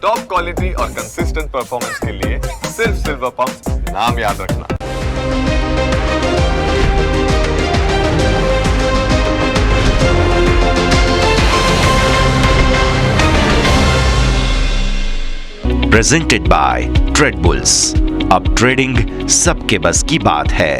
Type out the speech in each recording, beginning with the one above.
Top quality और consistent performance के लिए सिर्फ सिल्वर पंप नाम याद रखना। Presented by trade bulls. अब ट्रेडिंग सबके बस की बात है।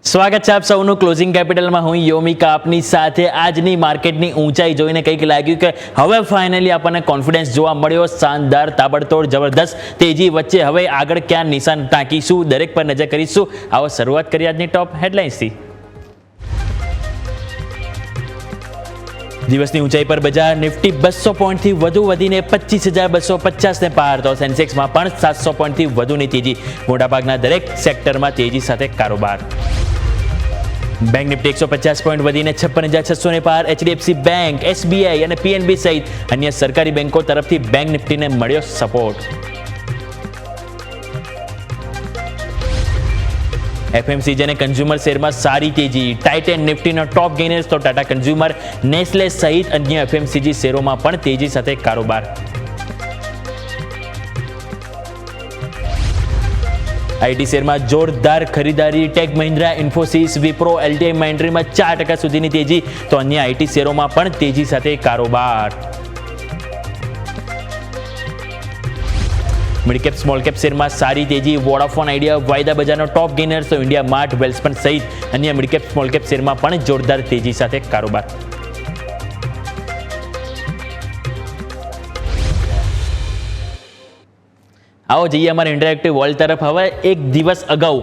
સ્વાગત છે આપ સૌનું ક્લોઝિંગ કેપિટલમાં. હું યોમિકા આપની સાથે. આજની માર્કેટની ઊંચાઈ જોઈને કંઈક લાગ્યું કે હવે ફાઇનલી આપણને કોન્ફિડન્સ જોવા મળ્યો. શાનદાર, તાબડતોડ, જબરદસ્ત તેજી વચ્ચે હવે આગળ ક્યાં નિશાન ટાંકીશું, દરેક પર નજર કરીશું. આવો શરૂઆત કરીએ આજની ટોપ હેડલાઇન્સથી. દિવસની ઊંચાઈ પર બજાર. નિફ્ટી 200 પોઈન્ટથી વધુ વધીને 25,250ને પાર. તો સેન્સેક્સમાં પણ 700 પોઈન્ટથી વધુની તેજી. મોટાભાગના દરેક સેક્ટરમાં તેજી સાથે કારોબાર. બેંક નિફ્ટી 150 પોઈન્ટ વધીને 56,600ને પાર. એચડીએફસી બેંક, એસબીઆઈ અને પીએનબી સહિત અન્ય સરકારી બેંકો તરફથી બેંક નિફ્ટીને મળ્યો સપોર્ટ. એફએમસીજી અને કન્ઝ્યુમર શેરમાં સારી તેજી. ટાઇટન નિફ્ટીનો ટોપ ગેઇનર્સ તો ટાટા કન્ઝ્યુમર, નેસ્લે સહિત અન્ય એફએમસીજી શેરોમાં પણ તેજી સાથે કારોબાર. આઈટી શેરમાં જોરદાર ખરીદારી. ટેક મહિન્દ્રા, ઇન્ફોસિસ, વિપ્રો, એલટીઆઈ માઇન્ડ્રીમાં 4% સુધીની તેજી. તો અન્ય આઈટી શેરોમાં પણ તેજી સાથે કારોબાર. મિડકેપ સ્મોલ કેપ શેરમાં સારી તેજી. વોડાફોન આઈડિયા, વાયદા બજારનો ટોપ ગેઇનર્સ તો ઇન્ડિયા માર્ટ, વેલ્સપન સહિત અન્ય મિડકેપ સ્મોલ કેપ શેરમાં પણ જોરદાર તેજી સાથે કારોબાર. આવો જઈએ અમારા ઇન્ટરેક્ટિવ વર્લ્ડ તરફ. હવે એક દિવસ અગાઉ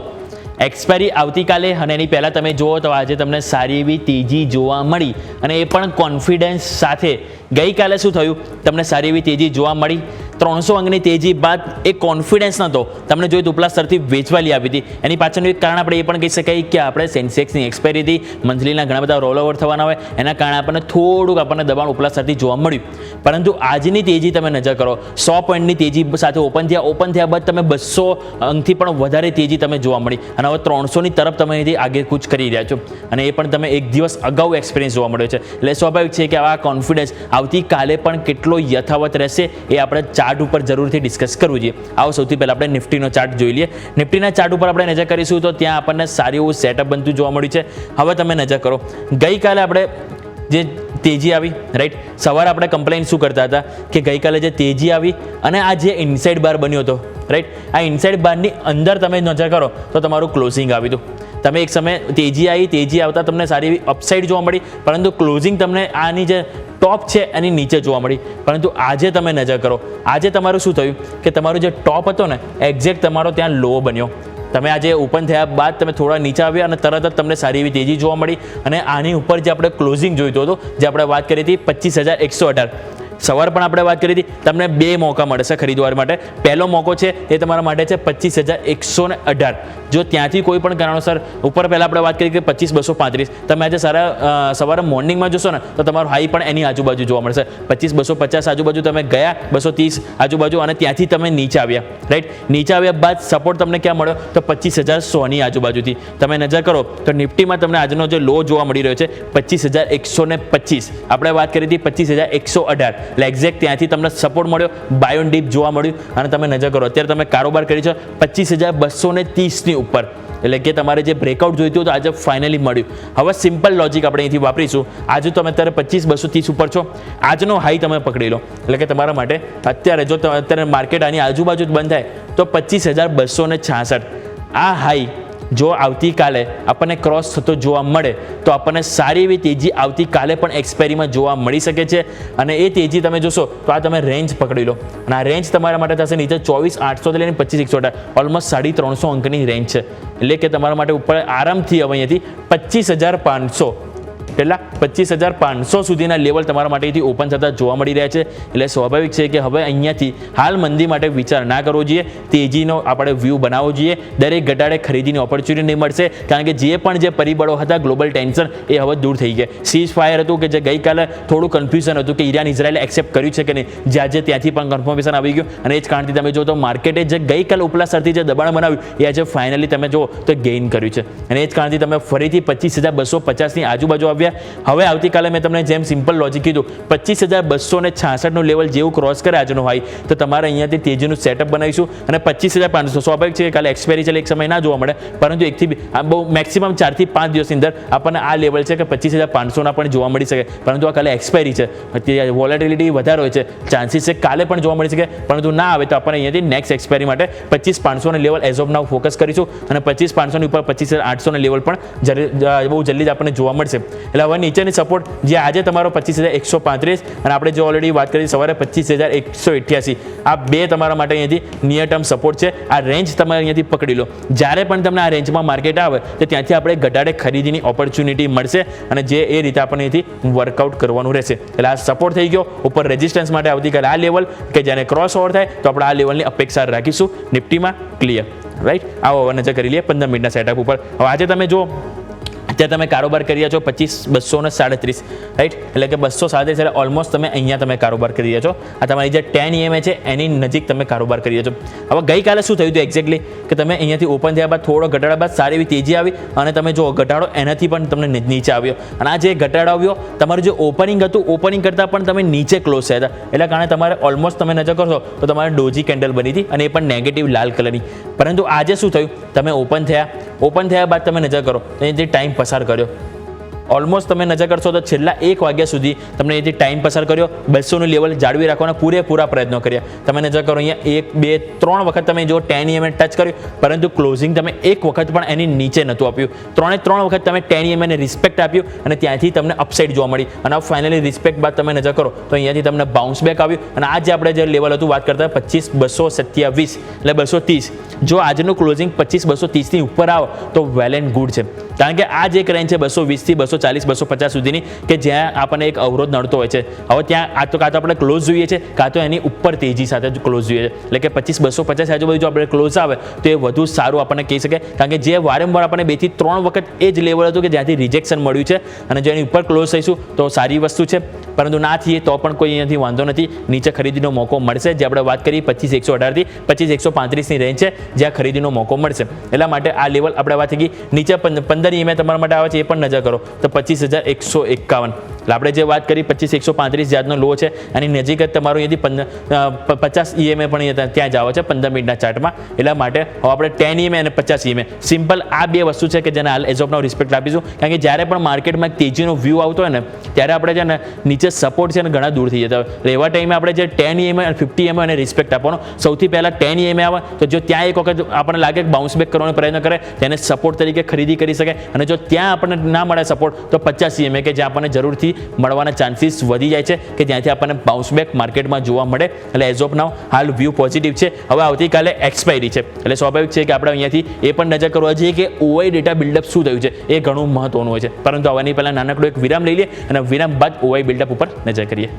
એક્સપાયરી આવતીકાલે અને એની પહેલાં તમે જુઓ તો આજે તમને સારી એવી તેજી જોવા મળી, અને એ પણ કોન્ફિડન્સ સાથે. ગઈકાલે શું થયું? તમને સારી એવી તેજી જોવા મળી. 300 અંકની તેજી બાદ એ કોન્ફિડન્સ નહોતો. તમને જોયું ઉપલા સ્તરથી વેચવાલી આવી હતી. એની પાછળનું એક કારણ આપણે એ પણ કહી શકાય કે આપણે સેન્સેક્સની એક્સપાયરી હતી, મંથલીના ઘણા બધા રોલ ઓવર થવાના હોય, એના કારણે આપણને દબાણ ઉપલા સ્તરથી જોવા મળ્યું. પરંતુ આજની તેજી તમે નજર કરો, 100 પોઈન્ટની તેજી સાથે ઓપન થયા બાદ તમે 200 અંકથી પણ વધારે તેજી તમે જોવા મળી, અને હવે 300ની તરફ તમે અહીંથી આગળ કૂચ કરી રહ્યા છો, અને એ પણ તમે એક દિવસ અગાઉ એક્સપિરિયન્સ જોવા મળ્યો છે. એટલે સ્વાભાવિક છે કે આવા કોન્ફિડન્સ આવતીકાલે પણ કેટલો યથાવત રહેશે એ આપણે ચાર્ટ ઉપર જરૂરથી ડિસ્કસ કરવું જોઈએ. આવો સૌથી પહેલાં આપણે નિફ્ટીનો ચાર્ટ જોઈ લઈએ. નિફ્ટીના ચાર્ટ ઉપર આપણે નજર કરીશું તો ત્યાં આપણને સારું એવું સેટઅપ બનતું જોવા મળ્યું છે. હવે તમે નજર કરો, ગઈકાલે આપણે જે તેજી આવી, રાઈટ, સવારે આપણે કમ્પ્લેન શું કરતા હતા કે ગઈકાલે જે તેજી આવી અને આ જે ઇનસાઇડ બાર બન્યો હતો, રાઈટ, આ ઇનસાઇડ બારની અંદર તમે નજર કરો તો તમારું ક્લોઝિંગ આવ્યું હતું. તમે એક સમય તેજી આવતા તમને સારી એવી અપસાઇડ જોવા મળી, પરંતુ ક્લોઝિંગ તમને આની જે ટોપ છે એની નીચે જોવા મળી. પરંતુ આજે તમે નજર કરો, આજે તમારું શું થયું કે તમારું જે ટોપ હતો ને એક્ઝેક્ટ તમારો ત્યાં લો બન્યો. તમે આજે ઓપન થયા બાદ તમે થોડા નીચે આવ્યા અને તરત જ તમને સારી એવી તેજી જોવા મળી. અને આની ઉપર જે આપણે ક્લોઝિંગ જોઈતું હતું, જે આપણે વાત કરી હતી 25,118, સવાર પણ આપણે વાત કરી હતી, તમને 2 મોકા મળશે ખરીદવા માટે. પહેલો મોકો છે એ તમારા માટે છે 25,118. જો ત્યાંથી કોઈ પણ કારણોસર ઉપર પહેલાં આપણે વાત કરી કે 25,235, તમે આજે સવારે મોર્નિંગમાં જોશો ને તો તમારો હાઈ પણ એની આજુબાજુ જોવા મળશે. 25,250 આજુબાજુ તમે ગયા, 230 આજુબાજુ, અને ત્યાંથી તમે નીચે આવ્યા, રાઈટ. નીચે આવ્યા બાદ સપોર્ટ તમને ક્યાં મળ્યો તો 25,100ની આજુબાજુથી. તમે નજર કરો તો નિફ્ટીમાં તમને આજનો જે લો જોવા મળી રહ્યો છે 25,125. આપણે વાત કરી હતી 25,118, એટલે એક્ઝેક્ટ ત્યાંથી તમને સપોર્ટ મળ્યો, બાય ઓન ડીપ જોવા મળ્યું. અને તમે નજર કરો અત્યારે તમે કારોબાર કરી છો 25,230ની ઉપર, એટલે કે તમારે જે બ્રેકઆઉટ જોઈતું હતું આજે ફાઇનલી મળ્યું. હવે સિમ્પલ લોજિક આપણે અહીંથી વાપરીશું. આજે તમે અત્યારે 25,230 ઉપર છો, આજનો હાઈ તમે પકડી લો, એટલે કે તમારા માટે અત્યારે જો અત્યારે માર્કેટ આની આજુબાજુ જ બંધ થાય તો 25,266. આ હાઈ જો આવતીકાલે આપણને ક્રોસ થતો જોવા મળે તો આપણને સારી એવી તેજી આવતીકાલે પણ એક્સપાયરીમાં જોવા મળી શકે છે. અને એ તેજી તમે જોશો તો આ તમે રેન્જ પકડી લો, અને આ રેન્જ તમારા માટે થશે નીચે 24,800 લઈને 25,118, ઓલમોસ્ટ 350 અંકની રેન્જ છે. એટલે કે તમારા માટે ઉપર આરામથી હવે અહીંયાથી 25,500 કેટલા 25,500 સુધીના લેવલ તમારા માટે અહીંથી ઓપન થતા જોવા મળી રહ્યા છે. એટલે સ્વાભાવિક છે કે હવે અહીંયાથી હાલ મંદી માટે વિચાર ના કરવો જોઈએ, તેજીનો આપણે વ્યૂ બનાવવો જોઈએ. દરેક ઘટાડે ખરીદીની ઓપોર્ચ્યુનિટી મળશે, કારણ કે જે પણ જે પરિબળો હતા ગ્લોબલ ટેન્શન એ હવે દૂર થઈ ગયા. સીઝ ફાયર હતું કે જે ગઈકાલે થોડું કન્ફ્યુઝન હતું કે ઈરાન ઇઝરાયલે એક્સેપ્ટ કર્યું છે કે નહીં, જે આજે ત્યાંથી પણ કન્ફર્મેશન આવી ગયું. અને એ જ કારણથી તમે જો તો માર્કેટે જે ગઈકાલે ઉપલા સ્તરથી જે દબાણ બનાવ્યું એ આજે ફાઇનલી તમે જો તો ગેઇન કર્યું છે. અને એ જ કારણથી તમે ફરીથી 25,250ની આજુબાજુ આવ્યા. હવે આવતીકાલે મેં તમને જેમ સિમ્પલ લોજિક કીધું 25,266નું લેવલ જેવું ક્રોસ કરે આજનો હાઈ, તો તમારે અહીંયાથી તેજીનું સેટઅપ બનાવીશું. અને 25,500 સ્વાભાવિક છે કે કાલે એક્સપાયરી છે એક સમય ના જોવા મળે, પરંતુ એકથી બહુ મેક્સિમમ 4 થી 5 દિવસની અંદર આપણને આ લેવલ છે કે 25,500ના પણ જોવા મળી શકે. પરંતુ આ કાલે એક્સપાયરી છે, વોલેટિલિટી વધારે હોય છે, ચાન્સીસ છે કાલે પણ જોવા મળી શકે. પરંતુ ના આવે તો આપણે અહીંયાથી નેક્સ્ટ એક્સપાયરી માટે 25,500ના level as of now focus કરીશું. અને 25,500ની ઉપર 25,800ના લેવલ પણ બહુ જલ્દી જ આપણને જોવા મળશે. એટલે હવે નીચેની સપોર્ટ જે આજે તમારો 25,135 અને આપણે જે ઓલરેડી વાત કરી સવારે 25,188, આ બે તમારા માટે અહીંયાથી નિયર ટર્મ સપોર્ટ છે. આ રેન્જ તમે અહીંયાથી પકડી લો. જ્યારે પણ તમને આ રેન્જમાં માર્કેટ આવે તો ત્યાંથી આપણે ઘટાડે ખરીદીની ઓપોર્ચ્યુનિટી મળશે, અને જે એ રીતે આપણને અહીંથી વર્કઆઉટ કરવાનું રહેશે. એટલે આ સપોર્ટ થઈ ગયો. ઉપર રેઝિસ્ટન્સ માટે આવતીકાલે આ લેવલ કે જ્યારે ક્રોસ ઓવર થાય તો આપણે આ લેવલની અપેક્ષા રાખીશું. નિફ્ટીમાં ક્લિયર, રાઈટ. આવો હવે નજર કરી લઈએ 15 મિનિટના સેટઅપ ઉપર. હવે આજે તમે જો અત્યારે તમે કારોબાર કરી રહ્યા છો 25,237, રાઈટ. એટલે કે 237 એટલે ઓલમોસ્ટ તમે અહીંયા તમે કારોબાર કરી રહ્યા છો. આ તમારી જે 10 EMA છે એની નજીક તમે કારોબાર કરી રહ્યા છો. હવે ગઈકાલે શું થયું હતું એક્ઝેક્ટલી કે તમે અહીંયાથી ઓપન થયા બાદ થોડો ઘટાડા બાદ સારી એવી તેજી આવી, અને તમે જો ઘટાડો એનાથી પણ તમને નીચે આવ્યો. અને આ જે ઘટાડો આવ્યો તમારું જે ઓપનિંગ હતું, ઓપનિંગ કરતાં પણ તમે નીચે ક્લોઝ થયા હતા. એટલે કારણે તમારે ઓલમોસ્ટ તમે નજર કરશો તો તમારે ડોજી કેન્ડલ બની હતી, અને એ પણ નેગેટિવ લાલ કલરની. પરંતુ આજે શું થયું, તમે ઓપન થયા બાદ તમે નજર કરો તો જે ટાઈમ પસાર કર્યો, ઓલમોસ્ટ તમે નજર કરશો તો છેલ્લા 1 વાગ્યા સુધી તમને અહીંથી ટાઈમ પસાર કર્યો. 200નું લેવલ જાળવી રાખવાના પૂરેપૂરા પ્રયત્નો કર્યા. તમે નજર કરો અહીંયા 1, 2, 3 વખત તમે જો 10 EMA ટચ કર્યું, પરંતુ ક્લોઝિંગ તમે એક વખત પણ એની નીચે નહોતું આપ્યું. 3 વખત તમે 10 EMA ને રિસ્પેક્ટ આપ્યું, અને ત્યાંથી તમને અપસાઇડ જોવા મળી. અને ફાઇનલી રિસ્પેક્ટ બાદ તમે નજર કરો તો અહીંયાથી તમને બાઉન્સ બેક આવ્યું. અને આ જે આપણે જે લેવલ હતું વાત કરતા 25,227 એટલે 230, જો આજનું ક્લોઝિંગ 25,230ની ઉપર આવે તો વેલ એન્ડ ગુડ છે. કારણ કે આ જે એક રેન્જ છે 220 થી 240, 250 સુધીની, કે જ્યાં આપણને એક અવરોધ નડતો હોય છે. હવે ત્યાં કાં તો આપણે ક્લોઝ જોઈએ છે, કાં તો એની ઉપર તેજી સાથે જ ક્લોઝ જોઈએ છે. એટલે કે 25,250 આજુબાજુ જો આપણે ક્લોઝ આવે તો એ વધુ સારું આપણને કહી શકે. કારણ કે જે વારંવાર આપણને 2 થી 3 વખત એ જ લેવલ હતું કે જ્યાંથી રિજેક્શન મળ્યું છે, અને જો એની ઉપર ક્લોઝ થઈશું તો સારી વસ્તુ છે. પરંતુ ના થઈએ તો પણ કોઈ અહીંયાથી વાંધો નથી, નીચે ખરીદીનો મોકો મળશે. જે આપણે વાત કરી 25,118 થી 25,135ની રેન્જ છે જ્યાં ખરીદીનો મોકો મળશે. એટલા માટે આ લેવલ આપણે વાત થઈ ગઈ. નીચે 15 EMA તમારા માટે આવે છે એ પણ નજર કરો તો 25,151. એટલે આપણે જે વાત કરી 25,135 જ્યાંનો લો છે એની નજીક જ તમારું અહીંયાથી 50 EMA પણ ત્યાં જ આવે છે 15 મિનિટના ચાર્ટમાં. એટલા માટે હવે આપણે 10 EMA અને 50 EMA સિમ્પલ આ બે વસ્તુ છે કે જેને હાલ એઝ ઓફ નાઉ રિસ્પેક્ટ આપીશું. કારણ કે જ્યારે પણ માર્કેટમાં તેજીનો વ્યૂ આવતો હોય ને ત્યારે આપણે છે ને નીચે સપોર્ટ છે ને ઘણા દૂર થઈ જતા હોય. એટલે એવા ટાઈમે આપણે જે 10 EMA અને 50 EMA અને રિસ્પેક્ટ આપવાનો. સૌથી પહેલાં 10 EMA આવે તો જો ત્યાં એક વખત આપણને લાગે કે બાઉન્સ બેક કરવાનો પ્રયત્ન કરે તેને સપોર્ટ તરીકે ખરીદી કરી શકે. અને જો ત્યાં આપણને ના મળે સપોર્ટ તો 50 EMA કે જ્યાં આપણને જરૂરથી મળવાના ચાન્સીસ વધી જાય છે, કે ત્યાંથી આપણને બાઉન્સ બેક માર્કેટમાં જોવા મળે. એટલે એઝ ઓફ નાઉ હાલ વ્યૂ પોઝિટિવ છે. હવે આવતીકાલે એક્સપાયરી છે, એટલે સ્વાભાવિક છે કે આપણે અહીંયાથી એ પણ નજર કરવા જોઈએ કે OI ડેટા બિલ્ડઅપ શું થયું છે, એ ઘણું મહત્વનું હોય છે. પરંતુ આવવાની પહેલાં નાનકડો એક વિરામ લઈ લઈએ, અને વિરામ બાદ OI બિલ્ડઅપ ઉપર નજર કરીએ.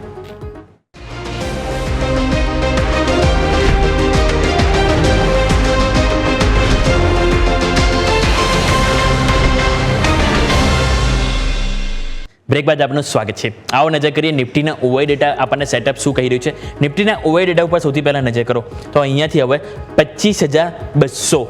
બ્રેક બાદ આપનું સ્વાગત છે. આવો નજર કરીએ નિફ્ટીના OI ડેટા આપણને સેટઅપ શું કહી રહ્યું છે. નિફ્ટીના OI ડેટા ઉપર સૌથી પહેલાં નજર કરો તો અહીંયાથી હવે 25,200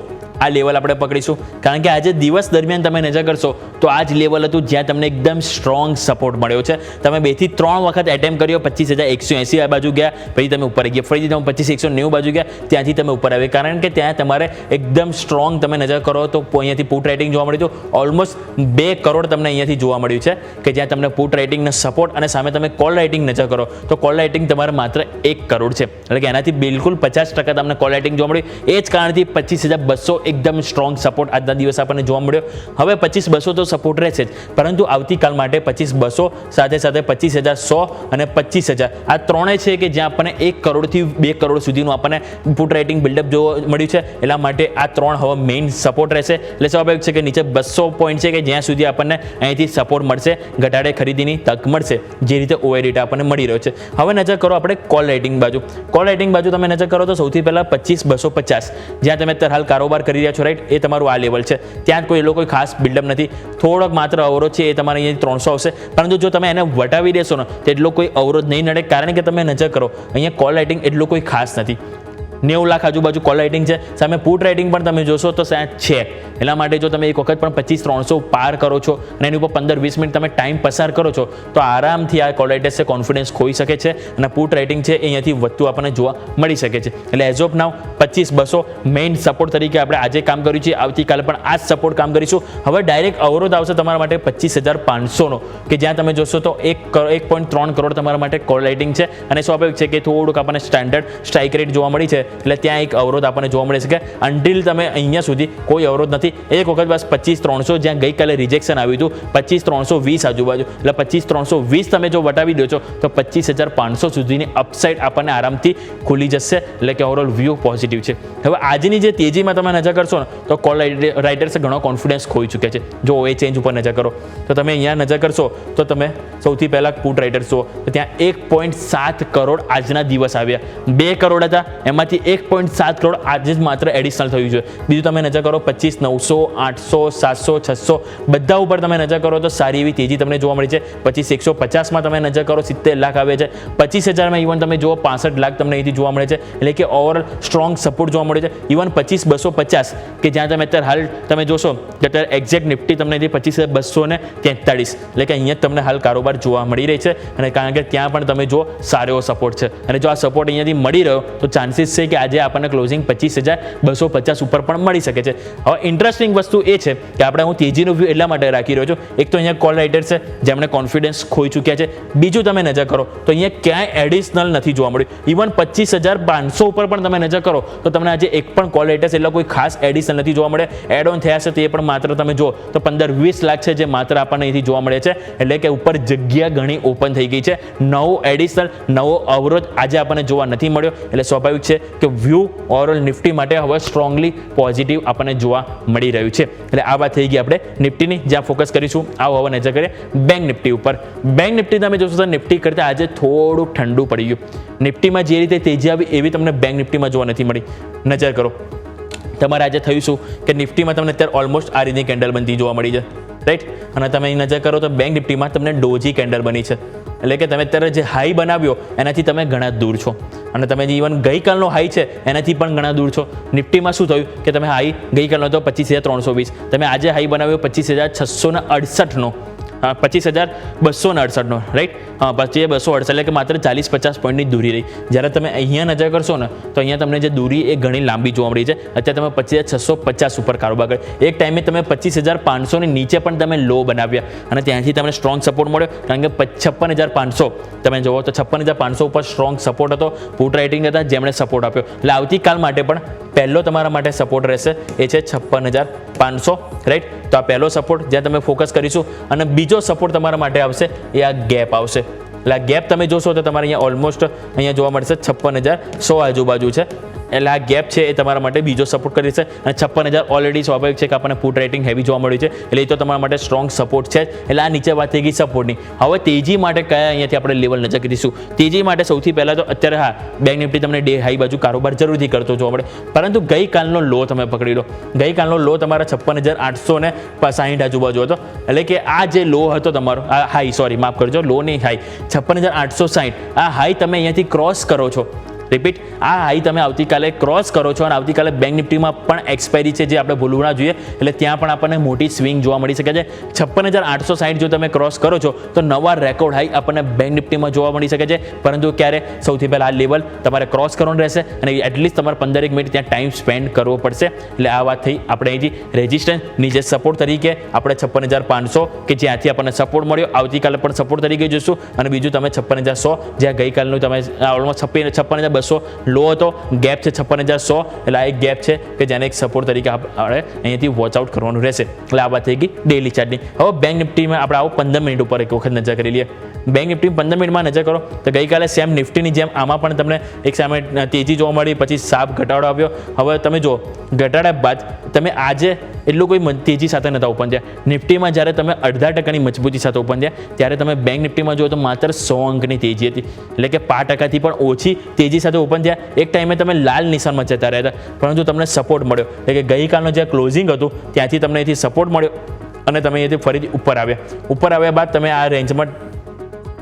આ લેવલ આપણે પકડીશું. કારણ કે આજે દિવસ દરમિયાન તમે નજર કરશો તો આ જ લેવલ હતું જ્યાં તમને એકદમ સ્ટ્રોંગ સપોર્ટ મળ્યો છે. તમે 2 થી 3 વખત એટેમ્પ કર્યો, 25,180 આ બાજુ ગયા, પછી તમે ઉપર ગયા, ફરીથી તમે 25,190 બાજુ ગયા, ત્યાંથી તમે ઉપર આવ્યા. કારણ કે ત્યાં તમારે એકદમ સ્ટ્રોંગ તમે નજર કરો તો અહીંયાથી પુટ રાઇટિંગ જોવા મળ્યું હતું. ઓલમોસ્ટ 2 કરોડ તમને અહીંયાથી જોવા મળ્યું છે, કે જ્યાં તમને પુટ રાઇટિંગનો સપોર્ટ, અને સામે તમે કોલ રાઇટિંગ નજર કરો તો કોલ રાઇટિંગ તમારે માત્ર 1 કરોડ છે. એટલે કે એનાથી બિલકુલ 50% તમને કોલ રાઇટિંગ જોવા મળ્યું. એ જ કારણથી 25,200 એકદમ સ્ટ્રોંગ સપોર્ટ આજના દિવસે આપણને જોવા મળ્યો. હવે 25,200 તો સપોર્ટ રહેશે જ, પરંતુ આવતીકાલ માટે 25,200 સાથે સાથે 25,100 અને 25,000 આ ત્રણે છે કે જ્યાં આપણને 1 કરોડથી 2 કરોડ સુધીનું આપણને પુટ રાઇટિંગ બિલ્ડઅપ જોવા મળ્યું છે. એટલા માટે આ ત્રણ હવે મેઇન સપોર્ટ રહેશે. એટલે સ્વાભાવિક છે કે નીચે 200 પોઈન્ટ છે કે જ્યાં સુધી આપણને અહીંથી સપોર્ટ મળશે, ઘટાડે ખરીદીની તક મળશે, જે રીતે ઓએ ડેટા આપણને મળી રહ્યો છે. હવે નજર કરો આપણે કોલ રાઇટિંગ બાજુ. કોલ રાઇટિંગ બાજુ તમે નજર કરો તો સૌથી પહેલાં 25,250 જ્યાં તમે અત્યારે હાલ કારોબાર કરી રહ્યા છો, રાઈટ, એ તમારું આ લેવલ છે. ત્યાં કોઈ લોકો ખાસ બિલ્ડઅપ નથી, થોડોક માત્ર અવરોધ છે, એ તમારે અહીંયા 300 આવશે. પરંતુ જો તમે એને વટાવી દેશો ને તો એટલો કોઈ અવરોધ નહીં નડે, કારણ કે તમે નજર કરો અહીંયા કોલ રાઇટિંગ એટલું કોઈ ખાસ નથી. 90 લાખ આજુબાજુ કોલ રાઇટિંગ છે, સામે પુટ રાઇટિંગ પણ તમે જોશો તો છે. એટલા માટે જો તમે એક વખત પણ 25,300 પાર કરો છો અને એની ઉપર 15-20 મિનિટ તમે ટાઈમ પસાર કરો છો તો આરામથી આ કોલ રાઇટર્સ છે કોન્ફિડન્સ ખોઈ શકે છે અને પુટ રાઇટિંગ છે અહીંયાથી વધતું આપણને જોવા મળી શકે છે. એટલે as of now 25,200 main support તરીકે આપણે આજે કામ કર્યું છે. આવતીકાલે પણ આ જ સપોર્ટ કામ કરીશું. હવે ડાયરેક્ટ અવરોધ આવશે તમારા માટે 25,500નો, કે જ્યાં તમે જોશો તો 1.3 કરોડ તમારા માટે કોલ રાઇટિંગ છે. અને સ્વાભાવિક છે કે થોડુંક આપણને સ્ટાન્ડર્ડ સ્ટ્રાઇક રેટ જોવા મળી છે, એટલે ત્યાં એક અવરોધ આપણને જોવા મળે છે કે અન્ટિલ તમે અહીંયા સુધી કોઈ અવરોધ નથી. એક વખત બસ 25,300 જ્યાં ગઈકાલે રિજેક્શન આવ્યું હતું 25,320 આજુબાજુ, એટલે 25,320 તમે જો વટાવી દો છો તો 25,500 સુધીની અપસાઇડ આપણને આરામથી ખુલી જશે. એટલે કે ઓવરઓલ વ્યૂ પોઝિટિવ છે. હવે આજની જે તેજીમાં તમે નજર કરશો ને તો કોલ રાઇટર્સે ઘણો કોન્ફિડન્સ ખોઈ ચૂક્યા છે. જો એ ચેન્જ ઉપર નજર કરો તો તમે અહીંયા નજર કરશો તો તમે સૌથી પહેલાં પુટ રાઇટર્સ જુઓ તો ત્યાં 1.7 કરોડ આજના દિવસ આવ્યા. 2 કરોડ હતા, એમાંથી 1.7 કરોડ આજે જ માત્ર એડિશનલ થયું છે. બીજું તમે નજર કરો 25,900, 800, 700, 600 બધા ઉપર તમે નજર કરો તો સારી એવી તેજી તમને જોવા મળી છે. 25,150માં તમે નજર કરો 70 લાખ આવે છે. 25,000માં ઇવન તમે જુઓ 65 લાખ તમને અહીંથી જોવા મળે છે. એટલે કે ઓવરઓલ સ્ટ્રોંગ સપોર્ટ જોવા મળે છે. ઇવન 25,250 કે જ્યાં તમે અત્યારે હાલ તમે જોશો કે અત્યારે એક્ઝેક્ટ નિફ્ટી તમને અહીંથી 25,243 એટલે કે અહીંયા તમને હાલ કારોબાર જોવા મળી રહી છે. અને કારણ કે ત્યાં પણ તમે જુઓ સારો એવો સપોર્ટ છે. અને જો આ સપોર્ટ અહીંયાથી મળી રહ્યો તો ચાન્સીસ છે કે આજે આપણને ક્લોઝિંગ 25,250 ઉપર પણ મળી શકે છે. હવે ઇન્ટરેસ્ટિંગ વસ્તુ એ છે કે આપણે હું તેજીનો વ્યૂ એટલા માટે રાખી રહ્યો છું, એક તો અહીંયા કોલ રાઇટર્સ છે જેમણે કોન્ફિડન્સ ખોઈ ચૂક્યા છે. બીજું તમે નજર કરો તો અહીંયા ક્યાંય એડિશનલ નથી જોવા મળ્યું. ઇવન 25,500 ઉપર પણ તમે નજર કરો તો તમને આજે એક પણ કોલ રાઇટર્સ એટલે કોઈ ખાસ એડિશનલ નથી જોવા મળે. એડ ઓન થયા છે તે પણ માત્ર તમે જુઓ તો 15-20 લાખ છે જે માત્ર આપણને અહીંથી જોવા મળે છે. એટલે કે ઉપર જગ્યા ઘણી ઓપન થઈ ગઈ છે. નવો એડિશનલ નવો અવરોધ આજે આપણને જોવા નથી મળ્યો. એટલે સ્વાભાવિક છે કે વ્યૂ ઓવરઓલ નિફ્ટી માટે હવે સ્ટ્રોંગલી પોઝિટિવ આપણને જોવા મળી રહ્યું છે. એટલે આ વાત થઈ ગઈ આપણે નિફ્ટીની, જ્યાં ફોકસ કરીશું. આવો હવે નજર કરીએ બેંક નિફ્ટી ઉપર. બેંક નિફ્ટી તમે જોશો તો નિફ્ટી કરતાં આજે થોડું ઠંડુ પડી ગયું. નિફ્ટીમાં જે રીતે તેજી આવી એવી તમને બેંક નિફ્ટીમાં જોવા નથી મળી. નજર કરો તમારે આજે થયું શું કે નિફ્ટીમાં તમને અત્યારે ઓલમોસ્ટ આ રીતની કેન્ડલ બનતી જોવા મળી છે, રાઈટ. અને તમે અહીં નજર કરો તો બેંક નિફ્ટીમાં તમને ડોજી કેન્ડલ બની છે. એટલે કે તમે અત્યારે જે હાઈ બનાવ્યો એનાથી તમે ઘણા દૂર છો. અને તમે જે ઇવન ગઈકાલનો હાઈ છે એનાથી પણ ઘણા દૂર છો. નિફ્ટીમાં શું થયું કે તમે હાઈ ગઈકાલનો હતો 25,320, તમે આજે હાઈ બનાવ્યો 25,668નો, 25,268નો, રાઈટ. 25,268 એટલે કે માત્ર 40-50 પોઈન્ટની દૂરી રહી. જ્યારે તમે અહીંયા નજર કરશો ને તો અહીંયા તમને જે દૂરી એ ઘણી લાંબી જોવા મળી છે. અત્યારે તમે 25,650 ઉપર કારોબાર કર્યો. એક ટાઈમે તમે 25,500ની નીચે પણ તમે લો બનાવ્યા અને ત્યાંથી તમને સ્ટ્રોંગ સપોર્ટ મળ્યો. કારણ કે 56,500 તમે જુઓ તો 56,500 ઉપર સ્ટ્રોંગ સપોર્ટ હતો. પુટ રાઇટિંગ હતા જેમણે સપોર્ટ આપ્યો. એટલે આવતીકાલ માટે પણ પહેલો તમારા માટે સપોર્ટ રહેશે એ છે 56,500, રાઈટ. તો આ પહેલો સપોર્ટ જ્યાં તમે ફોકસ કરીશું. અને બીજો સપોર્ટ તમારા માટે આવશે એ આ ગેપ આવશે. એટલે આ ગેપ તમે જોશો તો તમારે અહીંયા ઓલમોસ્ટ અહીંયા જોવા મળશે 56,100 આજુબાજુ છે. એટલે આ ગેપ છે એ તમારા માટે બીજો સપોર્ટ કરી છે. અને 56,000 ઓલરેડી સ્વાભાવિક છે કે આપણને પુટ રાઇટિંગ હેવી જોવા મળ્યું છે. એટલે એ તો તમારા માટે સ્ટ્રોંગ સપોર્ટ છે. એટલે આ નીચે વાત થઈ ગઈ સપોર્ટની. હવે તેજી માટે કયા અહીંયાથી આપણે લેવલ નજર કરીશું. તેજી માટે સૌથી પહેલાં તો અત્યારે હા બેંક નિફ્ટી તમને ડે હાઈ બાજુ કારોબાર જરૂરથી કરતો જોવા મળે. પરંતુ ગઈકાલનો લો તમે પકડી લો. ગઈકાલનો લો તમારા 56,860 આજુબાજુ હતો. એટલે કે આ જે લો હતો તમારો આ હાઈ, સોરી માફ કરજો, લો નહીં હાઈ, 56,860 આ હાઈ તમે અહીંયાથી ક્રોસ કરો છો. રિપીટ, આ હાઈ તમે આવતીકાલે ક્રોસ કરો છો. અને આવતીકાલે બેંક નિફ્ટીમાં પણ એક્સપાયરી છે જે આપણે ભૂલવું ના જોઈએ. એટલે ત્યાં પણ આપણને મોટી સ્વિંગ જોવા મળી શકે છે. 56,860 જો તમે ક્રોસ કરો છો તો નવા રેકોર્ડ હાઈ આપણને બેંક નિફ્ટીમાં જોવા મળી શકે છે. પરંતુ ક્યારે? સૌથી પહેલાં આ લેવલ તમારે ક્રોસ કરવાનું રહેશે અને એટલીસ્ટ તમારે 15 મિનિટ ત્યાં ટાઈમ સ્પેન્ડ કરવો પડશે. એટલે આ વાત થઈ આપણે અહીંથી રેઝિસ્ટન્સ, નીચે સપોર્ટ તરીકે આપણે 56,500 કે જ્યાંથી આપણને સપોર્ટ મળ્યો. આવતીકાલે પણ સપોર્ટ તરીકે જોઈશું. અને બીજું તમે 56,100 જ્યાં ગઈકાલનું તમે ઓલમોસ્ટ 56,200 56,200 લો હતો, ગેપ છે 56,100, એટલે આ એક ગેપ છે કે જેને એક સપોર્ટ તરીકે આપણે અહીંયાથી વોચ આઉટ કરવાનું રહેશે. એટલે આ વાત થઈ ગઈ ડેલી ચાર્ટની. હવે બેંક નિફ્ટીમાં આપણે આવો 15 મિનિટ ઉપર એક વખત નજર કરી લઈએ. બેંક નિફ્ટી 15 મિનિટમાં નજર કરો તો ગઈકાલે સેમ નિફ્ટીની જેમ આમાં પણ તમને એક સામે તેજી જોવા મળી, પછી સાપ ઘટાડો આવ્યો. હવે તમે જો ઘટાડા બાદ તમે આજે એટલું કોઈ તેજી સાથે નતા ઓપન થયા. નિફ્ટીમાં જ્યારે તમે 0.5% મજબૂતી સાથે ઓપન થયા ત્યારે તમે બેંક નિફ્ટીમાં જુઓ તો માત્ર 100 અંકની તેજી હતી, એટલે કે 5%થી પણ ઓછી તેજી સાથે ઓપન થયા. એક ટાઈમે તમે લાલ નિશાનમાં જતા રહ્યા હતા, પરંતુ તમને સપોર્ટ મળ્યો, એટલે કે ગઈકાલનું જે ક્લોઝિંગ હતું ત્યાંથી તમને અહીંથી સપોર્ટ મળ્યો અને તમે અહીંયાથી ફરીથી ઉપર આવ્યા બાદ તમે આ રેન્જમાં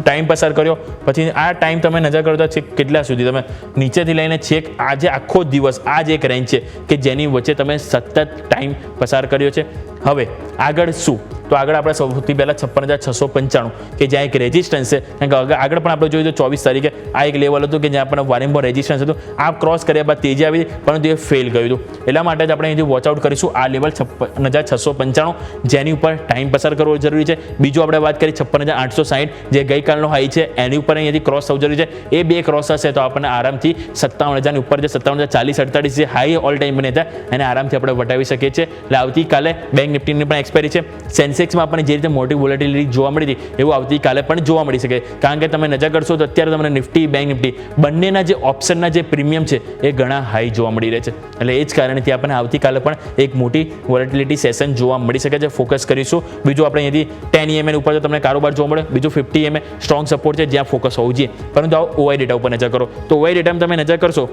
ટાઈમ પસાર કર્યો. પછી આ ટાઈમ તમે નજર કરો તો છેક કેટલા સુધી તમે નીચેથી લઈને છેક આજે આખો દિવસ આ જ એક રેન્જ છે કે જેની વચ્ચે તમે સતત ટાઈમ પસાર કર્યો છે. હવે આગળ શું? તો આગળ આપણે સૌથી પહેલાં 56,695 કે જ્યાં એક રેઝિસ્ટન્સ છે, કારણ કે આગળ પણ આપણે જોયું તો 24 તારીખે આ એક લેવલ હતું કે જ્યાં પણ વારંવાર રેઝિસ્ટન્સ હતું. આ ક્રોસ કર્યા બાદ તેજી આવી પરંતુ એ ફેલ ગયું હતું. એટલા માટે જ આપણે અહીંથી વોચઆઉટ કરીશું આ લેવલ 56,695 જેની ઉપર ટાઈમ પસાર કરવો જરૂરી છે. બીજું આપણે વાત કરી 56,860 જે ગઈકાલનો હાઈ છે એની ઉપર અહીંયાથી ક્રોસ થવું જરૂરી છે. એ બે ક્રોસ હશે તો આપણને આરામથી 57,000ની ઉપર જે 57,040-48 જે હાઈ ઓલ ટાઈમ બને હતા એને આરામથી આપણે વટાવી શકીએ છીએ. એટલે આવતીકાલે બેંક નિફ્ટીની પણ એક્સપાયરી છે. સેન્સેક્સમાં આપણને જે રીતે મોટી વોલેટિલિટી જોવા મળી હતી એવું આવતીકાલે પણ જોવા મળી શકે, કારણ કે તમે નજર કરશો તો અત્યારે તમને નિફ્ટી બેંક નિફ્ટી બંનેના જે ઓપ્શનના જે પ્રીમિયમ છે એ ઘણા હાઈ જોવા મળી રહે છે. એટલે એ જ કારણથી આપણને આવતીકાલે પણ એક મોટી વોલેટિલિટી સેશન જોવા મળી શકે છે. ફોકસ કરીશું. બીજું આપણે અહીંયાથી 10 EMA ઉપર તમને કારોબાર જોવા મળે. બીજું 50 EMA સ્ટ્રોંગ સપોર્ટ છે જ્યાં ફોકસ હોવું જોઈએ. પરંતુ આ OI ડેટા ઉપર નજર કરો તો OI ડેટામાં તમે નજર કરશો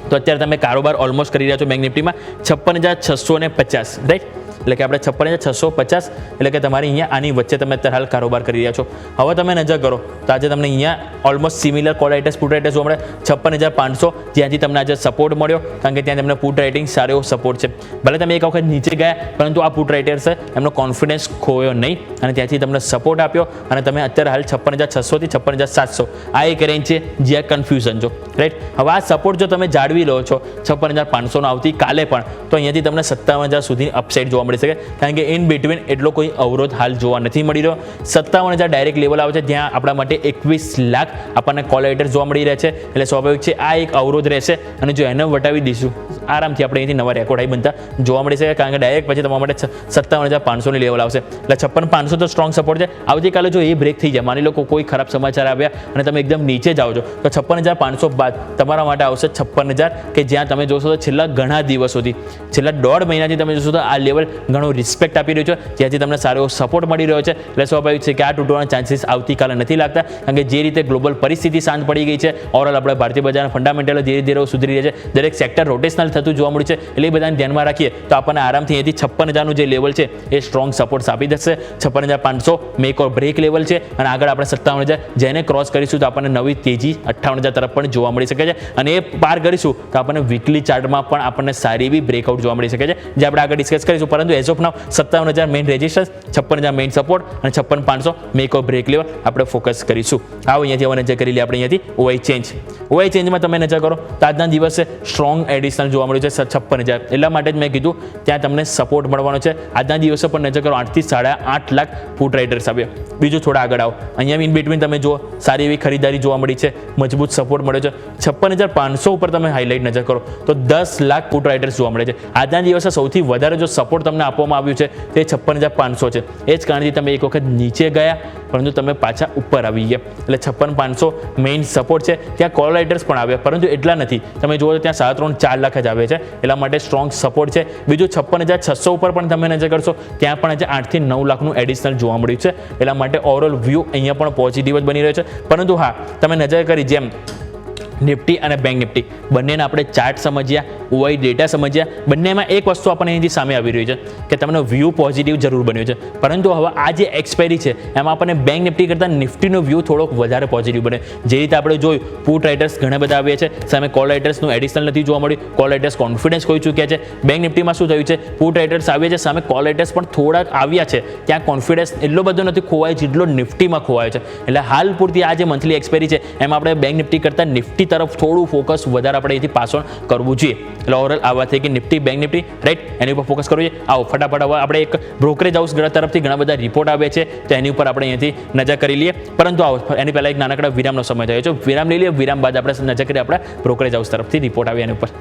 તો અત્યારે તમે કારોબાર ઓલમોસ્ટ કરી રહ્યા છો બેંક નિફ્ટીમાં 56,650, રાઈટ? એટલે કે આપણે 56,650 એટલે કે તમારી અહીંયા આની વચ્ચે તમે અત્યારે હાલ કારોબાર કરી રહ્યા છો. હવે તમે નજર કરો તો આજે તમને અહીંયા almost similar call writers put writers જોવા મળે 56,500 જ્યાંથી તમને આજે સપોર્ટ મળ્યો, કારણ કે ત્યાં તમને પુટ રાઇટિંગ સારો એવો સપોર્ટ છે. ભલે તમે એક વખત નીચે ગયા પરંતુ આ પુટ રાઇટર્સે એમનો કોન્ફિડન્સ ખોયો નહીં અને ત્યાંથી તમને સપોર્ટ આપ્યો અને તમે અત્યારે હાલ 56,600 થી 56,700 આ એક રેન્જ છે જ્યાં કન્ફ્યુઝન છો, રાઈટ? હવે આ સપોર્ટ જો તમે જાળવી લો છો 56,500 નો આવતીકાલે પણ તો અહીંયાથી તમને 57,000 સુધી અપસાઇડ જોવા મળી શકે, કારણ કે ઇન બિટવીન એટલો કોઈ અવરોધ હાલ જોવા નથી મળી રહ્યો. 57,000 ડાયરેક્ટ લેવલ આવે છે જ્યાં આપણા માટે 21 લાખ આપણને કોલ રાઇટર્સ જોવા મળી રહ્યા છે. એટલે સ્વાભાવિક છે આ એક અવરોધ રહેશે અને જો એને વટાવી દઈશું આરામથી આપણે અહીંથી નવા રેકોર્ડ હાઈ બનતા જોવા મળી શકે, કારણ કે ડાયરેક્ટ પછી તમારા માટે 57,500ની લેવલ આવશે. એટલે 56,500 તો સ્ટ્રોંગ સપોર્ટ છે. આવતીકાલે જો એ બ્રેક થઈ જાય, માની લો કોઈ ખરાબ સમાચાર આવ્યા અને તમે એકદમ નીચે જાઓ છો તો 56,500 બાદ તમારા માટે આવશે 56,000 કે જ્યાં તમે જોશો તો છેલ્લા ઘણા દિવસોથી છેલ્લા 1.5 મહિનાથી તમે જોશો તો આ લેવલ ઘણો રિસ્પેક્ટ આપી રહ્યો છે જ્યાંથી તમને સારો એવો સપોર્ટ મળી રહ્યો છે. એટલે સ્વાભાવિક છે કે આ તૂટવાના ચાન્સીસ આવતીકાલે નથી લાગતા, કારણ કે જે રીતે ગ્લોબલ પરિસ્થિતિ શાંત પડી ગઈ છે, ઓવરઓલ આપણે ભારતીય બજારના ફંડામેન્ટલ ધીરે ધીરે સુધરી રહ્યા છે, દરેક સેક્ટર રોટેશનલ થતું જોવા મળ્યું છે. એટલે એ બધાને ધ્યાનમાં રાખીએ તો આપણને આરામથી અહીંથી 56,000નું જે લેવલ છે એ સ્ટ્રોંગ સપોર્ટ આપી દેશે. 56,500 મેક ઓર બ્રેક લેવલ છે અને આગળ આપણે 57,000 જેને ક્રોસ કરીશું તો આપણને નવી તેજી 58,000 તરફ પણ જોવા મળી શકે છે અને એ પાર કરીશું તો આપણને વીકલી ચાર્ટમાં પણ આપણને સારી એવી બ્રેકઆઉટ જોવા મળી શકે છે જે આપણે આગળ ડિસ્કસ કરીશું. પરંતુ as of now 57,000 main resistance, 56,000 main support અને 56,500 મેક ઓર બ્રેક લેવલ આપણે ફોકસ કરીશું. આવો અહીંયાથી હવે નજર કરી લઈએ આપણે અહીંયાથી OI ચેન્જ. OI ચેન્જમાં તમે નજર કરો તો આજના દિવસે સ્ટ્રોંગ એડિશનલ જોવા મળ્યું છે 56,000. એટલા માટે જ મેં કીધું ત્યાં તમને સપોર્ટ મળવાનો છે. આજના દિવસે પણ નજર કરો 8 થી 8.5 લાખ પુટ રાઇડર્સ આવ્યા. બીજું થોડા આગળ આવો, અહીંયા ઇન બિટવીન તમે જુઓ સારી એવી ખરીદારી જોવા મળી છે, મજબૂત સપોર્ટ મળ્યો છે. 56,500 ઉપર તમે હાઇલાઇટ નજર કરો તો 10 લાખ પુટ રાઇડર્સ જોવા મળે છે. આજના દિવસે સૌથી વધારે જો સપોર્ટ તમને આપવામાં આવ્યું છે તે 56,500 છે. એ જ કારણથી તમે એક વખત નીચે ગયા પરંતુ તમે પાછા ઉપર આવી ગયા. એટલે 56,500 મેઇન સપોર્ટ છે. ત્યાં કોલ રાઇડર્સ પણ આવ્યા પરંતુ એટલા નથી. તમે જુઓ તો ત્યાં 3.5-4 લાખ જ આવે છે, એટલા માટે સ્ટ્રોંગ સપોર્ટ છે. બીજું 56,600 ઉપર પણ તમે નજર કરશો ત્યાં પણ આજે 8 થી 9 લાખનું એડિશનલ જોવા મળ્યું છે. એટલા માટે ઓવરઓલ વ્યૂ અહીંયા પણ પોઝિટિવ જ બની રહ્યો છે. પરંતુ હા, તમે નજર કરી જેમ નિફ્ટી અને બેંક નિફ્ટી બંનેના આપણે ચાર્ટ સમજ્યા, OI ડેટા સમજ્યા, બંનેમાં એક વસ્તુ આપણને અહીંથી સામે આવી રહી છે કે તમને વ્યૂ પોઝિટિવ જરૂર બન્યો છે, પરંતુ હવે આ જે એક્સપાયરી છે એમાં આપણને બેંક નિફ્ટી કરતાં નિફ્ટીનો વ્યૂ થોડોક વધારે પોઝિટિવ બને. જે રીતે આપણે જોયું પુટ રાઇટર્સ ઘણા બધા આવ્યા છે, સામે કોલ રાઇટર્સનું એડિશનલ નથી જોવા મળ્યું, કોલ રાઇટર્સ કોન્ફિડન્સ ખોઈ ચૂક્યા છે. બેંક નિફ્ટીમાં શું થયું છે, પુટ રાઇટર્સ આવ્યા છે, સામે કોલ રાઇટર્સ પણ થોડાક આવ્યા છે, ત્યાં કોન્ફિડન્સ એટલો બધો નથી ખોવાય જેટલો નિફ્ટીમાં ખોવાયો છે. એટલે હાલ પૂરતી આ જે મંથલી એક્સપાયરી છે એમાં આપણે બેંક નિફ્ટી કરતાં નિફ્ટી તરફ થોડું ફોકસ વધારે આપણે અહીંથી પાસ ઓન કરવું જોઈએ. એટલે ઓવરઓલ આ વાત થઈ કે નિફ્ટી બેંક નિફ્ટી રાઈટ એની ઉપર ફોકસ કરવું જોઈએ. આવો ફટાફટ હવે આપણે એક બ્રોકરેજ હાઉસ તરફથી ઘણા બધા રિપોર્ટ આવે છે તો એની ઉપર આપણે અહીંયાથી નજર કરી લઈએ. પરંતુ આવો એની પહેલાં એક નાનકડા વિરામનો સમય થયો છે. વિરામ લઈ લઈએ. વિરામ બાદ આપણે નજર કરીએ આપણા બ્રોકરેજ હાઉસ તરફથી રિપોર્ટ આવે એની ઉપર.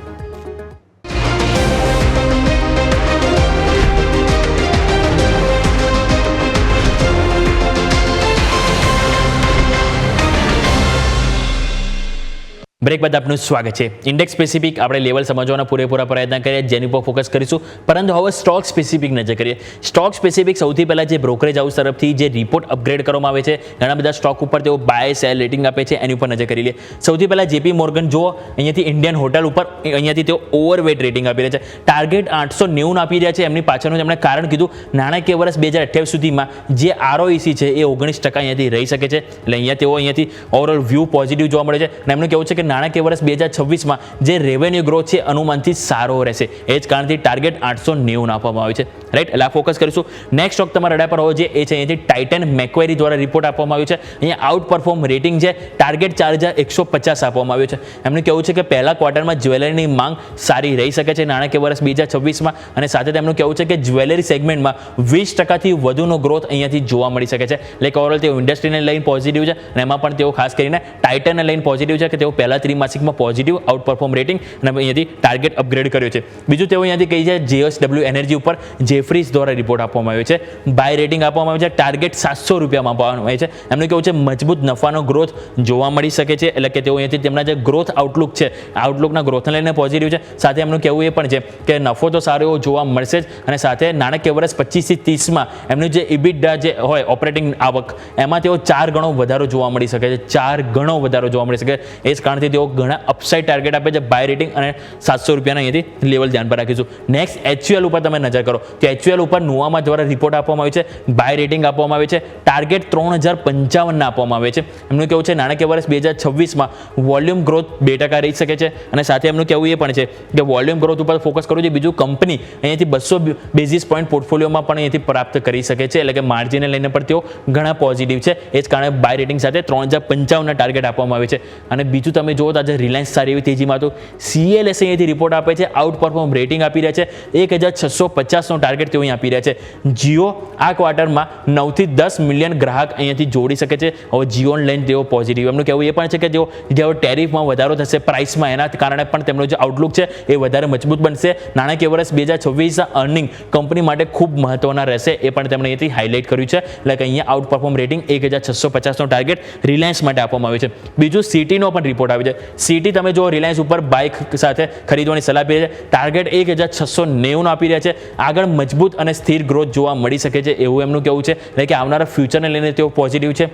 બ્રેક બાદ આપનું સ્વાગત છે. ઇન્ડેક્સ સ્પેસિફિક આપણે લેવલ સમજવાના પૂરેપૂરા પ્રયત્ન કરીએ જેની ઉપર ફોકસ કરીશું. પરંતુ હવે સ્ટોક સ્પેસિફિક નજર કરીએ. સ્ટોક સ્પેસિફિક સૌથી પહેલાં જે બ્રોકરેજ હાઉસ તરફથી જે રિપોર્ટ અપગ્રેડ કરવામાં આવે છે ઘણા બધા સ્ટોક ઉપર તેઓ બાય સેલ રેટિંગ આપે છે એની ઉપર નજર કરી લઈએ. સૌથી પહેલાં જેપી મોર્ગન જુઓ અહીંયાથી ઇન્ડિયન હોટલ ઉપર અહીંયાથી તેઓ ઓવરવેટ રેટિંગ આપી રહ્યા છે. ટાર્ગેટ 890 આપી રહ્યા છે. એમની પાછળનું તેમણે કારણ કીધું નાણાકીય વર્ષ 2028 સુધીમાં જે ROEC છે એ 19% અહીંયાથી રહી શકે છે. એટલે અહીંયાથી ઓવરઓલ વ્યૂ પોઝિટિવ જોવા મળે છે. અને એમનું કહેવું છે કે નાણાકીય વર્ષ 2026માં જે રેવન્યુ ગ્રોથ છે અનુમાનથી સારો રહેશે. એ જ કારણથી ટાર્ગેટ 890 આપવામાં આવ્યું છે. રાઈટ એટલે આ ફોકસ કરીશું. નેક્સ્ટ સ્ટોક તમારા રડા પર હોવો જોઈએ એ છે અહીંયાથી ટાઇટન મેક્વેરી દ્વારા રિપોર્ટ આપવામાં આવ્યું છે. અહીંયા આઉટ પરફોર્મ રેટિંગ છે. ટાર્ગેટ 4150 આપવામાં આવ્યું છે. એમનું કહેવું છે કે પહેલા ક્વાર્ટરમાં જ્વેલરીની માંગ સારી રહી શકે છે નાણાકીય વર્ષ 2026માં. અને સાથે તેમનું કહેવું છે કે જ્વેલરી સેગમેન્ટમાં 20%થી વધુનો ગ્રોથ અહીંયાથી જોવા મળી શકે છે. એટલે કે ઓવરઓલ તેઓ ઇન્ડસ્ટ્રીને લઈને પોઝિટિવ છે અને એમાં પણ તેઓ ખાસ કરીને ટાઇટનને લઈને પોઝિટિવ છે કે તેઓ પહેલા ત્રિમાસિકમાં પોઝિટિવ આઉટ પરફોર્મ રેટિંગ અને અહીંયાથી ટાર્ગેટ અપગ્રેડ કર્યો છે. બીજું તેઓ અહીંયાથી કહી છે JSW એનર્જી ઉપર જેફરીઝ દ્વારા રિપોર્ટ આપવામાં આવ્યો છે. બાય રેટિંગ આપવામાં આવ્યું છે. ટાર્ગેટ 700 રૂપિયામાં આપવામાં આવે છે. એમનું કહેવું છે મજબૂત નફાનો ગ્રોથ જોવા મળી શકે છે. એટલે કે તેઓ અહીંયાથી તેમના જે ગ્રોથ આઉટલુક છે આઉટલુકના ગ્રોથને લઈને પોઝિટિવ છે. સાથે એમનું કહેવું એ પણ છે કે નફો તો સારો એવો જોવા મળશે જ અને સાથે નાણાકીય વર્ષ 25 થી 30માં એમનું જે ઇબિડા જે હોય ઓપરેટિંગ આવક એમાં તેઓ 4 ગણો વધારો જોવા મળી શકે છે. 4 ગણો વધારો જોવા મળી શકે. એ જ કારણથી તેઓ ઘણા અપસાઇડ ટાર્ગેટ આપે છે. બાય રેટિંગ અને 700 રૂપિયાના અહીંયાથી લેવલ ધ્યાન પર રાખીશું. નેક્સ્ટ HUL ઉપર તમે નજર કરો તો HUL ઉપર નુઆમા દ્વારા રિપોર્ટ આપવામાં આવ્યો છે. બાય રેટિંગ આપવામાં આવે છે. ટાર્ગેટ 3055 આપવામાં આવે છે. એમનું કહેવું છે નાણાકીય વર્ષ 2026માં વોલ્યુમ ગ્રોથ 2% રહી શકે છે. અને સાથે એમનું કહેવું એ પણ છે કે વોલ્યુમ ગ્રોથ ઉપર ફોકસ કરવું છે. બીજું કંપની અહીંયાથી 200 બેઝિસ પોઈન્ટ પોર્ટફોલિયોમાં પણ અહીંયાથી પ્રાપ્ત કરી શકે છે. એટલે કે માર્જિનને લઈને પણ તેઓ ઘણા પોઝિટિવ છે. એ જ કારણે બાય રેટિંગ સાથે 3055ના ટાર્ગેટ આપવામાં આવે છે. અને બીજું તમે જુઓ તો આજે રિલાયન્સ સારી એવી તેજીમાં હતું. CLS અહીંયાથી રિપોર્ટ આપે છે. આઉટ પરફોર્મ રેટિંગ આપી રહ્યા છે. 1650નો ટાર્ગેટ તેઓ અહીં આપી રહ્યા છે. જીઓ આ ક્વાર્ટરમાં 9 થી 10 મિલિયન ગ્રાહક અહીંયાથી જોડી શકે છે. હવે જીઓને લઈને તેઓ પોઝિટિવ એમનું કહેવું એ પણ છે કે તેઓ જેવો ટેરિફમાં વધારો થશે પ્રાઇસમાં એના કારણે પણ તેમનો જે આઉટલુક છે એ વધારે મજબૂત બનશે. નાણાકીય વર્ષ 2026 અર્નિંગ કંપની માટે ખૂબ મહત્વના રહેશે એ પણ તેમણે અહીંયાથી હાઇલાઇટ કર્યું છે. એટલે કે અહીંયા આઉટ પરફોર્મ રેટિંગ 1650નો ટાર્ગેટ રિલાયન્સ માટે આપવામાં આવ્યું છે. બીજું સિટીનો પણ રિપોર્ટ આવે છે. સિટી તમે જો રિલાયન્સ ઉપર બાઇક સાથે ખરીદવાની સલાહ આપી રહ્યા છે. ટાર્ગેટ 1690 આપી રહ્યા છે. આગળ મજબૂત અને સ્થિર ગ્રોથ જોવા મળી શકે છે એવું એમનું કહેવું છે. એટલે કે આવનારા ફ્યુચરને લઈને તેઓ પોઝિટિવ છે.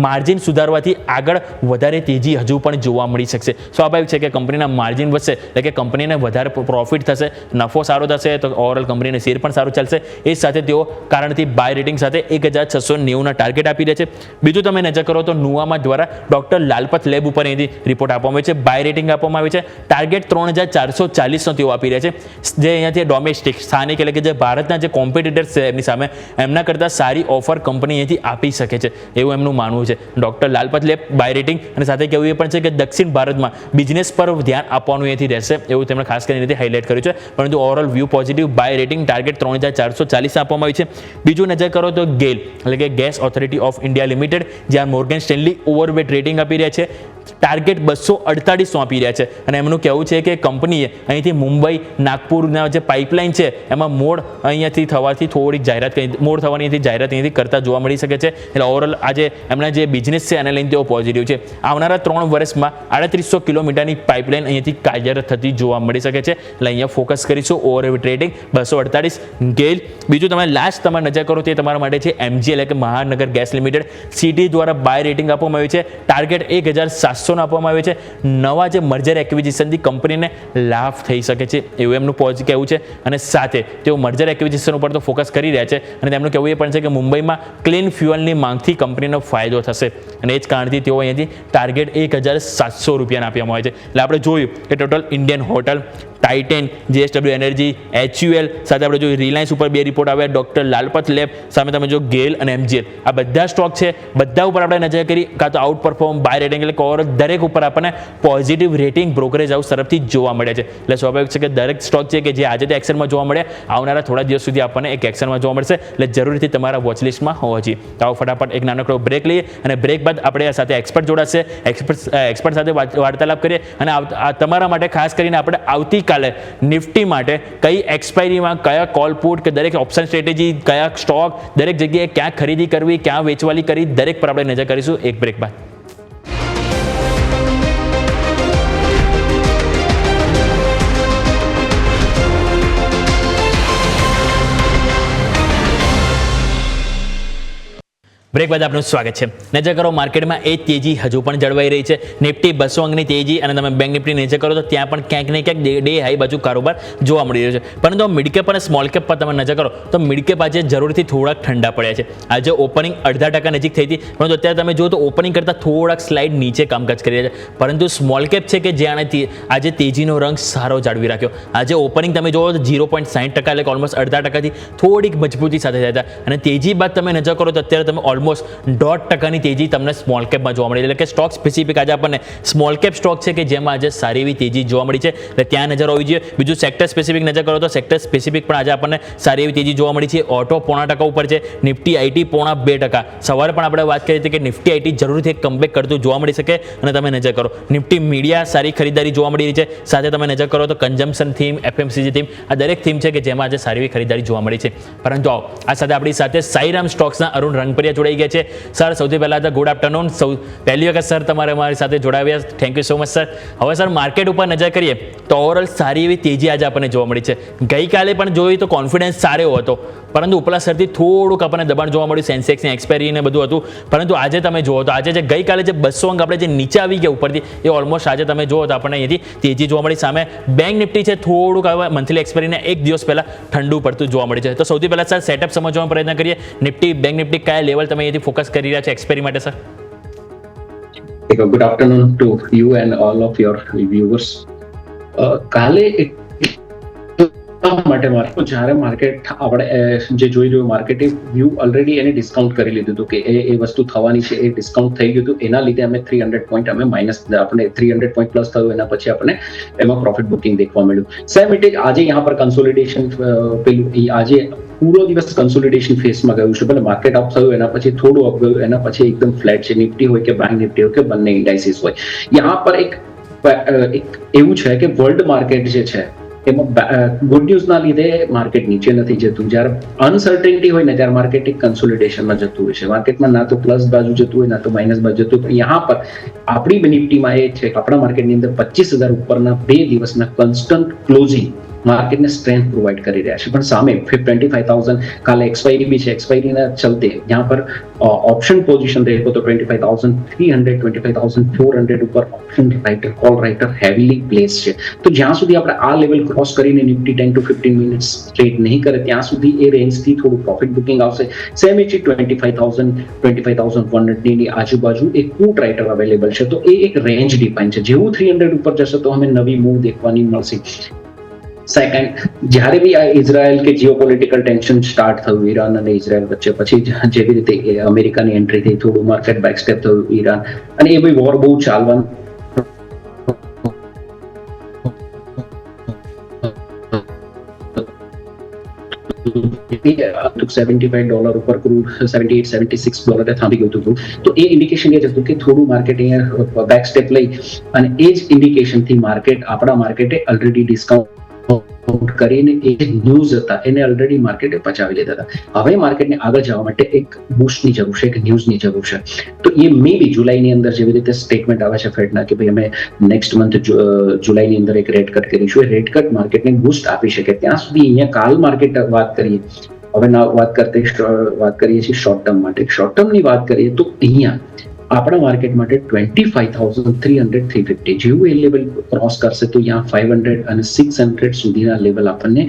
માર્જિન સુધારવાથી આગળ વધારે તેજી હજુ પણ જોવા મળી શકશે. સ્વાભાવિક છે કે કંપનીના માર્જિન વધશે એટલે કે કંપનીને વધારે પ્રોફિટ થશે, નફો સારો થશે તો ઓવરઓલ કંપનીને શેર પણ સારું ચાલશે. એ સાથે તેઓ કારણથી બાય રેટિંગ સાથે 1690ના ટાર્ગેટ આપી રહ્યા છે. બીજું તમે નજર કરો તો નુઆમા દ્વારા ડોક્ટર લાલપત લેબ ઉપર અહીંથી રિપોર્ટ આપવામાં આવે છે. બાય રેટિંગ આપવામાં આવે છે. ટાર્ગેટ 3440નો તેઓ આપી રહ્યા છે. જે અહીંયાથી ડોમેસ્ટિક સ્થાનિક એટલે કે જે ભારતના જે કોમ્પિટિટર્સ છે એમની સામે એમના કરતાં સારી ઓફર કંપની અહીંયાથી આપી શકે છે એવું એમનું માનવું છે. ડોક્ટર લાલપત લેબ બાય રેટિંગ અને સાથે કહેવું એ પણ છે કે દક્ષિણ ભારતમાં બિઝનેસ પર ધ્યાન આપવાનું અહીંયાથી રહેશે એવું તેમણે ખાસ કરીને હાઇલાઇટ કર્યું છે. પરંતુ overall view positive by rating target 3440 આપવામાં આવ્યું છે. બીજું નજર કરો તો ગેલ એટલે કે gas authority of India limited જ્યાં મોર્ગન સ્ટેનલી ઓવરવેટ રેટિંગ આપી રહ્યા છે. ટાર્ગેટ 248 આપી રહ્યા છે. અને એમનું કહેવું છે કે કંપનીએ અહીંથી મુંબઈ નાગપુરના જે પાઇપલાઇન છે એમાં મોડ અહીંયાથી થવાથી થોડીક મોડ થવાની જાહેરાત અહીંયાથી કરતા જોવા મળી શકે છે. એટલે ઓવરઓલ આજે એમના જે બિઝનેસ છે એને લઈને તેઓ પોઝિટિવ છે. આવનારા 3 વર્ષમાં 3800 કિલોમીટરની પાઇપલાઇન અહીંયાથી કાર્યરત થતી જોવા મળી શકે છે. એટલે અહીંયા ફોકસ કરીશું ઓવરવેટ રેટિંગ 248 ગેલ. બીજું તમે લાસ્ટ તમે નજર કરો તે તમારા માટે છે MGL એટલે કે મહાનગર ગેસ લિમિટેડ. સિટી દ્વારા બાય રેટિંગ આપવામાં આવ્યું છે. ટાર્ગેટ 1700 આપવામાં આવ્યું છે. નવા જે મર્જર એક્વિઝિશનથી કંપનીને લાભ થઈ શકે છે એવું એમનું કહેવું છે. અને સાથે તેઓ મર્જર એક્વિઝિશન ઉપર તો ફોકસ કરી રહ્યા છે અને તેમનું કહેવું એ પણ છે કે મુંબઈમાં ક્લીન ફ્યુઅલની માંગથી કંપનીનો ફાયદો થશે અને એ જ કારણથી તેઓ અહીંયાથી ટાર્ગેટ 1700 રૂપિયાના આપવામાં આવે છે. એટલે આપણે જોયું કે total Indian hotel, Titan, JSW energy, HUL, સાથે આપણે જો રિલાયન્સ ઉપર 2 રિપોર્ટ આવ્યા, ડૉક્ટર લાલપત લેબ, સામે તમે જો ગેલ અને MGL, આ બધા સ્ટોક છે. બધા ઉપર આપણે નજર કરી, કાં તો આઉટ પરફોર્મ, બાય રેટિંગ, એટલે ઓવરઓલ દરેક ઉપર આપણને પોઝિટિવ રેટિંગ બ્રોકરેજ હાઉસ તરફથી જોવા મળે છે. એટલે સ્વાભાવિક છે કે દરેક સ્ટોક છે કે જે આજે તો એક્શનમાં જોવા મળે, આવનારા થોડા દિવસ સુધી આપણને એક એક્શનમાં જોવા મળશે. એટલે જરૂરથી તમારા વોચલિસ્ટમાં હોવા જોઈએ. તો આવો ફટાફટ એક નાનકડો બ્રેક લઈએ અને બ્રેક બાદ આપણે સાથે એક્સપર્ટ જોડાશે, એક્સપર્ટ સાથે વાર્તાલાપ કરીએ અને તમારા માટે ખાસ કરીને આપણે આવતીકાલે નિફ્ટી માટે કઈ એક્સપાયરીમાં કયા કોલ પુટ કે દરેક ઓપ્શન સ્ટ્રેટેજી, કયા સ્ટોક, દરેક જગ્યાએ ક્યાં ખરીદી કરવી, ક્યાં વેચવાલી કરી, દરેક પર આપણે નજર કરીશું એક બ્રેક બાદ. બ્રેક બાદ આપનું સ્વાગત છે. નજર કરો માર્કેટમાં એ તેજી હજુ પણ જળવાઈ રહી છે. નિફ્ટી 200 અંકની તેજી અને તમે બેંક નિફ્ટી નજર કરો તો ત્યાં પણ ક્યાંક ને ક્યાંક ડે હાઈ બાજુ કારોબાર જોવા મળી રહ્યો છે. પરંતુ મિડ કેપ અને સ્મોલ કેપ પર તમે નજર કરો તો મિડ કેપ આજે જરૂરથી થોડાક ઠંડા પડ્યા છે. આજે ઓપનિંગ 0.5% નજીક થઈ હતી, પરંતુ અત્યારે તમે જુઓ તો ઓપનિંગ કરતાં થોડાક સ્લાઇડ નીચે કામકાજ કરી રહ્યા છે. પરંતુ સ્મોલ કેપ છે કે જ્યાં આજે તેજીનો રંગ સારો જાળવી રાખ્યો. આજે ઓપનિંગ તમે જુઓ તો 0.60%, એટલે ઓલમોસ્ટ 0.5%થી થોડીક મજબૂતી સાથે થયા હતા. અને તેજી બાદ તમે નજર કરો તો અત્યારે તમે ઓલમોસ્ટ 0.5% તેજી તમને સ્મોલ કેપમાં જોવા મળી. એટલે કે સ્ટોક સ્પેસિફિક આજે આપણને સ્મોલ કેપ સ્ટોક છે કે જેમાં આજે સારી એવી તેજી જોવા મળી છે, એટલે ત્યાં નજર હોવી જોઈએ. બીજું સેક્ટર સ્પેસિફિક નજર કરો તો સેક્ટર સ્પેસિફિક પણ આજે આપણને સારી એવી તેજી જોવા મળી છે. ઓટો 0.5% ઉપર છે, નિફ્ટી આઈટી 0.2%. સવારે પણ આપણે વાત કરી હતી કે નિફ્ટી આઈટી જરૂરથી એક કમબેક કરતું જોવા મળી શકે. અને તમે નજર કરો નિફ્ટી મીડિયા સારી ખરીદારી જોવા મળી રહી છે. સાથે તમે નજર કરો તો કન્ઝમ્પશન થીમ, FMCG થીમ, આ દરેક થીમ છે કે જેમાં આજે સારી એવી ખરીદારી જોવા મળી છે. પરંતુ આ સાથે આપણી સાથે સાઈરામ સ્ટોક્સના અરુણ રંગપરિયા જોડાઈ ગયા છે. સર, સૌથી પહેલાં તો ગુડ આફ્ટરનૂન. પહેલી વખત સર તમારે અમારી સાથે જોડાવ્યા, thank you so much sir. હવે સર માર્કેટ ઉપર નજર કરીએ તો ઓવરઓલ સારી એવી તેજી આજે આપણને જોવા મળી છે. ગઈકાલે પણ જોયું તો કોન્ફિડન્સ સારો હતો, પરંતુ ઉપલા સ્તરથી થોડુંક આપણને દબાણ જોવા મળ્યું, સેન્સેક્સની એક્સપાયરી ને બધું હતું. પરંતુ આજે તમે જુઓ તો આજે જે ગઈકાલે જે 200 અંક આપણે જે નીચે આવી ગયા ઉપરથી, એ ઓલમોસ્ટ આજે તમે જુઓ તો આપણને અહીંયાથી તેજી જોવા મળી. સામે બેંક નિફ્ટી છે થોડુંક હવે મંથલી એક્સપાયરીને એક દિવસ પહેલાં ઠંડુ પડતું જોવા મળે છે. તો સૌથી પહેલાં સર સેટઅપ સમજવાનો પ્રયત્ન કરીએ. નિફ્ટી, બેંક નિફ્ટી કયા લેવલ તમે અહીંયાથી ફોકસ કરી રહ્યા છો એક્સપાયરી માટે sir? Good afternoon to you and all of your viewers. કાલે માટે માર્કેટ જ્યારે માર્કેટ આપણે જે જોઈ રહ્યું માર્કેટે વ્યૂ ઓલરેડી એને ડિસ્કાઉન્ટ કરી લીધું હતું કે એ વસ્તુ થવાની છે, એ ડિસ્કાઉન્ટ થઈ ગયું હતું. એના લીધે અમે 300 પોઈન્ટ અમે માઇનસ, આપણે 300 પોઈન્ટ પ્લસ થયું, એના પછી આપણે એમાં પ્રોફિટ બુકિંગ દેખવા મળ્યું. સેમ ઇટ ઇઝ આજે यहाँ पर કન્સોલિડેશન પેલું આજે પૂરો દિવસ કન્સોલિડેશન ફેઝમાં ગયું છે. ભલે માર્કેટ અપ થયું, એના પછી થોડું અપ ગયું, એના પછી એકદમ ફ્લેટ છે. નિફ્ટી હોય કે બેંક નિફ્ટી હોય કે બંને ઇન્ડાઇસીસ હોય, यहाँ पर એક એવું છે કે વર્લ્ડ માર્કેટ જે છે એમાં ગુડ ન્યૂઝના લીધે માર્કેટ નીચે નથી જતું. જ્યારે અનસર્ટેનિટી હોય ને ત્યારે માર્કેટ એક કન્સોલિડેશનમાં જતું હોય છે. માર્કેટમાં ના તો પ્લસ બાજુ જતું હોય, ના તો માઇનસ બાજુ જતું હોય. પણ यहाँ पर આપણી નિફ્ટીમાં એ છે કે આપણા માર્કેટની અંદર 25,000 ઉપરના 2 દિવસના કન્સ્ટન્ટ ક્લોઝિંગ માર્કેટને સ્ટ્રેન્થ પ્રોવાઈડ કરી રહ્યા છે. પણ સામે 25,000 કાલે એક્સપાયરી બી છે. એક્સપાયરીના ચલતે यहाँ पर ऑप्शन पोजीशन देखो तो 25,300 25,400 ઉપર option writer, call writer heavily place છે. તો જ્યાં સુધી આપણે આ લેવલ ક્રોસ કરીને નિફ્ટી 10 to 15 મિનિટ્સ ટ્રેડ નહીં કરે ત્યાં સુધી એ રેન્જથી થોડું પ્રોફિટ બુકિંગ આવશે. સેમ એચ 25,000 25,100 ની આજુબાજુ એક પુટ રાઇટર અવેલેબલ છે. તો એ એક રેન્જ ડિફાઇન છે. જેવું 300 ઉપર જશે તો અમે નવી મૂવ દેખવાની મળશે. સેકન્ડ, જ્યારે બી આ ઇઝરાયલ કે જીઓપોલિટિકલ ટેન્શન સ્ટાર્ટ થયું ઈરાન અને ઇઝરાયલ વચ્ચે, પછી જેવી રીતે અમેરિકાની એન્ટ્રી થઈ, થોડું માર્કેટ બેક સ્ટેપ થયું ઈરાન, અને એ ભાઈ વોર બહુ ચાલવાનું $75 ઉપર ક્રૂડ $78-76 થાંભી ગયું હતું. તો એ ઇન્ડિકેશન એ જ હતું કે થોડું માર્કેટ અહીંયા બેક સ્ટેપ લઈ, અને એ જ ઇન્ડિકેશનથી માર્કેટ, આપણા માર્કેટે ઓલરેડી ડિસ્કાઉન્ટ કરીને એ ન્યૂઝ હતા એને ઓલરેડી માર્કેટે પચાવી લીધા હતા. હવે માર્કેટને આગળ જવા માટે એક બૂસ્ટની જરૂર છે, એક ન્યૂઝની જરૂર છે. તો એ મે બી જુલાઈની અંદર જેવી રીતે સ્ટેટમેન્ટ આવે છે ફેડના કે ભાઈ અમે નેક્સ્ટ મંથ જુલાઈની અંદર એક રેટ કટ કરીશું, એ રેટ કટ માર્કેટને બૂસ્ટ આપી શકે. ત્યાં સુધી અહીંયા કાલ માર્કેટ વાત કરીએ, હવે વાત કરીએ છીએ શોર્ટ ટર્મ માટે. શોર્ટ ટર્મની વાત કરીએ તો અહીંયા આપણા માર્કેટ માટે 25,300 350 જેવું એ લેવલ ક્રોસ કરશે તો ત્યાં 500 અને 600 સુધીના લેવલ આપણને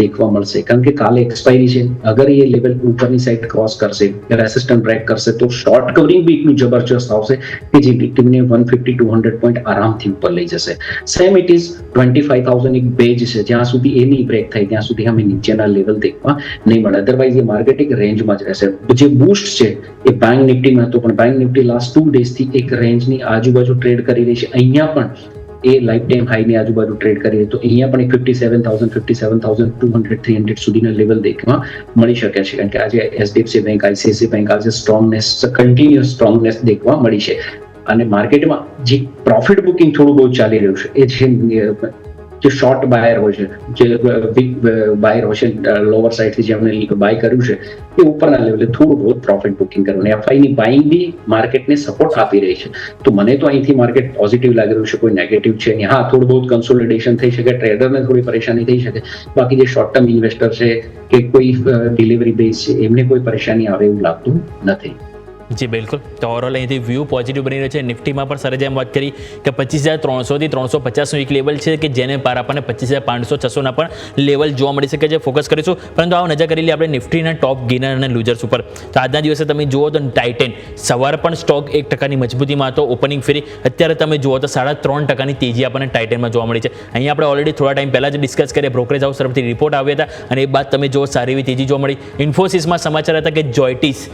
દેખવા મળશે, કારણ કે કાલે એક્સપાયરી છે. અગર એ લેવલ ઉપરની સાઈડ ક્રોસ કરશે, રેસિસ્ટન્ટ બ્રેક કરશે તો શોર્ટ કવરિંગ બી એટલું જબરજસ્ત આવશે કે જે નિફ્ટીને 150-200 પોઈન્ટ આરામથી ઉપર લઈ જશે. સેમ ઇટ ઇઝ 25,000 એક બેઝ છે, જ્યાં સુધી એ નહીં બ્રેક થાય ત્યાં સુધી અમે નીચેના લેવલ દેખવા નહીં મળે. અધરવાઇઝ એ માર્કેટ એક રેન્જમાં જ રહેશે. જે બૂસ્ટ છે એ બેંક નિફ્ટીમાં હતો, પણ બેંક નિફ્ટી લાસ્ટ 2 ડેઝથી એક રેન્જની આજુબાજુ ટ્રેડ કરી રહી છે. અહીંયા પણ એ લાઈફ ટાઈમ હાઈની આજુબાજુ ટ્રેડ કરી રહી, તો અહીંયા પણ એક 57,200 300 સુધીના લેવલ દેખવા મળી શકે છે, કારણ કે આજે એચડીએફસી બેંક, આઈસીઆઈસી બેંક આજે સ્ટ્રોંગનેસ, કન્ટિન્યુઅસ સ્ટ્રોંગનેસ દેખવા મળી છે. અને માર્કેટમાં જે પ્રોફિટ બુકિંગ થોડું બહુ ચાલી રહ્યું છે, એ જે શોર્ટ બાયર હોય છે, જે બિગ બાયર હોય છે, લોઅર સાઈડથી જેમણે બાય કર્યું છે, એ ઉપરના લેવલે થોડું બહુ પ્રોફિટ બુકિંગ કરવાનું. એફઆઈની બાઇંગ બી માર્કેટને સપોર્ટ આપી રહી છે. તો મને તો અહીંથી માર્કેટ પોઝિટિવ લાગી રહ્યું છે, કોઈ નેગેટિવ છે નહીં. હા, થોડું બહુ કન્સોલિડેશન થઈ શકે, ટ્રેડરને થોડી પરેશાની થઈ શકે, બાકી જે શોર્ટ ટર્મ ઇન્વેસ્ટર છે કે કોઈ ડિલિવરી બેઝ છે એમને કોઈ પરેશાની આવે એવું લાગતું નથી. જી બિલકુલ. તો ઓવરઓલ અહીંથી વ્યૂ પોઝિટિવ બની રહ્યો છે. નિફ્ટીમાં પણ સરે જેમ વાત કરી કે 25,300 થી 350નું એક લેવલ છે કે જેને પાર આપણને 25,500 600ના પણ લેવલ જોવા મળી શકે છે. ફોકસ કરીશું, પરંતુ આવો નજર કરી લઈએ આપણે નિફ્ટીના ટોપ ગેનર અને લૂઝર્સ ઉપર. તો આજના દિવસે તમે જુઓ તો ટાઇટન સવારે પણ સ્ટોક 1% મજબૂતીમાં હતો, ઓપનિંગ ફેરી અત્યારે તમે જુઓ તો 3.5% તેજી આપણને ટાઇટનમાં જોવા મળી છે. અહીંયા આપણે ઓલરેડી થોડા ટાઈમ પહેલાં જ ડિસ્કસ કરીએ, બ્રોકરેજ હાઉસ તરફથી રિપોર્ટ આવ્યા હતા અને એ બાદ તમે જુઓ સારી એવી તેજી જોવા મળી. ઇન્ફોસિસમાં સમાચાર હતા કે જોયટીસ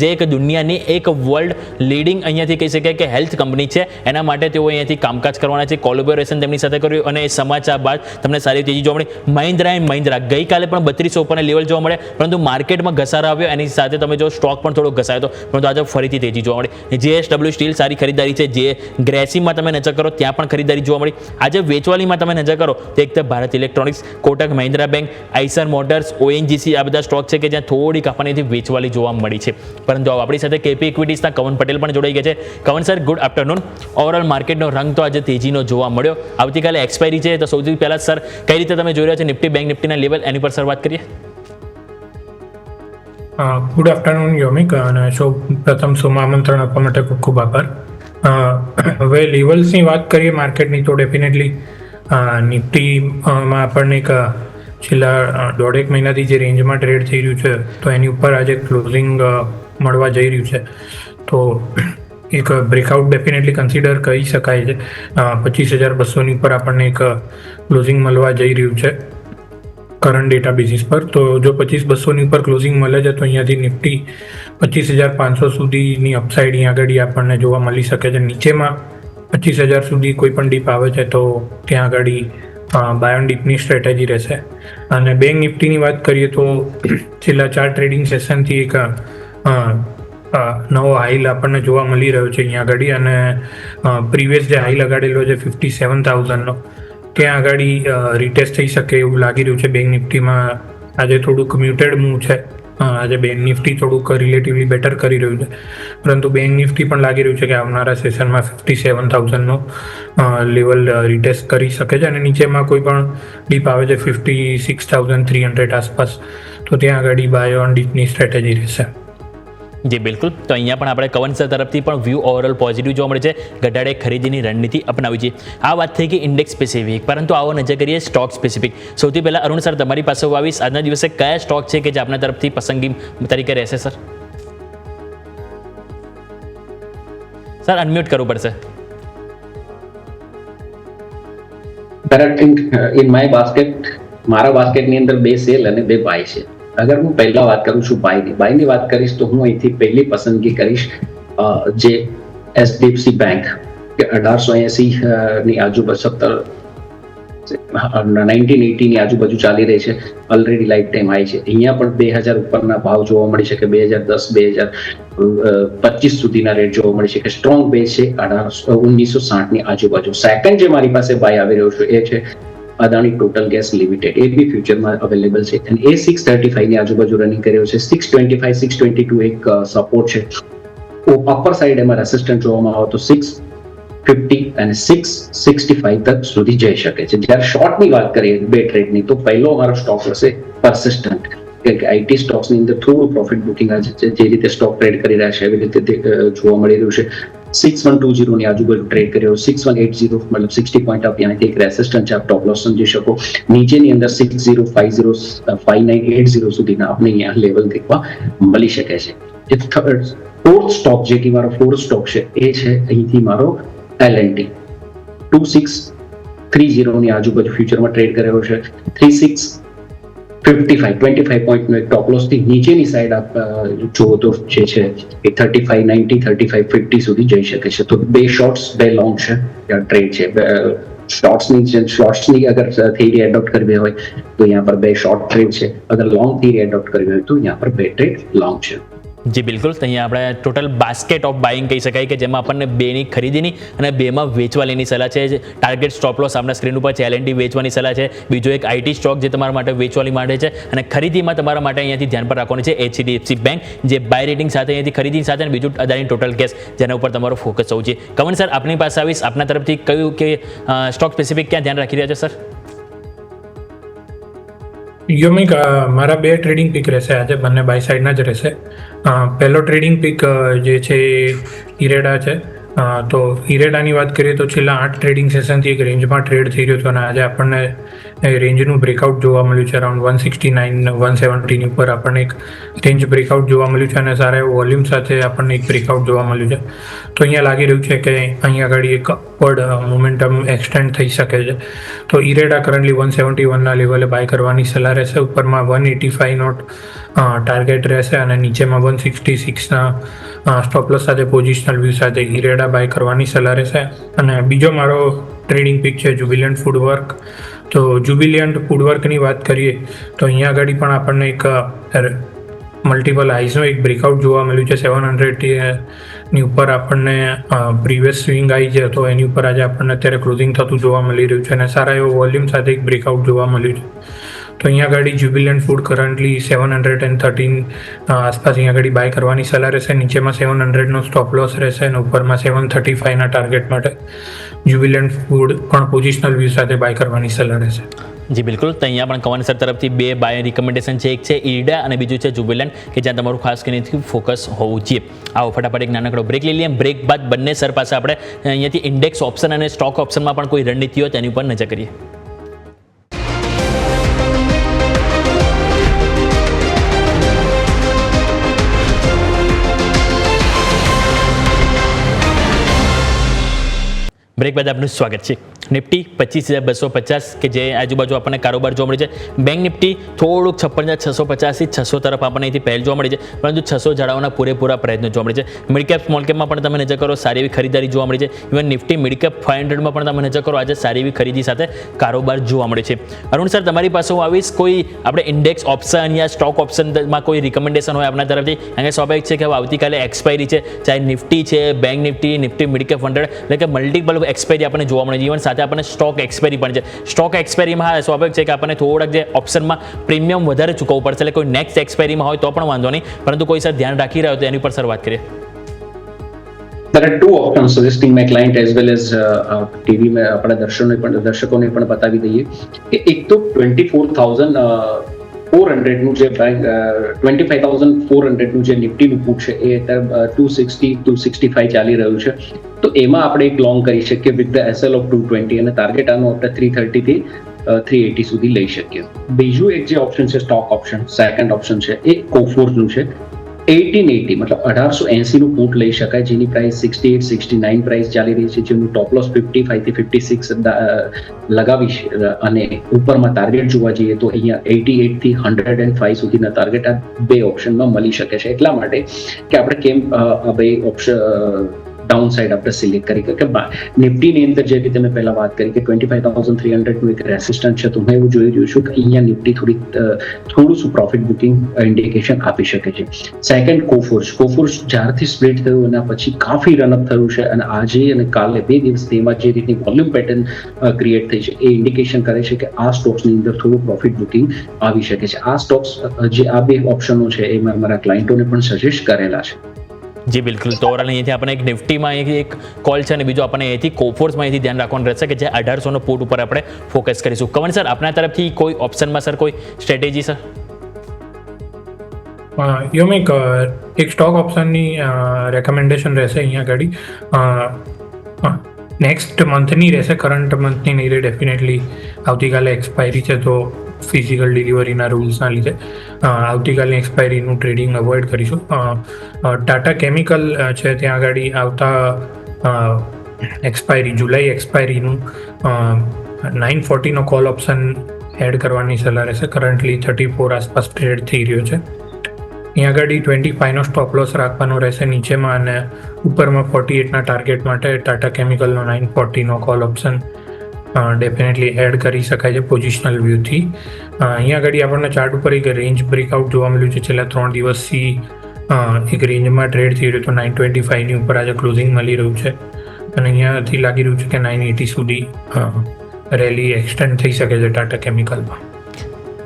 જે એક દુનિયાની એક વર્લ્ડ લીડિંગ અહીંયાથી કહી શકાય કે હેલ્થ કંપની છે, એના માટે તેઓ અહીંયાથી કામકાજ કરવાના છે. કોલેબોરેશન તેમની સાથે કર્યું અને એ સમાચાર બાદ તમને સારી તેજી જોવા મળી. મહિન્દ્રા ગઈકાલે પણ 3200 ઉપરના લેવલ જોવા મળે, પરંતુ માર્કેટમાં ઘસારો આવ્યો, એની સાથે તમે જો સ્ટોક પણ થોડો ઘસાયો હતો, પરંતુ આજે ફરીથી તેજી જોવા મળી. જેએસડબલ્યુ સ્ટીલ સારી ખરીદારી છે. જે ગ્રેસીમાં તમે નજર કરો ત્યાં પણ ખરીદારી જોવા મળી. આજે વેચવાલીમાં તમે નજર કરો તો એક તો Bharat electronics, Kotak Mahindra bank, Eicher motors, ONGC આ બધા સ્ટોક છે કે જ્યાં થોડીક આપણને વેચવાલી જોવા મળી છે. પરંતુ આપણી સાથે કેપી ઇક્વિટીઝના કવન પટેલ પણ જોડાઈ ગયા છે. કવન સર, ગુડ આફ્ટરનૂન. ઓવરઓલ માર્કેટનો રંગ તો આજે તેજીનો જોવા મળ્યો. આવતીકાલે એક્સપાયરી છે, તો સૌથી પહેલા સર કઈ રીતે તમે જોઈ રહ્યા છો નિફ્ટી, બેંક નિફ્ટીના લેવલ, એની પર સર વાત કરીએ. ગુડ આફ્ટરનૂન યોમિક, અને સૌ પ્રથમ શોમાં આમંત્રણ આપવા માટે ખૂબ ખૂબ આભાર. હવે લેવલ્સની વાત કરીએ માર્કેટની, તો ડેફિનેટલી નિફ્ટીમાં આપણને એક છેલ્લા 1.5 મહિનાથી જે રેન્જમાં ટ્રેડ થઈ રહ્યું છે, તો એની ઉપર આજે ક્લોઝિંગ મળવા જઈ રહ્યું છે. તો એક બ્રેકઆઉટ ડેફિનેટલી કન્સિડર કરી શકાય છે. 25,200ની ઉપર આપણને એક ક્લોઝિંગ મળવા જઈ રહ્યું છે કરંટ ડેટા બેઝિસ પર. તો જો 25,200ની ઉપર ક્લોઝિંગ મળે છે તો અહીંયાથી નિફ્ટી 25,500 સુધીની અપસાઇડ અહીં આગળ આપણને જોવા મળી શકે છે. નીચેમાં 25,000 સુધી કોઈ પણ ડીપ આવે છે તો ત્યાં આગળ બાય ઓન ડીપની સ્ટ્રેટેજી રહેશે. અને બેંક નિફ્ટીની વાત કરીએ તો છેલ્લા 4 ટ્રેડિંગ સેશનથી એક નવો હાઈ આપણને જોવા મળી રહ્યો છે અહીંયા આગળ, અને પ્રીવિયસ જે હાઈ લગાડેલો છે 57,000નો, ત્યાં આગળ રિટેસ્ટ થઈ શકે એવું લાગી રહ્યું છે. બેંક નિફ્ટીમાં આજે થોડુંક મ્યુટેડ મૂવ છે. આજે બેંક નિફ્ટી થોડુંક રિલેટિવલી બેટર કરી રહ્યું છે, પરંતુ બેંક નિફ્ટી પણ લાગી રહ્યું છે કે આવનારા સેશનમાં 57,000નો લેવલ રિટેસ્ટ કરી શકે છે. અને નીચેમાં કોઈ પણ ડીપ આવે છે 56,300 આસપાસ, તો ત્યાં આગળ બાય ઓન ડીપની સ્ટ્રેટેજી રહેશે. જી બિલકુલ. તો અહીંયા પણ આપણે કવન સર તરફથી પણ વ્યૂ ઓવરઓલ પોઝિટિવ જોવા મળે છે. ઘટાડે ખરીદીની રણનીતિ અપનાવી છે. આ વાત થઈ ગઈ ઇન્ડેક્સ સ્પેસિફિક, પરંતુ આવો નજર કરીએ સ્ટોક સ્પેસિફિક. સૌથી પહેલાં અરુણ સર તમારી પાસે આવીશ. આજના દિવસે કયા સ્ટોક છે કે જે આપના તરફથી પસંદગી તરીકે રહેશે સર? સર અનમ્યુટ કરવું પડશે. ઇન માય બાસ્કેટ, મારા બાસ્કેટની અંદર 2 સેલ અને 2 બાય છે. અગર હું પહેલા વાત કરું છું બાયની વાત કરીશ તો હું અહીંથી પહેલી પસંદગી કરીશ જે એચડીએફસી બેંક કે 1880 ની આજુબાજુ 1980 ની આજુબાજુ ચાલી રહી છે. ઓલરેડી લાઈફ ટાઈમ હાઈ છે. અહીંયા પણ 2000 ઉપરના ભાવ જોવા મળી શકે, 2010 2025 સુધીના રેટ જોવા મળી શકે. સ્ટ્રોંગ બેઝ છે 1960 ની આજુબાજુ. સેકન્ડ જે મારી પાસે બાય આવી રહ્યો છે એ છે અદાણી ટોટલ ગેસ લિમિટેડ. એ બી ફ્યુચરમાં અવેલેબલ છે અને એ 635 ની આજુબાજુ રનિંગ કર્યો છે. 625 622 એક સપોર્ટ છે. અપર સાઈડ એમાં રેસિસ્ટન્ટ જોવામાં આવે તો 650 અને 665 તક સુધી જઈ શકે છે. જ્યારે શોર્ટની વાત કરીએ બે ટ્રેડની, તો પહેલો અમારો સ્ટોક હશે પરસિસ્ટન્ટ. કે આઈટી સ્ટોક્સની અંદર થોડું પ્રોફિટ બુકિંગ આજે જે રીતે સ્ટોક ટ્રેડ કરી રહ્યા છે એવી રીતે જોવા મળી રહ્યું છે. 6120 ની આજુબાજુ ટ્રેડ કર્યો, 6180 મતલબ 60 પોઈન્ટ આપ ત્યાંથી એક રેસિસ્ટન્સ છે, આપ ટોપ લોસ સમજી શકો. નીચેની અંદર 6050 5980 સુધીના આપણે અહીંયા લેવલ દેખવા મળી શકે છે. જે ફોર્થ સ્ટોક જે કે મારો ફોર્થ સ્ટોક છે એ છે અહીંથી મારો L&T 2630 ની આજુબાજુ ફ્યુચરમાં ટ્રેડ કર્યો છે. 25 પોઈન્ટનો એક ટોપ લોસ થી નીચેની સાઈડ આપ જુઓ તો જે છે એ 3590 3550 સુધી જઈ શકે છે. તો બે શોર્ટ્સ બે લોંગ છે ટ્રેડ છે. શોર્ટ્સની અગર થિયરી એડોપ્ટ કરવી હોય તો यहाँ पर બે શોર્ટ ટ્રેડ છે, અગર લોંગ થિયરી એડોપ્ટ કરવી હોય તો यहाँ पर બે ટ્રેડ લોંગ છે. જી બિલકુલ, તો અહીંયા આપણે ટોટલ બાસ્કેટ ઓફ બાઇંગ કહી શકાય કે જેમાં આપણને બેની ખરીદીની અને બેમાં વેચવાની સલાહ છે. ટાર્ગેટ સ્ટોપ લોસ આપણા સ્ક્રીન ઉપર છે, L&T વેચવાની સલાહ છે. બીજો એક આઈટી સ્ટોક જે તમારા માટે વેચવાની માટે છે અને ખરીદીમાં તમારા માટે અહીંયાથી ધ્યાન પર રાખવાની છે HDFC બેંક જે બાય રેટિંગ સાથે અહીંયાથી ખરીદી સાથે અને બીજું અદાણી ટોટલ કેશ જેના ઉપર તમારો ફોકસ હોવું છે. કમન સર, આપની પાસે આવીશ, આપના તરફથી કયું કે સ્ટોક સ્પેસિફિક ક્યાં ધ્યાન રાખી રહ્યા છો સર? યોમિક, મારા બે ટ્રેડિંગ પીક રહેશે આજે, બંને બાય સાઈડના જ રહેશે. પહેલો ટ્રેડિંગ પીક જે છે એ ઈરેડા છે. તો ઈરેડાની વાત કરીએ તો છેલ્લા 8 ટ્રેડિંગ સેશનથી એક રેન્જમાં ટ્રેડ થઈ રહ્યો હતો અને આજે આપણને રેન્જનું બ્રેકઆઉટ જોવા મળ્યું છે. અરાઉન્ડ 169 170ની ઉપર આપણને એક રેન્જ બ્રેકઆઉટ જોવા મળ્યું છે અને સારા એવો વોલ્યુમ સાથે આપણને એક બ્રેકઆઉટ જોવા મળ્યું છે. તો અહીંયા લાગી રહ્યું છે કે અહીંયા આગળ એક અપવર્ડ મોમેન્ટમ એક્સટેન્ડ થઈ શકે છે. તો ઈરેડા કરન્ટલી 171ના લેવલે બાય કરવાની સલાહ રહેશે. ઉપરમાં 185નો ટાર્ગેટ રહેશે અને નીચેમાં 166ના સ્ટોપ લોસ સાથે પોઝિશનલ વ્યૂ સાથે ઈરેડા બાય કરવાની સલાહ રહેશે. અને બીજો મારો ટ્રેડિંગ પીક છે જુબિલન્ટ ફૂડવર્ક. તો જુબિલિયન્ટ ફૂડવર્કની વાત કરીએ તો અહીંયા આગળ પણ આપણને એક મલ્ટિપલ હાઈઝનો એક બ્રેકઆઉટ જોવા મળ્યું છે. 700ની ઉપર આપણને પ્રીવિયસ સ્વિંગ આવી છે તો એની ઉપર આજે આપણને અત્યારે ક્લોઝિંગ થતું જોવા મળી રહ્યું છે અને સારા એવો વોલ્યુમ સાથે એક બ્રેકઆઉટ જોવા મળ્યું છે. તો અહીંયા આગળ જ્યુબિલન્ટ ફૂડ કરન્ટલી 713 આસપાસ અહીંયા આગળ બાય કરવાની સલાહ રહેશે. નીચેમાં 700નો સ્ટોપ લોસ રહેશે અને ઉપરમાં 735ના ટાર્ગેટ માટે જ્યુબિલન્ટ ફૂડ પણ પોઝિશનલ વ્યૂ સાથે બાય કરવાની સલાહ રહેશે. જી બિલકુલ, તો અહીંયા પણ કવન સર તરફથી બે બાય રિકમેન્ડેશન છે. એક છે ઈરડા અને બીજું છે જુબિલન્ટ કે જ્યાં તમારું ખાસ કરીને ફોકસ હોવું જોઈએ. આવો ફટાફટ એક નાનકડો બ્રેક લઈ લઈએ. બ્રેક બાદ બંને સર પાસે આપણે અહીંયાથી ઇન્ડેક્સ ઓપ્શન અને સ્ટોક ઓપ્શનમાં પણ કોઈ રણનીતિ હોય તેની ઉપર નજર કરીએ. બ્રેક બાદ આપનું સ્વાગત છે. નિફ્ટી 25,250 કે જે આજુબાજુ આપણને કારોબાર જોવા મળે છે. બેંક નિફ્ટી થોડુંક 56,650થી 600 તરફ આપણને અહીંથી પહેલ જોવા મળે છે, પરંતુ 600 જાળવવાના પૂરેપૂરા પ્રયત્નો જોવા મળે છે. મિડ કેપ સ્મોલ કેપમાં પણ તમે નજર કરો સારી એવી ખરીદારી જોવા મળે છે. ઇવન નિફ્ટી મિડ કેપ 500માં પણ તમે નજર કરો આજે સારી એવી ખરીદી સાથે કારોબાર જોવા મળે છે. અરુણ સર, તમારી પાસે હું આવીશ. કોઈ આપણે ઇન્ડેક્સ ઓપ્શન યા સ્ટોક ઓપ્શનમાં કોઈ રિકમેન્ડેશન હોય આપણા તરફથી? અહીંયા સ્વાભાવિક છે કે આવતીકાલે એક્સપાયરી છે, ચાહે નિફ્ટી છે, bank Nifty, Nifty mid cap 100 એટલે કે મલ્ટિપલ એક્સપાયરી આપણને જોવા મળે છે. ઇવન સાથે આપણને સ્ટોક એક્સપાયરી પણ છે. સ્ટોક એક્સપાયરીમાં સ્વાભાવિક છે કે આપણને થોડાક જે ઓપ્શનમાં પ્રીમિયમ વધારે ચૂકવવું પડશે. એટલે કોઈ નેક્સ્ટ એક્સપાયરીમાં હોય તો પણ વાંધો નહીં, પરંતુ કોઈ સર ધ્યાન રાખી રહ્યો તો એની પર સર વાત કરીએ. There are two options suggesting my client as well as TV में अपने दर्शकों ने પણ બતાવી દઈએ કે એક તો 24,400 નું જે 25,400 નું જે નિફ્ટીનું પુટ છે એ અત્યારે 260 265 ચાલી રહ્યું છે. તો એમાં આપણે એક લોંગ કરી શકીએ વિથ ધ SL ઓફ 220 અને ટાર્ગેટ આનો આપણે 330 થી 380 સુધી લઈ શકીએ. બીજું એક જે ઓપ્શન છે સ્ટોક ઓપ્શન, સેકન્ડ ઓપ્શન છે એ કોફોર્સનું છે. 1880 મતલબ 1880 નું પુટ લઈ શકાય જેની પ્રાઇસ 68-69 પ્રાઇસ ચાલી રહી છે, જેનું ટોપ લોસ 55 થી 56 લગાવી છે અને ઉપરમાં ટાર્ગેટ જોવા જઈએ તો અહીંયા 88 થી 105 સુધીના ટાર્ગેટ આ બે ઓપ્શનમાં મળી શકે છે. એટલા માટે કે આપણે કેમ આ બે ઓપ્શન ડાઉન સાઇડ આપણે સિલેક્ટ કરી કે નિફ્ટીની અંદર જે રીતે મેં પહેલા વાત કરી કે 25,300 નું એક રેસિસ્ટન્સ છે, તો હું એવું જોઈ રહ્યું છું કે અહીંયા નિફ્ટી થોડું શું પ્રોફિટ બુકિંગ ઇન્ડિકેશન આપી શકે છે. સેકન્ડ કોફોર્સ જ્યારથી સ્પ્લિટ થયું એના પછી કાફી રનઅપ થયું છે અને આજે અને કાલે 2 દિવસ તેમાં જે રીતની વોલ્યુમ પેટર્ન ક્રિએટ થઈ છે એ ઇન્ડિકેશન કરે છે કે આ સ્ટોક્સની અંદર થોડું પ્રોફિટ બુકિંગ આવી શકે છે. આ સ્ટોક્સ જે આ બે ઓપ્શનો છે એ મેં મારા ક્લાયન્ટોને પણ સજેસ્ટ કરેલા છે. જી બિલકુલ, તો ઓવરઓલ અહીંયાથી આપણે એક નિફ્ટીમાં એક કોલ છે અને બીજો આપણે અહીંથી કોફોર્સમાં અહીંથી ધ્યાન રાખવાનું રહેશે કે જે 1800નો પુટ ઉપર આપણે ફોકસ કરીશું. કવન સર, આપના તરફથી કોઈ ઓપ્શનમાં સર કોઈ સ્ટ્રેટેજી સર? યોમિક એક સ્ટોક ઓપ્શનની રેકમેન્ડેશન રહેશે અહીંયા આગળ નેક્સ્ટ મંથની રહેશે, કરંટ મંથની નહીં રહે ડેફિનેટલી. આવતીકાલે એક્સપાયરી છે તો ફિઝિકલ ડિલિવરીના રૂલ્સના લીધે આવતીકાલની એક્સપાયરીનું ટ્રેડિંગ અવોઇડ કરીશું. ટાટા કેમિકલ છે ત્યાં આગળ આવતા એક્સપાયરી જુલાઈ એક્સપાયરીનું 940નો કોલ ઓપ્શન એડ કરવાની સલાહ રહેશે. કરન્ટલી 34 આસપાસ ટ્રેડ થઈ રહ્યો છે. અહીંયા આગળ 25નો સ્ટોપ લોસ રાખવાનો રહેશે નીચેમાં, અને ઉપરમાં 48ના ટાર્ગેટ માટે ટાટા કેમિકલનો 940નો કોલ ઓપ્શન ડેફિનેટલી એડ કરી શકાય છે પોઝિશનલ વ્યૂથી. અહીંયા આગળ આપણને ચાર્ટ ઉપર એક રેન્જ બ્રેકઆઉટ જોવા મળ્યું છે. છેલ્લા 3 દિવસથી એક રેન્જમાં ટ્રેડ થઈ રહ્યો તો 925ની ઉપર આજે ક્લોઝિંગ મળી રહ્યું છે, અને અહીંયાથી લાગી રહ્યું છે કે 980 સુધી રેલી એક્સટેન્ડ થઈ શકે છે ટાટા કેમિકલમાં.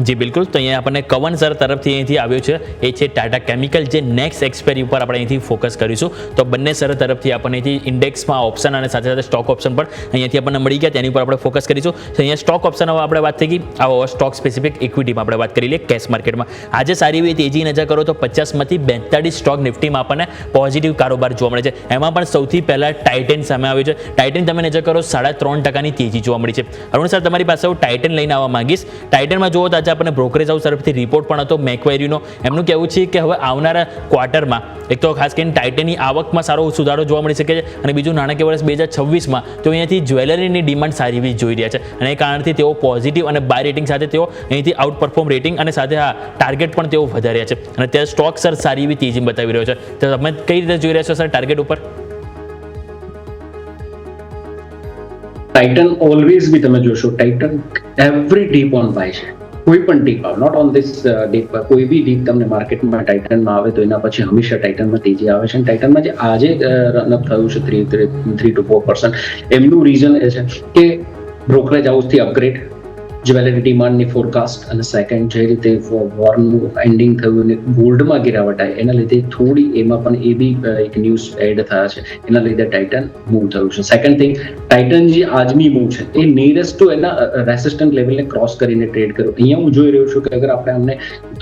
જી બિલકુલ. તો અહીંયા આપણને કવન સર તરફથી અહીંથી આવ્યું છે, એ છે ટાટા કેમિકલ, જે નેક્સ્ટ એક્સપાયરી ઉપર આપણે અહીંથી ફોકસ કરીશું. તો બંને સર તરફથી આપણને અહીંથી ઇન્ડેક્સમાં ઓપ્શન અને સાથે સાથે સ્ટોક ઓપ્શન પણ અહીંયાથી આપણને મળી ગયા, તેની ઉપર આપણે ફોકસ કરીશું. તો અહીંયા સ્ટોક ઓપ્શન હવે આપણે વાત થઈ ગઈ. આવો સ્ટોક સ્પેસિફિક ઇક્વિટીમાં આપણે વાત કરી લઈએ. કેશ માર્કેટમાં આજે સારી એવી તેજી નજર કરો તો 50માંથી 42 સ્ટોક નિફ્ટીમાં આપણને પોઝિટિવ કારોબાર જોવા મળે છે. એમાં પણ સૌથી પહેલાં ટાઇટન સામે આવ્યું છે. ટાઇટન તમે નજર કરો 3.5% તેજી જોવા મળી છે. અરુણ સર, તમારી પાસે હું ટાઇટન લઈને આવવા માંગીશ. ટાઇટનમાં જુઓ તો આપણને બ્રોકરેજ હાઉસ તરફથી રિપોર્ટ પણ હતો મેક્વેરીનો. એમનું કહેવું છે કે હવે આવનારા ક્વાર્ટરમાં એક તો ખાસ કરીને ટાઇટનની આવકમાં સારો સુધારો જોવા મળી શકે છે, અને બીજું નાણાકીય વર્ષ 2026માં તો અહીંયાથી જ્વેલરીની ડિમાન્ડ સારી એવી જોઈ રહ્યા છે, અને એ કારણથી તેઓ પોઝિટિવ અને બાય રેટિંગ સાથે તેઓ અહીંથી આઉટ પરફોર્મ રેટિંગ અને સાથે ટાર્ગેટ પણ તેઓ વધાર્યા છે, અને ત્યાં સ્ટોક સર સારી એવી તેજી બતાવી રહ્યો છે. તો તમે કઈ રીતે જોઈ રહ્યા છો સર ટાર્ગેટ ઉપર? ટાઇટન ઓલવેઝ બી તમે જોશો, Titan every dip on buy છે. કોઈ પણ ડીપ આવે, નોટ ઓન ધીસ ડીપ, કોઈ બી ડીપ તમને માર્કેટમાં ટાઇટનમાં આવે તો એના પછી હંમેશા ટાઇટનમાં તેજી આવે છે. અને ટાઇટનમાં જે આજે રનઅપ થયું છે 3 to 4%, એમનું રીઝન એ છે કે બ્રોકરેજ હાઉસથી અપગ્રેડ, જ્વેલરી ડિમાન્ડની ફોરકાસ્ટ, અને સેકન્ડ જે રીતે વોરનું એન્ડિંગ થયું અને ગોલ્ડમાં ગિરાવટ આવી એના લીધે થોડી એમાં પણ એ બી એક ન્યૂઝ એડ થયા છે, એના લીધે ટાઇટન મૂવ થયું છે. સેકન્ડ થિંગ, ટાઇટન જે આજની મૂવ છે એ નિયરેસ્ટ ટુ એના રેસિસ્ટન્ટ લેવલને ક્રોસ કરીને ટ્રેડ કર્યો. અહીંયા હું જોઈ રહ્યો છું કે અગર આપણે અમને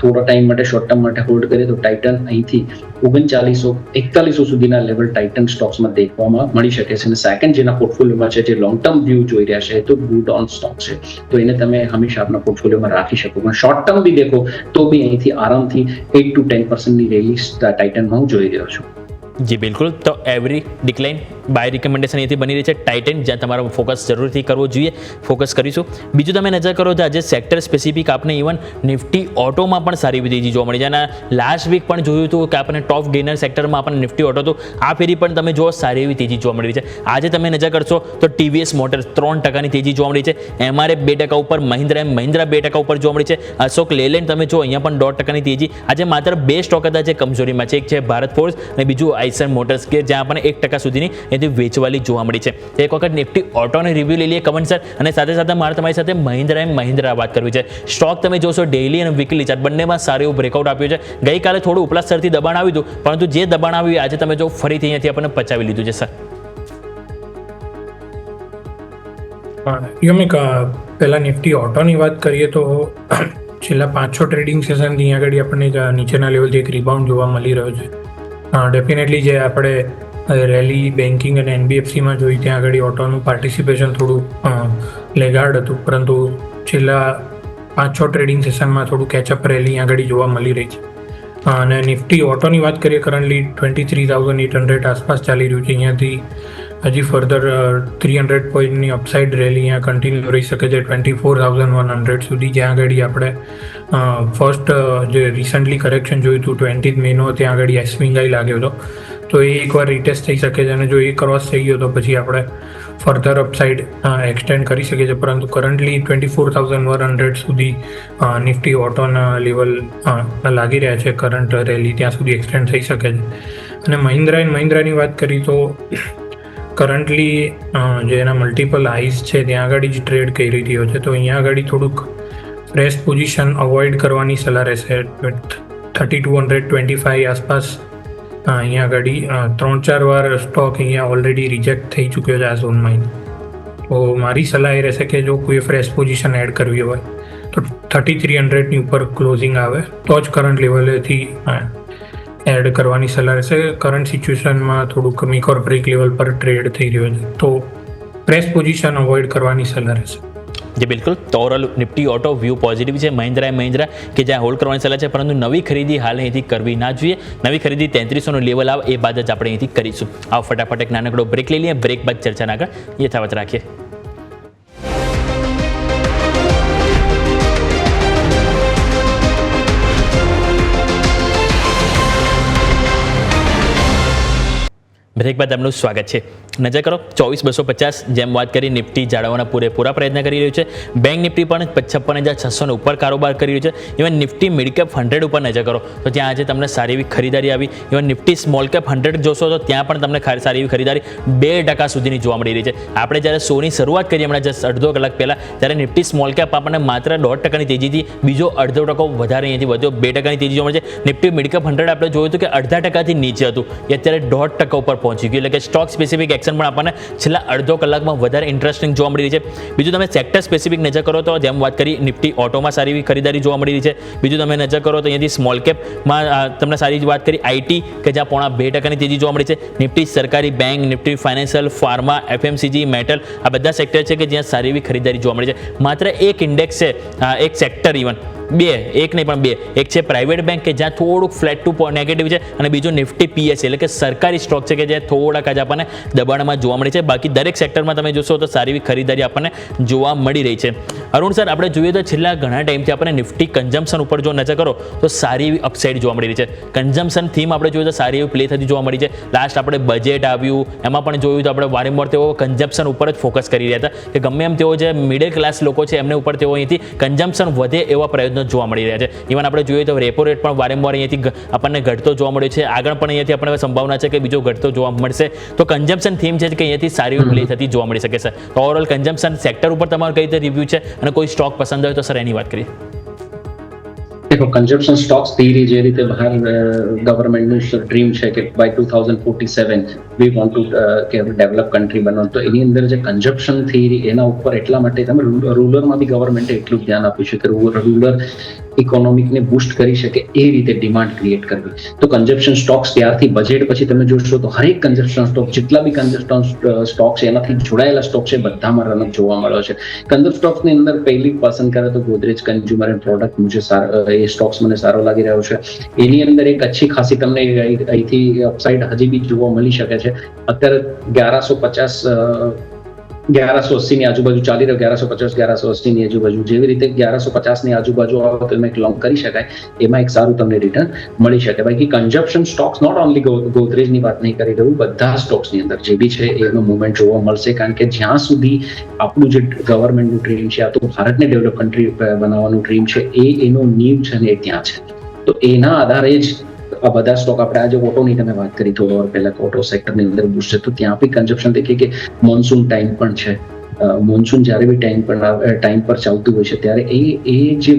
થોડા ટાઈમ માટે શોર્ટ ટર્મ માટે હોલ્ડ કરીએ તો ટાઇટન અહીંથી 3941 સુધીના લેવલ ટાઇટન સ્ટોક્સમાં દેખવામાં મળી શકે છે. અને સેકન્ડ જેના પોર્ટફોલિયોમાં છે, જે લોંગ ટર્મ વ્યૂ જોઈ રહ્યા છે, તો ગુડ ઓન સ્ટોક છે, તો એને તમે હંમેશા આપના પોર્ટફોલિયોમાં રાખી શકો. પણ શોર્ટ ટર્મ બી દેખો તો બી અહીંથી આરામથી 8 to 10% રેલી ટાઇટનમાં હું જોઈ રહ્યો છું. જી બિલકુલ. તો એવરી ડિક્લાઇન બાય રિકમેન્ડેશન અહીંથી બની રહી છે ટાઇટન, જ્યાં તમારો ફોકસ જરૂરથી કરવો જોઈએ, ફોકસ કરીશું. બીજું તમે નજર કરો તો આજે સેક્ટર સ્પેસિફિક આપણે ઇવન નિફ્ટી ઓટોમાં પણ સારી એવી તેજી જોવા મળી છે, અને લાસ્ટ વીક પણ જોયું હતું કે આપણને ટોપ ગેનર સેક્ટરમાં આપણને નિફ્ટી ઓટો હતું. આ ફેરી પણ તમે જુઓ સારી એવી તેજી જોવા મળી રહી છે. આજે તમે નજર કરશો તો ટીવીએસ મોટર્સ 3% તેજી જોવા મળી છે, એમઆરએફ 2% ઉપર, મહિન્દ્રા 2% ઉપર જોવા મળી છે, અશોક લેલેન્ડ તમે જો અહીંયા પણ 1.5% તેજી. આજે માત્ર 2 સ્ટોક હતા જે કમજોરીમાં છે, એક છે ભારત ફોર્સ અને બીજું આઈસર મોટર્સ, કે જ્યાં આપણને 1% સુધીની એથી વેચવાલી જોવા મળી છે. એક વખત નિફ્ટી ઓટોનો રિવ્યૂ લઈ લઈએ કમન સર, અને સાથે સાથે મારે તમારી સાથે મહિન્દ્રા વાત કરવી છે. સ્ટોક તમે જોશો ડેઇલી અને વીકલી ચાર્ટ બંનેમાં સારું એવું બ્રેકઆઉટ આપ્યું છે. ગઈકાલે થોડું ઉપલા સ્તરથી દબાણ આવ્યું હતું, પરંતુ જે દબાણ આવ્યું આજે તમે જો ફરીથી અહીંયાથી આપણને પચાવી લીધું છે સર. યોમિક, પહેલાં નિફ્ટી ઓટોની વાત કરીએ તો છેલ્લા 5-6 ટ્રેડિંગ સેશનથી અહીંયા આગળ આપણને નીચેના લેવલથી એક રિબાઉન્ડ જોવા મળી રહ્યો છે. ડેફિનેટલી જે આપણે રેલી બેન્કિંગ અને એનબીએફસીમાં જોઈ ત્યાં આગળ ઓટોનું પાર્ટિસિપેશન થોડું લેગાર્ડ હતું, પરંતુ છેલ્લા 5-6 ટ્રેડિંગ સેશનમાં થોડું કેચઅપ રેલી આગળ જોવા મળી રહી છે. અને નિફ્ટી ઓટોની વાત કરીએ, કરન્ટલી 23,800 આસપાસ ચાલી રહ્યું છે. અહીંયાથી હજી ફર્ધર 300 પોઈન્ટની અપસાઇડ રેલી અહીંયા કન્ટિન્યુ રહી શકે છે 24,100 સુધી, જ્યાં આગળ આપણે ફર્સ્ટ જે રિસન્ટલી કરેક્શન જોયું હતું 20 મેનો ત્યાં આગળ સ્વિંગ આઈ લાગ્યો હતો, તો એ એકવાર રિટેસ્ટ થઈ શકે છે, અને જો એ ક્રોસ થઈ ગયો તો પછી આપણે ફર્ધર અપસાઇડ એક્સટેન્ડ કરી શકીએ છીએ. પરંતુ કરન્ટલી 24,100 સુધી નિફ્ટી ઓટોના લેવલ લાગી રહ્યા છે. કરંટ રેલી ત્યાં સુધી એક્સટેન્ડ થઈ શકે છે. અને મહિન્દ્રાની વાત કરી તો કરન્ટલી જે એના મલ્ટિપલ હાઈસ છે ત્યાં આગળ જ ટ્રેડ કરી રહ્યો છે, તો અહીંયા આગળ થોડુંક ફ્રેશ પોઝિશન અવોઇડ કરવાની સલાહ રહેશે. 3225 આસપાસ અહીંયા આગળ 3-4 વાર સ્ટોક અહીંયા ઓલરેડી રિજેક્ટ થઈ ચૂક્યો છે આ ઝોનમાં. તો મારી સલાહ એ રહેશે કે જો કોઈ ફ્રેશ પોઝિશન એડ કરવી હોય તો 3300ની ઉપર ક્લોઝિંગ આવે તો જ કરંટ લેવલેથી એડ કરવાની સલાહ રહેશે. કરંટ સિચ્યુએશનમાં થોડુંક મેક ઓર બ્રેક લેવલ પર ટ્રેડ થઈ રહ્યો છે તો પ્રેસ પોઝિશન અવોઇડ કરવાની સલાહ રહેશે. જે બિલકુલ તો overall Nifty auto view positive છે. મહિન્દ્રા કે જ્યાં હોલ્ડ કરવાની સલાહ છે, પરંતુ નવી ખરીદી હાલ અહીંથી કરવી ના જોઈએ. નવી ખરીદી 3300નું લેવલ આવે એ બાદ જ આપણે અહીંથી કરીશું. આવો ફટાફટ એક નાનકડો બ્રેક લઈ લઈએ. બ્રેક બાદ ચર્ચાના આગળ યથાવત રાખીએ. બ્રેક બાદ આપનું સ્વાગત છે. નજર કરો 24250 જેમ વાત કરી નિફ્ટી જાળવવાના પૂરેપૂરા પ્રયત્ન કરી રહ્યું છે. બેંક નિફ્ટી પણ 55600 ઉપર કારોબાર કરી રહ્યું છે. ઇવન નિફ્ટી મિડ કેપ 100 ઉપર નજર કરો તો ત્યાં આજે તમને સારી એવી ખરીદારી આવી. ઇવન નિફ્ટી સ્મોલ કેપ 100 જોશો તો ત્યાં પણ તમને સારી એવી ખરીદારી 2% સુધીની જોવા મળી રહી છે. આપણે જ્યારે શોની શરૂઆત કરી હમણાં જસ્ટ અડધો કલાક પહેલાં, ત્યારે નિફ્ટી સ્મોલ કેપ આપણને માત્ર 1.5% તેજીથી બીજો 0.5% વધારે અહીંયાથી વધ્યો 2%ની તેજી જોવા મળે છે. નિફ્ટી મિડ કેપ 100 આપણે જોયું હતું કે 0.5% નીચે હતું, એ અત્યારે 1.5% ઉપર પહોંચી ગયું. એટલે કે સ્ટોક સ્પેસિફિક એક્શન પણ આપણને છેલ્લા અડધો કલાકમાં વધારે ઇન્ટરેસ્ટિંગ જોવા મળી રહી છે. બીજું તમે સેક્ટર સ્પેસિફિક નજર કરો તો જેમ વાત કરી નિફ્ટી ઓટોમાં સારી એવી ખરીદારી જોવા મળી રહી છે. બીજું તમે નજર કરો તો અહીંયાથી સ્મોલ કેપમાં તમને સારી વાત કરી આઈટી કે જ્યાં 0.5%ની તેજી જોવા મળી છે. નિફ્ટી સરકારી bank, Nifty financial, pharma, FMCG, metal આ બધા સેક્ટર છે કે જ્યાં સારી એવી ખરીદારી જોવા મળી છે. માત્ર એક ઇન્ડેક્સ છે, એક સેક્ટર ઇવન એક નહીં પણ બે, એક છે પ્રાઇવેટ બેંક કે જ્યાં થોડુંક ફ્લેટ ટુ નેગેટિવ છે, અને બીજું નિફ્ટી પીએસસી એટલે કે સરકારી સ્ટોક છે કે જ્યાં થોડાક જ આપણને દબાણમાં જોવા મળે છે. બાકી દરેક સેક્ટરમાં તમે જોશો તો સારી એવી ખરીદારી આપણને જોવા મળી રહી છે. અરુણ સર, આપણે જોઈએ તો છેલ્લા ઘણા ટાઈમથી આપણને નિફ્ટી કન્ઝમ્પશન ઉપર જો નજર કરો તો સારી એવી અપસાઇડ જોવા મળી રહી છે. કન્ઝમ્પશન થીમ આપણે જોઈએ તો સારી એવી પ્લે થતી જોવા મળી છે. લાસ્ટ આપણે બજેટ આવ્યું એમાં પણ જોયું તો આપણે વારંવાર તેઓ કન્ઝમ્પશન ઉપર જ ફોકસ કરી રહ્યા હતા કે ગમે એમ તેઓ જે મિડલ ક્લાસ લોકો છે એમને ઉપર તેઓ અહીંથી કન્ઝમ્પશન વધે એવા પ્રયત્નો જોવા મળી રહ્યા છે. ઇવન આપણે જોઈએ તો રેપો રેટ પણ વારંવાર અહીંયાથી આપણને ઘટતો જોવા મળ્યો છે. આગળ પણ અહીંયાથી આપણને સંભાવના છે કે બીજો ઘટતો જોવા મળશે. તો કન્ઝમ્પશન થીમ છે કે અહીંયાથી સારી પ્લે થતી જોવા મળી શકે છે. તો ઓવરઓલ કન્ઝમ્પશન સેક્ટર ઉપર તમારું કઈ રીતે રિવ્યૂ છે અને કોઈ સ્ટોક પસંદ હોય તો સર એની વાત કરીએ. देखो कंजप्शन स्टॉक्स थ्योरी જે રીતે બહાર ગવર્મેન્ટનું ડ્રીમ છે કે બાય 2047 વી વોન્ટ ટુ કે ડેવલપ કન્ટ્રી બનવાનું, તો એની અંદર જે કન્જપ્શન થિયરી એના ઉપર એટલા માટે તમે રૂરલમાં બી ગવર્મેન્ટે એટલું જ ધ્યાન આપ્યું છે કે રૂરલ ઇકોનોમિકને બૂસ્ટ કરી શકે એ રીતે ડિમાન્ડ ક્રિએટ કરવી. તો કન્જપ્શન સ્ટોક્સ ત્યારથી બજેટ પછી તમે જોશો તો હરેક કન્જપ્શન સ્ટોક જેટલા બી કન્જપ્શન સ્ટોક છે એનાથી જોડાયેલા સ્ટોક છે બધામાં રનઅપ જોવા મળ્યો છે. કન્જપ્શન સ્ટોક્સની અંદર પહેલી પસંદ કરે તો ગોદરેજ કન્ઝ્યુમર એન્ડ પ્રોડક્ટ મુજે એ સ્ટોક્સ મને સારો લાગી રહ્યો છે. એની અંદર એક અચ્છી ખાસી તમને અહીંથી અપસાઇડ હજી બી જોવા મળી શકે છે. અત્યારે 1180 ની આજુબાજુ ચાલી રહ્યો, 1150 1180 ની આજુબાજુ, જેવી રીતે 1150 ની આજુબાજુ આવે તો એમાં એક લોંગ કરી શકાય, એમાં એક સારું તમને રિટર્ન મળી શકે. બાકી કન્ઝપ્શન સ્ટોક્સ નોટ ઓનલી ગોદરેજની વાત નહીં કરી રહ્યું, બધા સ્ટોક્સની અંદર જે બી છે એનો મુવમેન્ટ જોવા મળશે. કારણ કે જ્યાં સુધી આપણું જે ગવર્મેન્ટનું ડ્રીમ છે, આ તો ભારતને ડેવલપ કન્ટ્રી બનાવવાનું ડ્રીમ છે, એનો નીવ છે ને એ ત્યાં છે. તો એના આધારે જ આ બધા સ્ટોક આપણે આજે ઓટોની તમે વાત કરી થોડો વાર પહેલા, ઓટો સેક્ટરની અંદર બૂસ્ટ છે, તો ત્યાં બી કન્ઝપ્શન દેખીએ કે મોન્સૂન ટાઈમ પણ છે. મોન્સૂન જ્યારે બી ટાઈમ પર ચાલતું હોય છે ત્યારે એ જે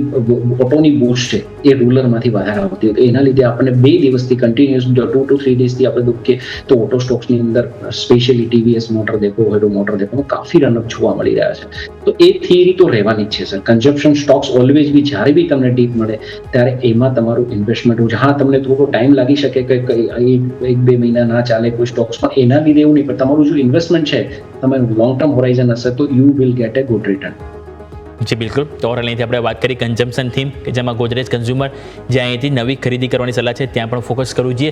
ઓટોની બૂસ્ટ છે એ રૂરલમાંથી બહાર આવતી હોય, એના લીધે આપણને 2 દિવસથી કન્ટિન્યુઅસ 2 to 3 ડેઝથી આપણે દુખીએ તો ઓટો સ્ટોક્સની અંદર સ્પેશિયલી ટીવીએસ મોટર ડેપો, હેડો મોટર ડેપોમાં કાફી રનઅપ જોવા મળી રહ્યા છે. તો એ થિયરી તો રહેવાની જ છે sir. Consumption stocks always be જ્યારે બી તમને ડીપ મળે ત્યારે એમાં તમારું ઇન્વેસ્ટમેન્ટ હોય છે. હા, તમને થોડો ટાઈમ લાગી શકે કે 1-2 મહિના ના ચાલે કોઈ સ્ટોક્સ, પણ એના લીધે એવું નહીં. પણ તમારું જો ઇન્વેસ્ટમેન્ટ છે, તમારું લોંગ ટર્મ હોરાઇઝન હશે તો you will get a good return. જી બિલકુલ. તો ઓવરઓલ અહીંથી આપણે વાત કરી કન્ઝમ્પશન થીમ કે જેમાં ગોદરેજ કન્ઝ્યુમર જ્યાં અહીંથી નવી ખરીદી કરવાની સલાહ છે ત્યાં પણ ફોકસ કરવું જોઈએ.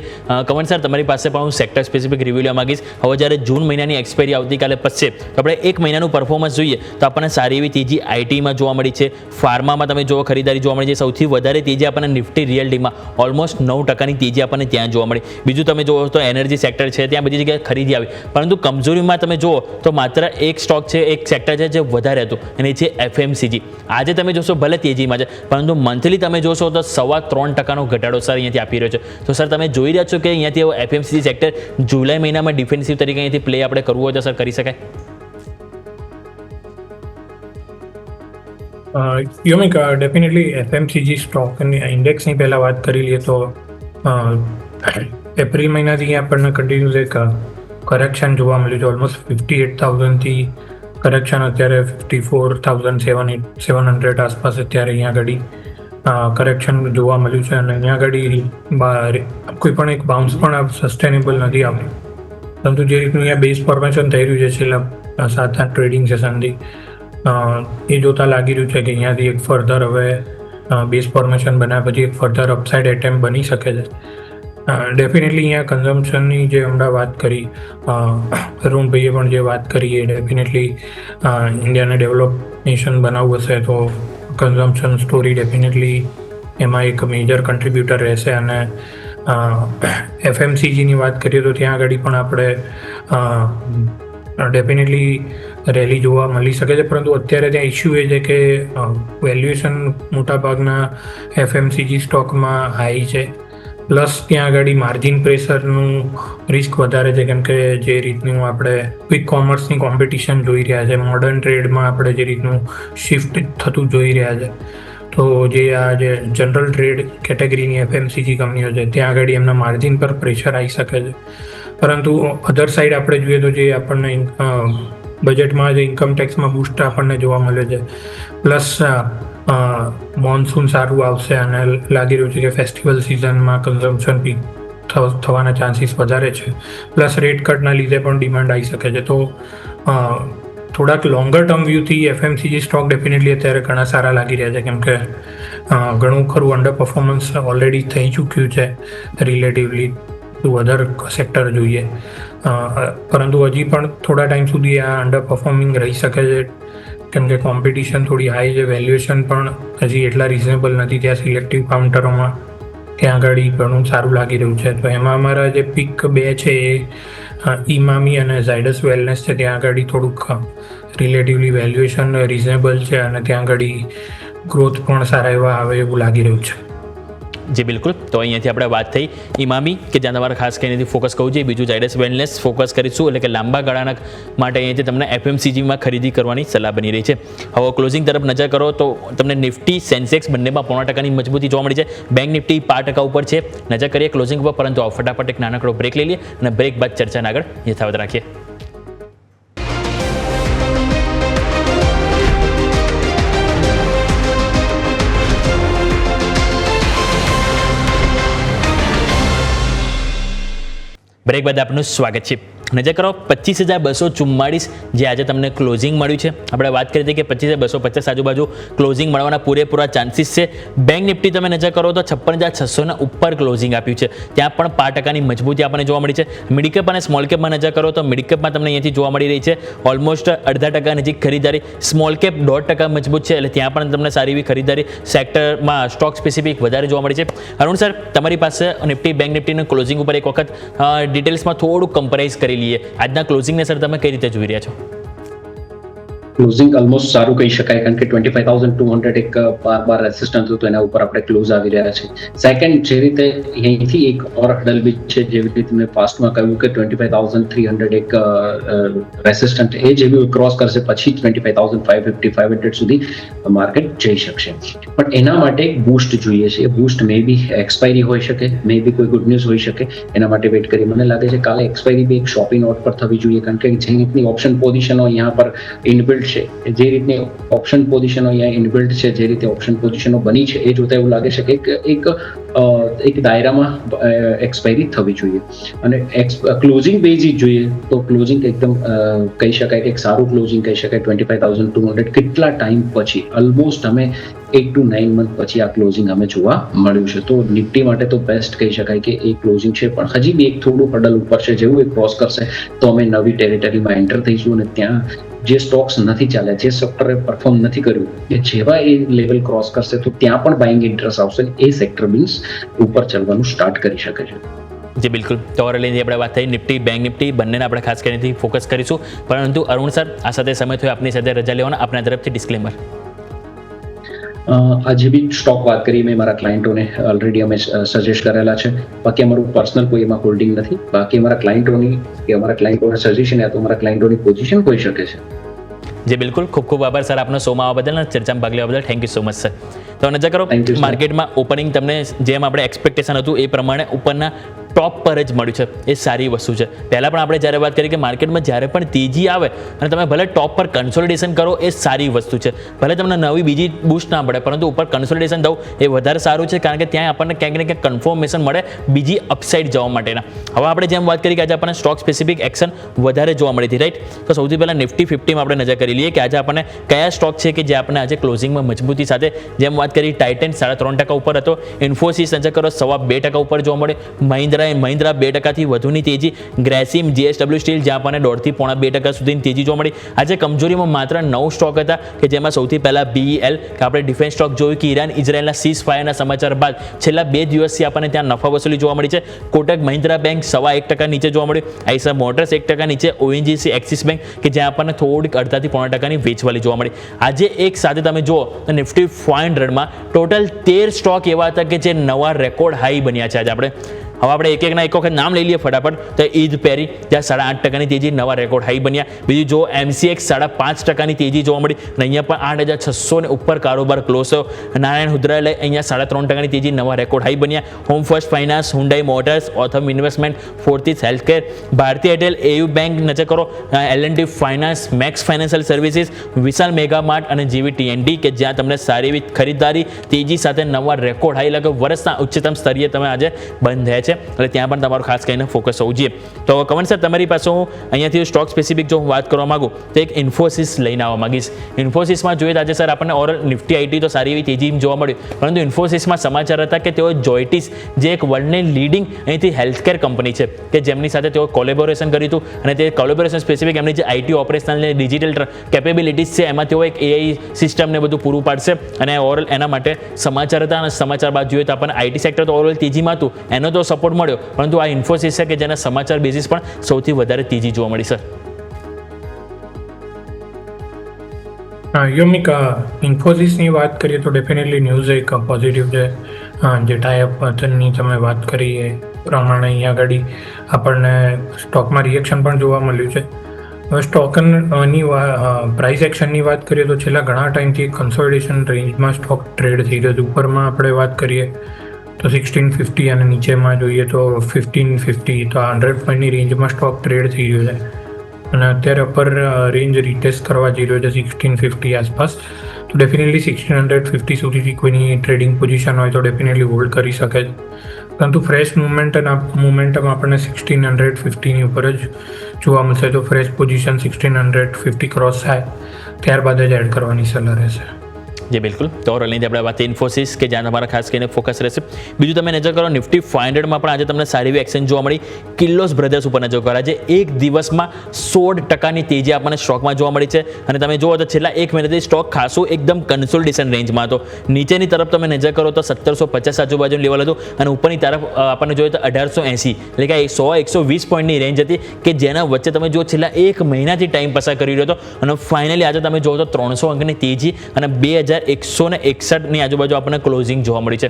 કમન સર, તમારી પાસે પણ હું સેક્ટર સ્પેસિફિક રિવ્યુ લેવા માંગીશ. હવે જ્યારે જૂન મહિનાની એક્સપાયરી આવતીકાલે પતશે તો આપણે 1 મહિનાનું પરફોર્મન્સ જોઈએ તો આપણને સારી એવી તેજી આઈટીમાં જોવા મળી છે. ફાર્મામાં તમે જો ખરીદારી જોવા મળી છે. સૌથી વધારે તેજી આપણને નિફ્ટી રિયલ ટીમાં ઓલમોસ્ટ 9%ની તેજી આપણને ત્યાં જોવા મળી. બીજું તમે જુઓ તો એનર્જી સેક્ટર છે, ત્યાં બધી જગ્યાએ ખરીદી આવી. પરંતુ કમજોરીમાં તમે જુઓ તો માત્ર એક સ્ટોક છે, એક સેક્ટર છે જે વધારે હતું, અને એ છે એફએમસીજી. આજે તમે જોશો ભલે તેજીમાં છે, પરંતુ મંથલી તમે જોશો તો 3.25% ઘટાડો સર અહીંયાથી આપી રહ્યો છે. તો સર તમે જોઈ રહ્યા છો કે અહીંયાથી એફએમસીજી સેક્ટર જુલાઈ મહિનામાં ડિફેન્સિવ તરીકે અહીંયાથી પ્લે આપણે કરવું હોય તો સર કરી શકાય? યોમિક, ડેફિનેટલી એફએમસીજી સ્ટોકની ઇન્ડેક્સની પહેલાં વાત કરી લઈએ તો એપ્રિલ મહિનાથી આપણને કન્ટિન્યુઅસ એક કરેક્શન જોવા મળ્યું છે. ઓલમોસ્ટ 58,000થી કરેક્શન અત્યારે 54,700 આસપાસ અત્યારે અહીંયા આગળ કરેક્શન જોવા મળ્યું છે, અને અહીંયા આગળ કોઈ પણ એક બાઉન્સ પણ સસ્ટેનેબલ નથી આવતું. પરંતુ જે રીતનું અહીંયા બેઝ ફોર્મેશન થઈ રહ્યું છે છેલ્લા 7-8 ટ્રેડિંગ સેશનથી, એ જોતાં લાગી રહ્યું છે કે અહીંયાથી એક ફર્ધર હવે બેઝ ફોર્મેશન બનાવ્યા પછી એક ફર્ધર અપસાઇડ એટેમ્પ બની શકે છે. ડેફિનેટલી અહીંયા કન્ઝમ્પશનની જે હમણાં વાત કરી, અરુણભાઈએ પણ જે વાત કરી, એ ડેફિનેટલી ઇન્ડિયાને ડેવલપ નેશન બનાવવું હશે તો કન્ઝમ્પશન સ્ટોરી ડેફિનેટલી એમાં એક મેજર કન્ટ્રીબ્યુટર રહેશે. અને FMCGની વાત કરીએ તો ત્યાં આગળ પણ આપણે ડેફિનેટલી રેલી જોવા મળી શકે છે, પરંતુ અત્યારે ત્યાં ઇસ્યુ એ છે કે વેલ્યુએશન મોટાભાગના FMCG સ્ટોકમાં હાઈ છે, પ્લસ ત્યાં આગળ માર્જિન પ્રેશરનું રિસ્ક વધારે છે, કેમ કે જે રીતનું આપણે ક્વિક કોમર્સની કોમ્પિટિશન જોઈ રહ્યા છે, મોડર્ન ટ્રેડમાં આપણે જે રીતનું શિફ્ટ થતું જોઈ રહ્યા છે, તો જે આ જે જનરલ ટ્રેડ કેટેગરીની FMCG કંપનીઓ છે ત્યાં આગળ એમના માર્જિન પર પ્રેશર આવી શકે છે. પરંતુ અધર સાઈડ આપણે જોઈએ તો જે આપણને બજેટમાં જે ઇન્કમ ટેક્સમાં બૂસ્ટ આપણને જોવા મળે છે, પ્લસ મોન્સૂન સારું આવશે અને લાગી રહ્યું છે કે ફેસ્ટિવલ સિઝનમાં કન્ઝમ્પશન પીક થવાના ચાન્સીસ વધારે છે, પ્લસ રેટ કટના લીધે પણ ડિમાન્ડ આવી શકે છે. તો થોડાક લોંગર ટર્મ વ્યૂથી FMCG સ્ટોક ડેફિનેટલી અત્યારે ઘણા સારા લાગી રહ્યા છે, કેમ કે ઘણું ખરું અંડર પરફોર્મન્સ ઓલરેડી થઈ ચૂક્યું છે રિલેટિવલી ટુ અધર સેક્ટર જોઈએ, પરંતુ હજી પણ થોડા ટાઈમ સુધી આ અંડર પરફોર્મિંગ રહી શકે છે, કેમ કે કોમ્પિટિશન થોડી હાઈ છે, વેલ્યુએશન પણ હજી એટલા રિઝનેબલ નથી ત્યાં સિલેક્ટિવ કાઉન્ટરોમાં, ત્યાં આગળ ઘણું સારું લાગી રહ્યું છે. તો એમાં અમારા જે પિક 2 છે એ ઇમામી અને ઝાયડસ વેલનેસ છે, ત્યાં આગળ થોડુંક રિલેટિવલી વેલ્યુએશન રિઝનેબલ છે અને ત્યાં આગળ ગ્રોથ પણ સારા એવા આવે એવું લાગી રહ્યું છે. જી બિલકુલ. તો અહીંયાથી આપણે વાત થઈ ઇમામી કે જ્યાં તમારે ખાસ કરીને ફોકસ કરવું જોઈએ, બીજું ઝાયડસ વેલનેસ ફોકસ કરીશું, એટલે કે લાંબા ગાળાના માટે અહીંયાથી તમને FMCGમાં ખરીદી કરવાની સલાહ બની રહી છે. હવે ક્લોઝિંગ તરફ નજર કરો તો તમને નિફ્ટી સેન્સેક્સ બંનેમાં 0.5% મજબૂતી જોવા મળી છે. બેંક નિફ્ટી 5% ઉપર છે. નજર કરીએ ક્લોઝિંગ ઉપર, પરંતુ ફટાફટ એક નાનકડો બ્રેક લઈ લઈએ અને બ્રેક બાદ ચર્ચાને આગળ યથાવત રાખીએ. બ્રેક બાદ આપનું સ્વાગત છે. નજર કરો 25,244 જે આજે તમને ક્લોઝિંગ મળ્યું છે. આપણે વાત કરી હતી કે 25,250 આજુબાજુ ક્લોઝિંગ મળવાના પૂરેપૂરા ચાન્સીસ છે. બેંક નિફ્ટી તમે નજર કરો તો 56,600 ઉપર ક્લોઝિંગ આપ્યું છે, ત્યાં પણ 5%ની મજબૂતી આપણને જોવા મળી છે. મિડકેપ અને સ્મોલ કેપમાં નજર કરો તો મિડકેપમાં તમને અહીંયાથી જોવા મળી રહી છે ઓલમોસ્ટ 0.5% નજીક ખરીદારી, સ્મોલ કેપ 1.5% મજબૂત છે, એટલે ત્યાં પણ તમને સારી એવી ખરીદારી સેક્ટરમાં સ્ટોક સ્પેસિફિક વધારે જોવા મળી છે. અરુણ સર, તમારી પાસે નિફ્ટી બેંક નિફ્ટીના ક્લોઝિંગ ઉપર એક વખત ડિટેલ્સમાં થોડું કમ્પેરાઇઝ કરી લઈએ. આજના ક્લોઝિંગને સર તમે કઈ રીતે જોઈ રહ્યા છો? ક્લોઝિંગ ઓલમોસ્ટ સારું કહી શકાય, કારણ કે 25,200 એક બાર રેસિસ્ટન્સ હતું, એના ઉપર આપણે ક્લોઝ આવી રહ્યા છે. સેકન્ડ, જે રીતે અહીંથી એક ઓર હડલ બી છે, જેવી રીતે મેં પાસ્ટમાં કહ્યું કે 25,300 એક રેસિસ્ટન્ટ એ જેવી ક્રોસ કરશે પછી 25,550 સુધી માર્કેટ જઈ શકશે. પણ એના માટે એક બૂસ્ટ જોઈએ છે. બૂસ્ટ મે બી એક્સપાયરી હોઈ શકે, મે બી કોઈ ગુડ ન્યૂઝ હોઈ શકે, એના માટે વેઇટ કરી. મને લાગે છે કાલે એક્સપાયરી બી એક શોપિંગ નોટ પર થવી જોઈએ, કારણ કે જે રીતની ઓપ્શન પોઝિશનો અહીંયા પર ઇનબિલ્ટ છે, જે રીતની ઓપ્શન પોઝિશનો અહીંયા ઇનબિલ્ટ છે, જે રીતે ઓપ્શન પોઝિશનો બની છે, એ જોતા એવું લાગે છે કે એક દાયરામાં એક્સપાયરી થવી જોઈએ. અને ક્લોઝિંગ બેઝિસ જોઈએ તો ક્લોઝિંગ એકદમ કહી શકાય કે એક સારું ક્લોઝિંગ કહી શકાય. 25,200 કેટલા ટાઈમ પછી, ઓલમોસ્ટ અમે 8 to 9 મંથ પછી આ ક્લોઝિંગ અમે જોવા મળ્યું છે. તો નિફ્ટી માટે તો બેસ્ટ કહી શકાય કે એ ક્લોઝિંગ છે, પણ હજી બી એક થોડું હડલ ઉપર છે. જેવું એ ક્રોસ કરશે તો અમે નવી ટેરિટરીમાં એન્ટર થઈશું, અને ત્યાં જે સ્ટોક્સ નથી ચાલ્યા, જે સેક્ટરે પરફોર્મ નથી કર્યું, એ જેવા એ લેવલ ક્રોસ કરશે તો ત્યાં પણ બાઇંગ ઇન્ટરેસ્ટ આવશે, એ સેક્ટર મીન્સ ઉપર ચાલવાનું સ્ટાર્ટ કરી શકે છે. જી બિલકુલ. તો ઓવરઓલની આપણે વાત થઈ નિફ્ટી બેંક નિફ્ટી બંનેને આપણે ખાસ કરીને ફોકસ કરીશું, પરંતુ અરુણ સર, આ સાથે સમય થયો આપની સાથે રજા લેવાના, આપણા તરફથી ડિસ્ક્લેમર. આજે બી સ્ટોક વાત કરી મેં મારા ક્લાયન્ટોને ઓલરેડી અમે સજેસ્ટ કરેલા છે. બાકી અમારું પર્સનલ કોઈ એમાં હોલ્ડિંગ નથી. બાકી અમારા ક્લાયન્ટોને સજેશન યા તો અમારા ક્લાયન્ટોની પોઝિશન હોઈ શકે છે. જી બિલકુલ. ખૂબ ખૂબ આભાર સર આપનો શોમાં આવવા બદલ અને ચર્ચામાં ભાગ લેવા બદલ. Thank you so much sir. તો નજર કરો માર્કેટમાં ઓપનિંગ તમને જેમ આપણે એક્સપેક્ટેશન હતું એ પ્રમાણે ઉપરના ટોપ પર જ મળ્યું છે, એ સારી વસ્તુ છે. પહેલાં પણ આપણે જ્યારે વાત કરી કે માર્કેટમાં જ્યારે પણ તેજી આવે અને તમે ભલે ટોપ પર કન્સોલિડેશન કરો એ સારી વસ્તુ છે. ભલે તમને નવી બીજી બૂસ્ટ ના મળે પરંતુ ઉપર કન્સોલિડેશન થવું એ વધારે સારું છે, કારણ કે ત્યાં આપણને ક્યાંક ને ક્યાંક કન્ફર્મેશન મળે બીજી અપસાઇડ જવા માટેના. હવે આપણે જેમ વાત કરી કે આજે આપણને સ્ટોક સ્પેસિફિક એક્શન વધારે જોવા મળી હતી, રાઈટ? તો સૌથી પહેલાં નિફ્ટી 50માં આપણે નજર કરી લઈએ કે આજે આપણને કયા સ્ટોક છે કે જે આપણને આજે ક્લોઝિંગમાં મજબૂતી સાથે, જેમ વાત કરી ટાઇટન 3.5% ઉપર હતો, ઇન્ફોસિસ નજર કરો 2.25% ઉપર જોવા મળે, મહિન્દ્રા 2%થી વધુની તેજી, ગ્રેસિમ, JSW સ્ટીલ જ્યાં આપણને 1.5-2% સુધીની તેજી જોવા મળી. આજે કમજોરીમાં માત્ર 9 સ્ટોક હતા કે જેમાં સૌથી પહેલા BEL કે આપણે ડિફેન્સ સ્ટોક જોયું કે ઈરાન ઇઝરાયલના સીઝફાયરના સમાચાર બાદ છેલ્લા 2 દિવસથી આપણને ત્યાં નફા વસૂલી જોવા મળી છે. કોટક મહિન્દ્રા બેંક 1% નીચે જોવા મળ્યું, આઈસર મોટર્સ 1% નીચે, ONGC એક્સિસ બેંક કે જ્યાં આપણને થોડીક 1.5-3% વેચવાલી જોવા મળી. આજે એક સાથે તમે જુઓ તો નિફ્ટી 500માં ટોટલ 13 સ્ટોક એવા હતા કે જે નવા રેકોર્ડ હાઈ બન્યા છે. આજે આપણે હવે એક વખત નામ લઈ લઈએ ફટાફટ. તો ઈદ પેરી જ્યાં 8.5%ની તેજી, નવા રેકોર્ડ હાઈ બન્યા. બીજું જો MCX 5.5%ની તેજી જોવા મળી અને અહીંયા પણ 8,600 ને ઉપર કારોબાર ક્લોઝ થયો. નારાયણ હુદરાલય અહીંયા 3.5%ની તેજી, નવા રેકોર્ડ હાઈ બન્યા. Home first finance, Hyundai motors, Authum investment, Fortis healthcare, Bhartiya Airtel, AU bank નજર કરો, L&T finance, Max financial services, Vishal mega mart અને GVTND કે જ્યાં તમને સારી એવી ખરીદદારી તેજી સાથે નવા રેકોર્ડ હાઈ લાગે. વર્ષના ઉચ્ચતમ સ્તરીય તમે આજે બંધ થયા છે એટલે ત્યાં પણ તમારું ખાસ કરીને ફોકસ હોવું જોઈએ. તો કમન સર, તમારી પાસે હું અહીંયાથી સ્ટોક સ્પેસિફિક જો હું વાત કરવા માંગુ તો એક ઇન્ફોસિસ લઈને આવવા માંગીશ. ઇન્ફોસિસમાં જોઈએ આજે સર આપણને ઓર નિફ્ટી IT તો સારી એવી તેજી જોવા મળી, પરંતુ ઇન્ફોસિસમાં સમાચાર હતા કે તેઓ જોઇટીસ જે એક વર્લ્ડની લીડિંગ અહીંથી હેલ્થકેર કંપની છે કે જેમની સાથે તેઓ કોલેબોરેશન કર્યું હતું અને તે કોલેબોરેશન સ્પેસિફિક એમની જે IT ઓપરેશનલ અને ડિજિટલ કેપેબિલિટીઝ છે એમાં તેઓ એક AI સિસ્ટમને બધું પૂરું પાડશે અને ઓવરઓલ એના માટે સમાચાર હતા. અને સમાચાર બાદ જોઈએ તો આપણને IT સેક્ટર તો ઓવરઓલ તેજીમાં હતું, એનો તો સપોર્ટ મળ્યો, પરંતુ આ ઇન્ફોસિસ છે કે જેના સમાચાર બેઝિસ પણ સૌથી વધારે તેજી જોવા મળી. સર યોમિક, ઇન્ફોસિસની વાત કરીએ તો ડેફિનેટલી ન્યૂઝ એક પોઝિટિવ છે. જે ટાઈપની તમે વાત કરી એ પ્રમાણે અહીંયા આગળ આપણને સ્ટોકમાં રિએક્શન પણ જોવા મળ્યું છે. હવે સ્ટોકની પ્રાઇસ એક્શનની વાત કરીએ તો છેલ્લા ઘણા ટાઈમથી કન્સોલિડેશન રેન્જમાં સ્ટોક ટ્રેડ થઈ રહ્યો છે. ઉપરમાં આપણે વાત કરીએ તો 1650 અને નીચેમાં જોઈએ તો 1550, તો 100 પોઈન્ટની રેન્જમાં સ્ટોક ટ્રેડ થઈ રહ્યો છે અને અત્યારે અપર રેન્જ રિટેસ્ટ કરવા જઈ રહ્યો છે 1650 આસપાસ. તો ડેફિનેટલી 1650 સુધીથી કોઈની ટ્રેડિંગ પોઝિશન હોય તો ડેફિનેટલી હોલ્ડ કરી શકે છે, પરંતુ ફ્રેશ મોમેન્ટમ આપણને 1650ની ઉપર જ જોવા મળશે. તો ફ્રેશ પોઝિશન 1650 ક્રોસ થાય ત્યારબાદ જ એડ કરવાની સલાહ રહેશે. જી બિલકુલ. તો ઓવરઓલની આપણે વાત ઇન્ફોસિસ કે જ્યાં તમારા ખાસ કરીને ફોકસ રહેશે. બીજું તમે નજર કરો નિફ્ટી 500માં પણ આજે તમને સારી એવી એક્શન જોવા મળી. કિલ્લોસ બ્રધર્સ ઉપર નજર કરો, આજે એક દિવસમાં 16%ની તેજી આપણને સ્ટોકમાં જોવા મળી છે અને તમે જુઓ તો છેલ્લા એક મહિનાથી સ્ટોક ખાસું એકદમ કન્સોલિડેશન રેન્જમાં હતો. નીચેની તરફ તમે નજર કરો તો 1750 આજુબાજુનું લેવલ હતું અને ઉપરની તરફ આપણને જોઈએ તો 1880 એટલે કે 100-120 પોઈન્ટની રેન્જ હતી કે જેના વચ્ચે તમે જુઓ છેલ્લા એક મહિનાથી ટાઈમ પસાર કરી રહ્યો હતો અને ફાઇનલી આજે તમે જુઓ તો 300 અંકની તેજી અને 2161ની આજુબાજુ આપણને ક્લોઝિંગ જોવા મળી છે.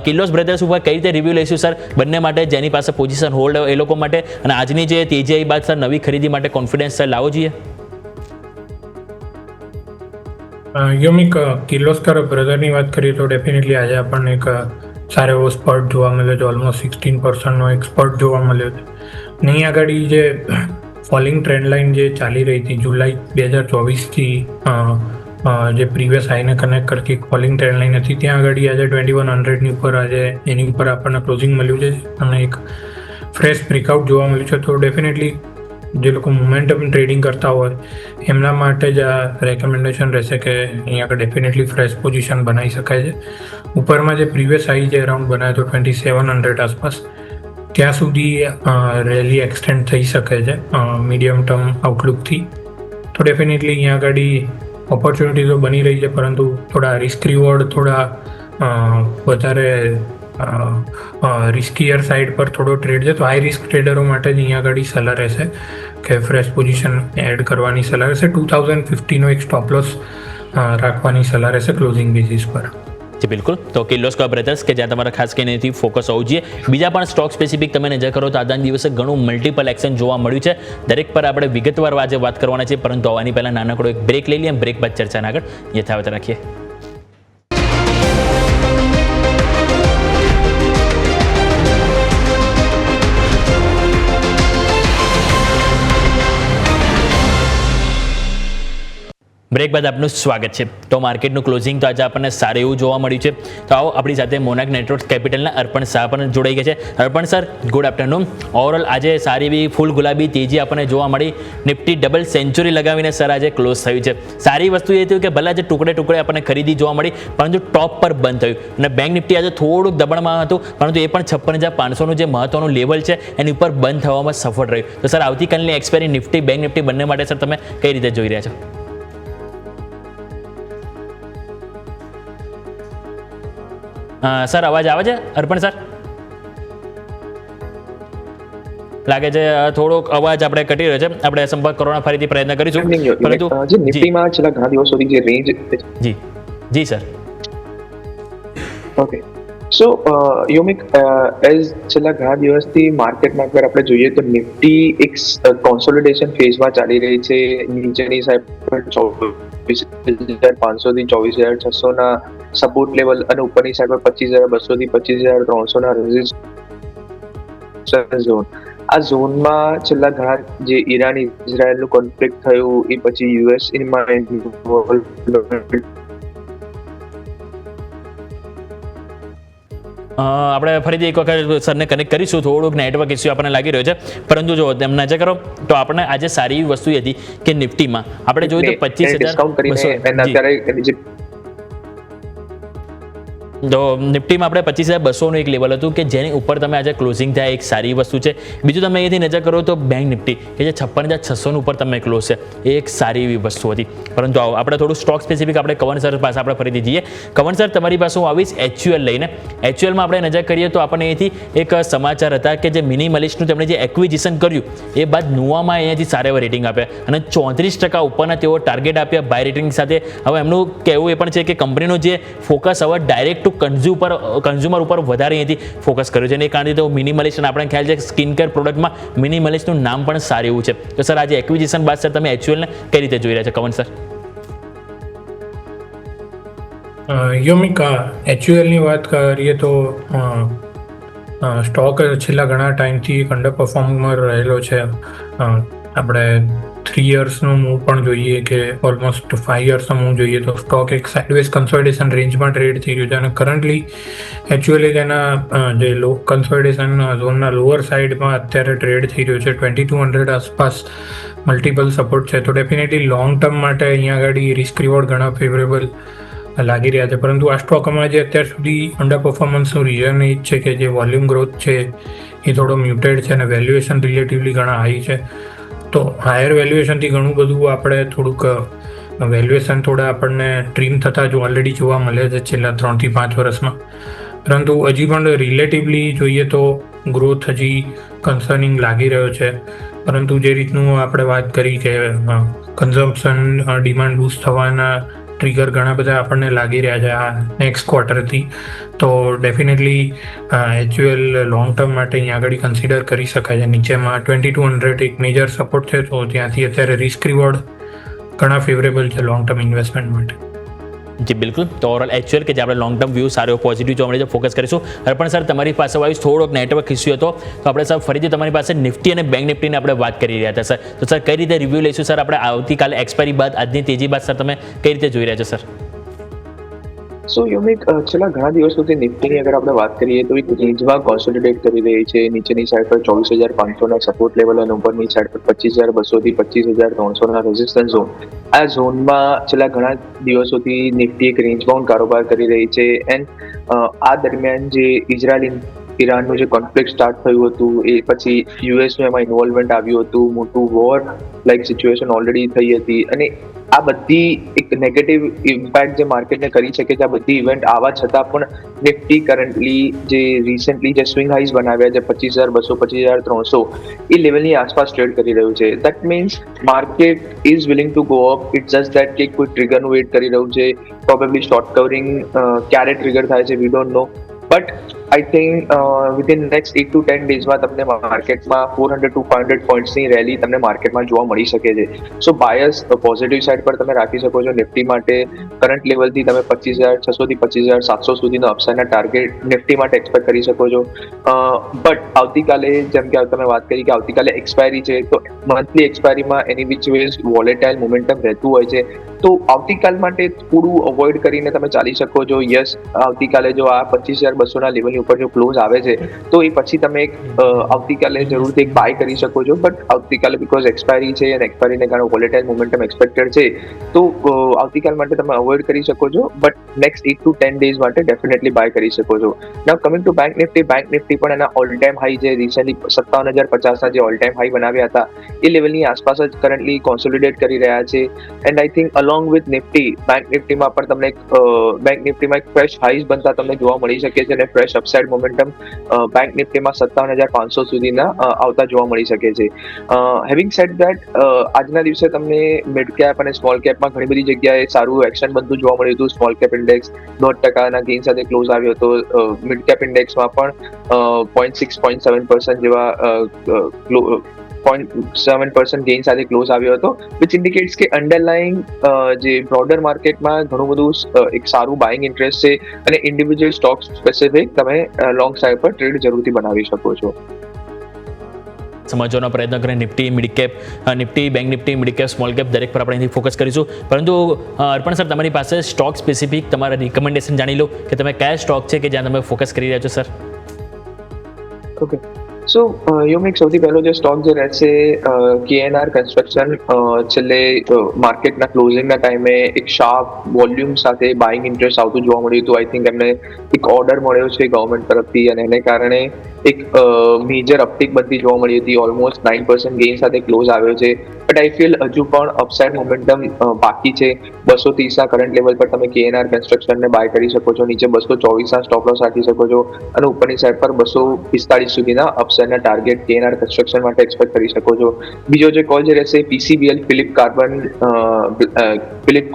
કિલ્લોસ બ્રધર્સ ઉપર કઈ રીતે રિવ્યૂ લઈશું સર બંને માટે, જેની પાસે પોઝિશન હોલ્ડ હોય એ લોકો માટે, અને આજની જે તેજી આવી બાદ સર નવી ખરીદી માટે કોન્ફિડન્સ સર લાવવો જોઈએ? યોમિક, કિર્લોસ્કર બ્રધરની વાત કરીએ તો ડેફિનેટલી આજે આપણને એક સારો એવો સ્પર્ટ જોવા મળ્યો છે. ઓલમોસ્ટ 16%નો એક સ્પર્ટ જોવા મળ્યો છે. નહીં આગળ જે ફોલિંગ ટ્રેન્ડ લાઇન જે ચાલી રહી હતી જુલાઈ 2024થી જે પ્રીવિયસ હાઈને કનેક્ટ કરતી ફોલિંગ ટ્રેન્ડ લાઇન હતી ત્યાં આગળ આજે 2100ની ઉપર આજે એની ઉપર આપણને ક્લોઝિંગ મળ્યું છે અને એક ફ્રેશ બ્રેકઆઉટ જોવા મળ્યું છે. તો ડેફિનેટલી જે લોકો મોમેન્ટમ ટ્રેડિંગ કરતા હોય એમના માટે જ આ રેકમેન્ડેશન રહેશે કે અહીંયા આગળ ડેફિનેટલી ફ્રેશ પોઝિશન બનાવી શકાય છે. ઉપરમાં જે પ્રીવિયસ હાઈ જે અરાઉન્ડ બનાવ્યો તો 2700 આસપાસ, ત્યાં સુધી રેલી એક્સટેન્ડ થઈ શકે છે મીડિયમ ટર્મ આઉટલુકથી. તો ડેફિનેટલી અહીંયા આગળ ઓપોર્ચ્યુનિટી તો બની રહી છે, પરંતુ થોડા રિસ્ક રિવોર્ડ થોડા વધારે રિસ્કીયર સાઇડ પર થોડો ટ્રેડ છે. તો હાઈ રિસ્ક ટ્રેડરો માટે જ અહીંયા આગળ સલાહ રહેશે કે ફ્રેશ પોઝિશન એડ કરવાની સલાહ રહેશે. 2050નો એક સ્ટોપ લોસ રાખવાની સલાહ રહેશે ક્લોઝિંગ બેઝિસ પર. જી બિલકુલ. તો કિર્લોસ્કર બ્રધર્સ કે જ્યાં તમારા ખાસ કરીને એથી ફોકસ હોવું જોઈએ. બીજા પણ સ્ટોક સ્પેસિફિક તમે નજર કરો તો આજના દિવસે ઘણું મલ્ટિપલ એક્શન જોવા મળ્યું છે. દરેક પર આપણે વિગતવાર આજે વાત કરવાના છે, પરંતુ આવવાની પહેલાં નાનકડો એક બ્રેક લઈ લઈએ. બ્રેક બાદ ચર્ચાના આગળ યથાવત રાખીએ. બ્રેક બાદ આપનું સ્વાગત છે. તો માર્કેટનું ક્લોઝિંગ તો આજે આપણને સારું એવું જોવા મળ્યું છે. તો આવો આપણી સાથે મોનાક નેટવર્ક્સ કેપિટલના અર્પણ શાહ પણ જોડાઈ ગયા છે. અર્પણ સર, ગુડ આફ્ટરનૂન. ઓવરઓલ આજે સારી એવી ફૂલ ગુલાબી તેજી આપણને જોવા મળી. નિફ્ટી ડબલ સેન્ચુરી લગાવીને સર આજે ક્લોઝ થયું છે. સારી વસ્તુ એ થયું કે ભલે આજે ટુકડે ટુકડે આપણને ખરીદી જોવા મળી, પરંતુ ટોપ પર બંધ થયું અને બેંક નિફ્ટી આજે થોડુંક દબાણમાં હતું, પરંતુ એ પણ 56,500નું જે મહત્વનું લેવલ છે એની ઉપર બંધ થવામાં સફળ રહ્યું. તો સર આવતીકાલની એક્સપાયરી નિફ્ટી બેંક નિફ્ટી બંને માટે સર તમે કઈ રીતે જોઈ રહ્યા છો? સર અવાજ આવે છે અર્પણ સર? લાગે છે થોડોક અવાજ આપણે કટી રહ્યો છે. આપણે સંપર્ક કરવાનો ફરીથી પ્રયત્ન કરીશું, પરંતુ જે નિફ્ટીમાં છેલ્લા ઘણા દિવસ સુધી જે રેન્જ જી જી સર. ઓકે, સો યોમિક, એઝ છેલ્લા ઘણા દિવસથી માર્કેટમાં અગર આપણે જોઈએ તો નિફ્ટી એક કોન્સોલિડેશન ફેઝમાં ચાલી રહી છે. નીચેની સાઈડ પર 24,500 થી 24,600 સપોર્ટ લેવલ અને ઉપરની સાઈડ પર 25,200 થી 25,300 રેઝિસ્ટન્સ ઝોન. આ ઝોનમાં છેલ્લા ઘણા જે ઈરાન ઇઝરાયલનું કોન્ફ્લિક્ટ થયું એ પછી યુએસ ઇનમાં આપણે ફરીથી એક વખત સરને કનેક્ટ કરીશું. થોડુંક નેટવર્ક ઇસ્યુ આપણને લાગી રહ્યો છે, પરંતુ જો તેમ નજર કરો તો આપણે આજે સારી એવી વસ્તુ હતી કે નિફ્ટીમાં આપણે જોયું તો 25,200 તો નિફ્ટીમાં આપણે 25,200નું એક લેવલ હતું કે જેની ઉપર તમે આજે ક્લોઝિંગ થયા, એક સારી વસ્તુ છે. બીજું તમે અહીંથી નજર કરો તો બેંક નિફ્ટી કે જે 56,600 ઉપર તમે ક્લોઝ છે, એ એક સારી એવી વસ્તુ હતી. પરંતુ આવો આપણે થોડું સ્ટોક સ્પેસિફિક આપણે કવન સર પાસે આપણે ફરીથી જઈએ. કવન સર, તમારી પાસે હું આવીશ HUL લઈને. HULમાં આપણે નજર કરીએ તો આપણને અહીંથી એક સમાચાર હતા કે જે મિનિમલિસ્ટનું તેમણે જે એક્વિઝિશન કર્યું એ બાદ નુવામાં અહીંયાથી સારા એવા રેટિંગ આપ્યા અને 34% ઉપરના તેઓ ટાર્ગેટ આપ્યા બાય રેટિંગ સાથે. હવે એમનું કહેવું એ પણ છે કે કંપનીનું જે ફોકસ હવે ડાયરેક્ટ ટુ કન્ઝ્યુમર ઉપર વધારે અહીંથી ફોકસ કર્યું છે અને એ કારણે તો મિનિમલિસ્ટ, અને આપણે ખ્યાલ છે સ્કિન કેર પ્રોડક્ટમાં મિનિમલિસ્ટનું નામ પણ સારું એવું છે. તો સર આજે એક્વિઝિશન બાદ સર તમે HULને કઈ રીતે જોઈ રહ્યા છો કવન સર? યોમિક, HULની વાત કરીએ તો સ્ટોક છેલ્લા ઘણા ટાઈમથી અંડર પરફોર્મર રહેલો છે. આપણે 3 યર્સનું મૂવ પણ જોઈએ કે ઓલમોસ્ટ 5 યર્સનું મૂવ જોઈએ તો સ્ટોક એક સાઇડવેઝ કન્સોલિડેશન રેન્જમાં ટ્રેડ થઈ રહ્યું છે અને કરન્ટલી HUL તેના જે લો કન્સોલિડેશન ઝોનના લોઅર સાઇડમાં અત્યારે ટ્રેડ થઈ રહ્યો છે. 2200 આસપાસ મલ્ટિપલ સપોર્ટ છે. તો ડેફિનેટલી લોંગ ટર્મ માટે અહીંયા આગળ રિસ્ક રિવોર્ડ ઘણા ફેવરેબલ લાગી રહ્યા છે. પરંતુ આ સ્ટોકમાં જે અત્યાર સુધી અંડર પરફોર્મન્સનું રીઝન એ જ છે કે જે વોલ્યુમ ગ્રોથ છે એ થોડો મ્યુટેડ છે અને વેલ્યુએશન રિલેટિવલી ઘણા હાઈ છે. તો હાયર વેલ્યુએશનથી ઘણું બધું આપણે થોડુંક વેલ્યુએશન થોડા આપણને ટ્રીમ થતાં જો ઓલરેડી જોવા મળે છે છેલ્લા 3 થી 5 વર્ષમાં. પરંતુ હજી પણ રિલેટિવલી જોઈએ તો ગ્રોથ હજી કન્સર્નિંગ લાગી રહ્યો છે. પરંતુ જે રીતનું આપણે વાત કરી કે કન્ઝમ્પશન ડિમાન્ડ બૂસ્ટ થવાના ટ્રિગર ઘણા બધા આપણને લાગી રહ્યા છે આ નેક્સ્ટ ક્વાર્ટરથી. તો ડેફિનેટલી HUL લોંગ ટર્મ માટે અહીંયા આગળ કન્સિડર કરી શકાય છે. નીચેમાં 2200 એક મેજર સપોર્ટ છે, તો ત્યાંથી અત્યારે રિસ્ક રિવોર્ડ ઘણા ફેવરેબલ છે લોંગ ટર્મ ઇન્વેસ્ટમેન્ટ માટે. જી બિલકુલ. તો ઓવરઓલ HUL કે જે આપણે લોંગ ટર્મ વ્યૂ સારો પોઝિટિવ જોવા મળે છે, ફોકસ કરીશું. પણ સર તમારી પાસે આવીશ, થોડોક નેટવર્ક ઇસ્યુ હતો તો આપણે સર ફરીથી તમારી પાસે નિફ્ટી અને બેંક નિફ્ટીની આપણે વાત કરી રહ્યા હતા સર. તો સર કઈ રીતે રિવ્યૂ લઈશું સર આપણે આવતીકાલે એક્સપાયરી બાદ, આજની તેજી બાદ સર તમે કઈ રીતે જોઈ રહ્યા છો સર? સો યોમિક, છેલ્લા ઘણા દિવસોથી નિફ્ટીની અગર આપણે વાત કરીએ તો એક રેન્જમાં કોન્સોલિડેટ કરી રહી છે. નીચેની સાઈડ પર 24,500 સપોર્ટ લેવલ અને ઉપરની સાઈડ પર 25,200 થી 25,300 રેઝિસ્ટન્સ ઝોન. આ ઝોનમાં છેલ્લા ઘણા દિવસોથી નિફ્ટી એક રેન્જ બાઉન્ડ કારોબાર કરી રહી છે. એન્ડ આ દરમિયાન જે ઈરાનનું જે કોન્ફ્લિક્ટ સ્ટાર્ટ થયું હતું એ પછી યુએસનું એમાં ઇન્વોલ્વમેન્ટ આવ્યું હતું, મોટું વોર લાઈક સિચ્યુએશન ઓલરેડી થઈ હતી અને આ બધી એક નેગેટિવ ઇમ્પેક્ટ જે માર્કેટને કરી શકે છે. આ બધી ઇવેન્ટ આવવા છતાં પણ નિફ્ટી કરન્ટલી જે રિસેન્ટલી જે સ્વિંગ હાઈઝ બનાવ્યા છે 25,200 25,300 એ લેવલની આસપાસ ટ્રેડ કરી રહ્યું છે. That means market is willing to go up. It's just that કે કોઈ ટ્રિગરનું વેઇટ કરી રહ્યું છે. પ્રોબેબલી શોર્ટ કવરિંગ ક્યારે ટ્રિગર થાય છે we don't know. But I think within next 8 to 10 ડેઝમાં તમને માર્કેટમાં 400 to 500 પોઈન્ટ્સની રેલી તમને માર્કેટમાં જોવા મળી શકે છે. સો બાયસ પોઝિટિવ સાઇડ પર તમે રાખી શકો છો. નિફ્ટી માટે કરંટ લેવલથી તમે 25,600 થી 25,700 સુધીનો અપસાઇડના ટાર્ગેટ નિફ્ટી માટે એક્સપેક્ટ કરી શકો છો. બટ આવતીકાલે જેમ કે તમે વાત કરી કે આવતીકાલે એક્સપાયરી છે, તો મંથલી એક્સપાયરીમાં any which ways volatile momentum રહેતું હોય છે. તો આવતીકાલ માટે થોડું અવોઇડ કરીને તમે ચાલી શકો છો. યસ, આવતીકાલે જો આ 25,200ના લેવલની ઉપર જો ક્લોઝ આવે છે તો એ પછી તમે આવતીકાલે જરૂરથી એક બાય કરી શકો છો. બટ આવતીકાલે બિકોઝ એક્સપાયરી છે અને એક્સપાયરીને કારણે વોલેટાઇલ મોમેન્ટમ એક્સપેક્ટેડ છે, તો આવતીકાલ માટે તમે અવોઇડ કરી શકો છો. બટ નેક્સ્ટ 8 to 10 ડેઝ માટે ડેફિનેટલી બાય કરી શકો છો. નાઉ કમિંગ ટુ બેંક નિફ્ટી પણ એના ઓલ ટાઈમ હાઈ જે રિસેન્ટલી 57,050ના જે ઓલ ટાઈમ હાઈ બનાવ્યા હતા એ લેવલની આસપાસ જ કરન્ટલી કોન્સોલિડેટ કરી રહ્યા છે. And I think along with Nifty, bank નિફ્ટીમાં પણ તમને બેંક નિફ્ટીમાં એક ફ્રેશ હાઈઝ બનતા તમને જોવા મળી શકે છે અને ફ્રેશ અપસાઇડ મોમેન્ટમ બેંક નિફ્ટીમાં 57,500 સુધીના આવતા જોવા મળી શકે છે. હેવિંગ સેડ ધેટ, આજના દિવસે તમને મિડ કેપ અને સ્મોલ કેપમાં ઘણી બધી જગ્યાએ સારું એક્શન બનતું જોવા મળ્યું હતું. સ્મોલ કેપ ઇન્ડેક્સ 0.5% ગેઇન સાથે ક્લોઝ આવ્યો હતો. મિડ કેપ ઇન્ડેક્સમાં પણ 0.6-0.7% જેવા 0.7% ગેઇન સાથે ક્લોઝ આવ્યો હતો, વિચ ઇન્ડિકેટ્સ કે અંડરલાઇંગ જે બ્રોડર માર્કેટમાં ઘણું બધું એક સારું બાઇંગ ઇન્ટરેસ્ટ છે અને ઇન્ડિવિજ્યુઅલ સ્ટોક સ્પેસિફિક તમે લોંગ સાઇડ પર ટ્રેડ જરૂરથી બનાવી શકો છો. સમજવાનો પ્રયત્ન કરીએ Nifty, mid cap, Nifty, bank Nifty, mid cap, small cap દરેક પર આપણે અહીંથી ફોકસ કરીશું. પરંતુ અર્પણ સર, તમારી પાસે સ્ટોક સ્પેસિફિક તમારા રિકમેન્ડેશન જાણી લો કે તમે કયા સ્ટોક છે કે જ્યાં તમે ફોકસ કરી રહ્યા છો સર. ઓકે, સો યોમિક સૌથી પહેલો જે સ્ટોક જે રહેશે KNR કન્સ્ટ્રક્શન. છેલ્લે માર્કેટના ક્લોઝિંગના ટાઈમે એક શાર્પ વોલ્યુમ સાથે બાઇંગ ઇન્ટરેસ્ટ આવતું જોવા મળ્યું હતું. આઈ થિંક એમને એક ઓર્ડર મળ્યો છે ગવર્મેન્ટ તરફથી અને એને કારણે એક મેજર અપટિક બનતી જોવા મળી હતી. ઓલમોસ્ટ 9% ગેઇન સાથે ક્લોઝ આવ્યો છે. બટ આઈ ફીલ હજુ પણ અપસાઇડ મોમેન્ટમ બાકી છે. 230ના કરંટ લેવલ પર તમે KNR કન્સ્ટ્રક્શનને બાય કરી શકો છો. નીચે 224ના સ્ટોપ લોસ રાખી શકો છો અને ઉપરની સાઈડ પર 245 સુધીના અપસાઇડના ટાર્ગેટ KNR કન્સ્ટ્રક્શન માટે એક્સપેક્ટ કરી શકો છો. બીજો જે કોલ જે રહેશે PCBL, ફિલિપ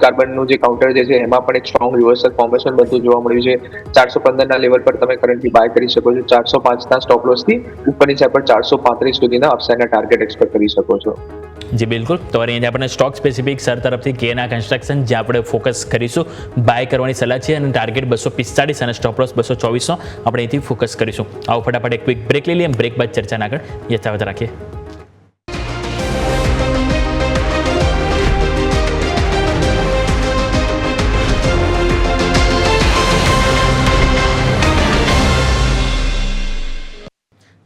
કાર્બનનું જે કાઉન્ટર જે છે એમાં પણ એક સ્ટ્રોંગ રિવર્સલ ફોર્મેશન બનતું જોવા મળ્યું છે. 415ના લેવલ પર તમે કરન્ટલી બાય કરી શકો છો. 405ના સ્ટોપ લોસથી ઉપરની સાઈડ પર 435 સુધીના અપસાઇડના ટાર્ગેટ એક્સપેક્ટ કરી શકો છો. જી બિલકુલ. તો અહીંયાથી આપણે સ્ટોક સ્પેસિફિક સર તરફથી KNR કન્સ્ટ્રક્શન જ્યાં આપણે ફોકસ કરીશું, બાય કરવાની સલાહ છે અને ટાર્ગેટ 245 અને સ્ટોપ લોસ 224નો આપણે અહીંથી ફોકસ કરીશું. આવો ફટાફટ એક ક્વિક બ્રેક લઈ લઈએ. બ્રેક બાદ ચર્ચાના આગળ યથાવત રાખીએ.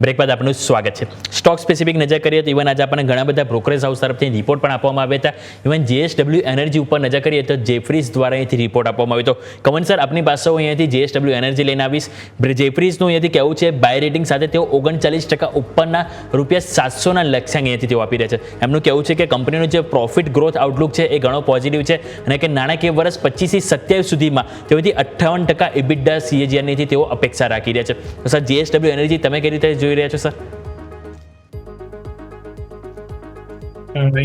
બ્રેક બાદ આપનું સ્વાગત છે. સ્ટોક સ્પેસિફિક નજર કરીએ તો ઇવન આજે આપણને ઘણા બધા બ્રોકરેજ હાઉસ તરફથી રિપોર્ટ પણ આપવામાં આવ્યા હતા. ઇવન JSW એનર્જી ઉપર નજર કરીએ તો જેફરીઝ દ્વારા અહીંથી રિપોર્ટ આપવામાં આવ્યો હતો. કમન સર, આપની પાસે હું અહીંયાથી JSW એનર્જી લઈને આવીશ. જેફરીઝનું અહીંયાથી કહેવું છે બાય રેટિંગ સાથે તેઓ 39% ઉપરના ₹700ના લક્ષ્યાંક અહીંયાથી તેઓ આપી રહ્યા છે. એમનું કહેવું છે કે કંપનીનું જે પ્રોફિટ ગ્રોથ આઉટલુક છે એ ઘણો પોઝિટિવ છે અને કે નાણાકીય વર્ષ 25-27 સુધીમાં તેઓથી 58% EBITDA CAGRની તેઓ અપેક્ષા રાખી રહ્યા છે. તો સર, JSW એનર્જી તમે કઈ રીતે જોઈ રહ્યા છો સર?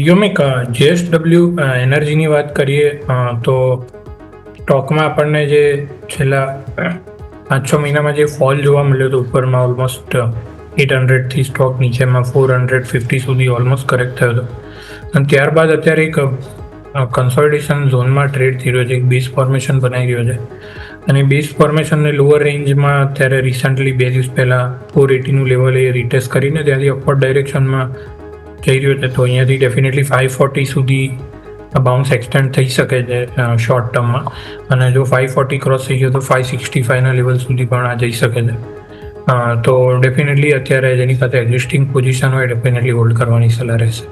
યોમિક, JSW એનર્જીની વાત કરીએ તો સ્ટોકમાં આપણને જે છેલ્લા 5-6 મહિનામાં જે ફોલ જોવા મળ્યો હતો ઉપરમાં ઓલમોસ્ટ 800થી સ્ટોક નીચેમાં 450 સુધી ઓલમોસ્ટ કરેક્ટ થયો હતો અને ત્યારબાદ અત્યારે એક કન્સોલિડેશન ઝોનમાં ટ્રેડ થઈ રહ્યો છે. એક બેઝ ફોર્મેશન બનાવી રહ્યો છે અને બેઝ ફોર્મેશનને લોઅર રેન્જમાં અત્યારે રિસન્ટલી 2 દિવસ પહેલાં 480નું લેવલ એ રિટેસ્ટ કરીને ત્યાંથી અપવર્ડ ડાયરેક્શનમાં જઈ રહ્યો છે. તો અહીંયાથી ડેફિનેટલી 540 સુધી બાઉન્સ એક્સટેન્ડ થઈ શકે છે શોર્ટ ટર્મમાં અને જો 540 ક્રોસ થઈ ગયો તો 565ના લેવલ સુધી પણ આ જઈ શકે છે. તો ડેફિનેટલી અત્યારે જેની સાથે એક્ઝિસ્ટિંગ પોઝિશન હોય ડેફિનેટલી હોલ્ડ કરવાની સલાહ રહેશે.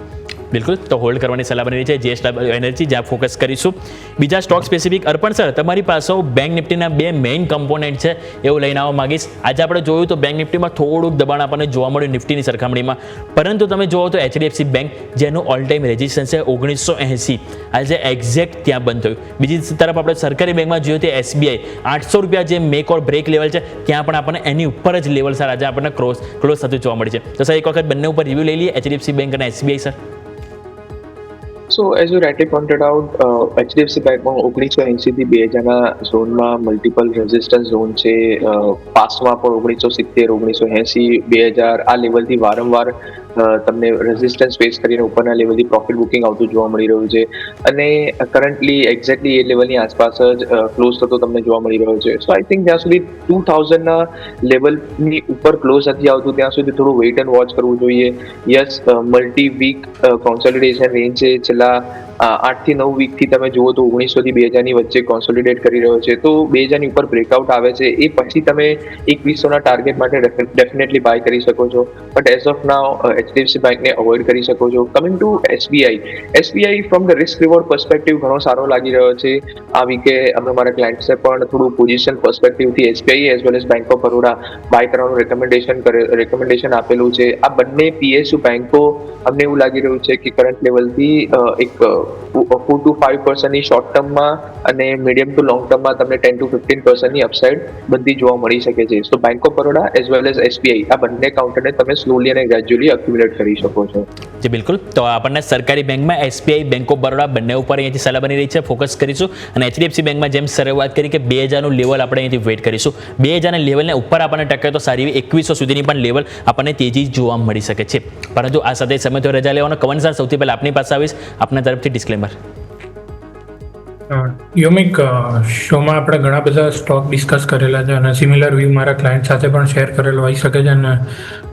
બિલકુલ. તો હોલ્ડ કરવાની સલાહ બની રહી છે JSW એનર્જી, જ્યાં ફોકસ કરીશું. બીજા સ્ટોક સ્પેસિફિક અર્પણ સર, તમારી પાસે બેંક નિફ્ટીના 2 મેઇન કમ્પોનેન્ટ છે એવું લઈને આવવા માંગીશ. આજે આપણે જોયું તો બેંક નિફ્ટીમાં થોડુંક દબાણ આપણને જોવા મળ્યું નિફ્ટીની સરખામણીમાં, પરંતુ તમે જુઓ તો HDFC બેંક જેનું ઓલ ટાઈમ રેઝિસ્ટન્સ છે 1980, આજે એક્ઝેક્ટ ત્યાં બંધ થયું. બીજી તરફ આપણે સરકારી બેંકમાં જોઈએ તો SBI ₹800 જે મેક ઓર બ્રેક લેવલ છે ત્યાં પણ આપણને એની ઉપર જ લેવલ સર આજે આપણને ક્લોઝ થતું જોવા મળે છે. તો સર, એક વખત બંને ઉપર રિવ્યૂ લઈ લઈએ HDFC બેંક અને SBI sir. So as you rightly pointed out, HDFC બેંકમાં 1980 થી 2000ના ઝોનમાં મલ્ટિપલ રેઝિસ્ટન્સ ઝોન છે. પાસ્ટમાં પણ 1970, 1980, 2000 આ લેવલથી વારંવાર તમને રેઝિસ્ટન્સ ફેસ કરીને ઉપરના લેવલથી પ્રોફિટ બુકિંગ આવતું જોવા મળી રહ્યું છે અને કરન્ટલી એક્ઝેક્ટલી એ લેવલની આસપાસ જ ક્લોઝ થતો તમને જોવા મળી રહ્યો છે. સો આઈ થિંક જ્યાં સુધી 2000ના લેવલની ઉપર ક્લોઝ નથી આવતું ત્યાં સુધી થોડું વેઇટ એન્ડ વોચ કરવું જોઈએ. Yes, multi week consolidation range છે. છેલ્લા 8 થી 9 વીકથી તમે જુઓ તો 1900 થી 2000ની વચ્ચે કોન્સોલિડેટ કરી રહ્યો છે. તો 2000ની ઉપર બ્રેકઆઉટ આવે છે એ પછી તમે 2100ના ટાર્ગેટ માટે ડેફિનેટલી બાય કરી શકો છો. But as of now HDFC બેંકને અવોઇડ કરી શકો છો. Coming to SBI from the risk reward perspective ઘણો સારો લાગી રહ્યો છે. આ વીકે અમે મારા ક્લાયન્ટ્સને પણ થોડું પોઝિશન પર્સપેક્ટિવથી SBI as well as bank of Baroda buy કરવાનું રેકમેન્ડેશન આપેલું છે. આ બંને પીએસયુ બેંકો અમને એવું લાગી રહ્યું છે કે કરંટ લેવલથી એક 4 to 5% શોર્ટ ટર્મમાં અને મીડિયમ ટુ લોંગ ટર્મમાં તમને 10 to 15% અપસાઇડ બધી જોવા મળી શકે છે. So bank of Baroda as well as SBI આ બંને કાઉન્ટરને તમે સ્લોલી અને ગ્રેજ્યુઅલી અક્યુમ્યુલેટ કરી શકો છો. જી બિલકુલ. તો આપણને સરકારી બેંકમાં એસબીઆઈ, બેંક ઓફ બરોડા બંને ઉપર અહીંયાથી સલાહ બની રહી છે, ફોકસ કરીશું. અને એચડીએફસી બેંકમાં જેમ સરે વાત કરી કે 2000નું લેવલ આપણે અહીંથી વેઇટ કરીશું. 2000ના લેવલને ઉપર આપણને ટકે તો સારી એવી 2100 સુધીની પણ લેવલ આપણને તેજી જોવા મળી શકે છે. પરંતુ આ સાથે સમય તો રજા લેવાનો. કવન સર, સૌથી પહેલાં આપની પાસે આવીશ, આપના તરફથી ડિસ્ક્લેમર. યોમિક, શોમાં આપણે ઘણા બધા સ્ટોક ડિસ્કસ કરેલા છે અને સિમિલર વ્યૂ મારા ક્લાયન્ટ સાથે પણ શેર કરેલો હોઈ શકે છે અને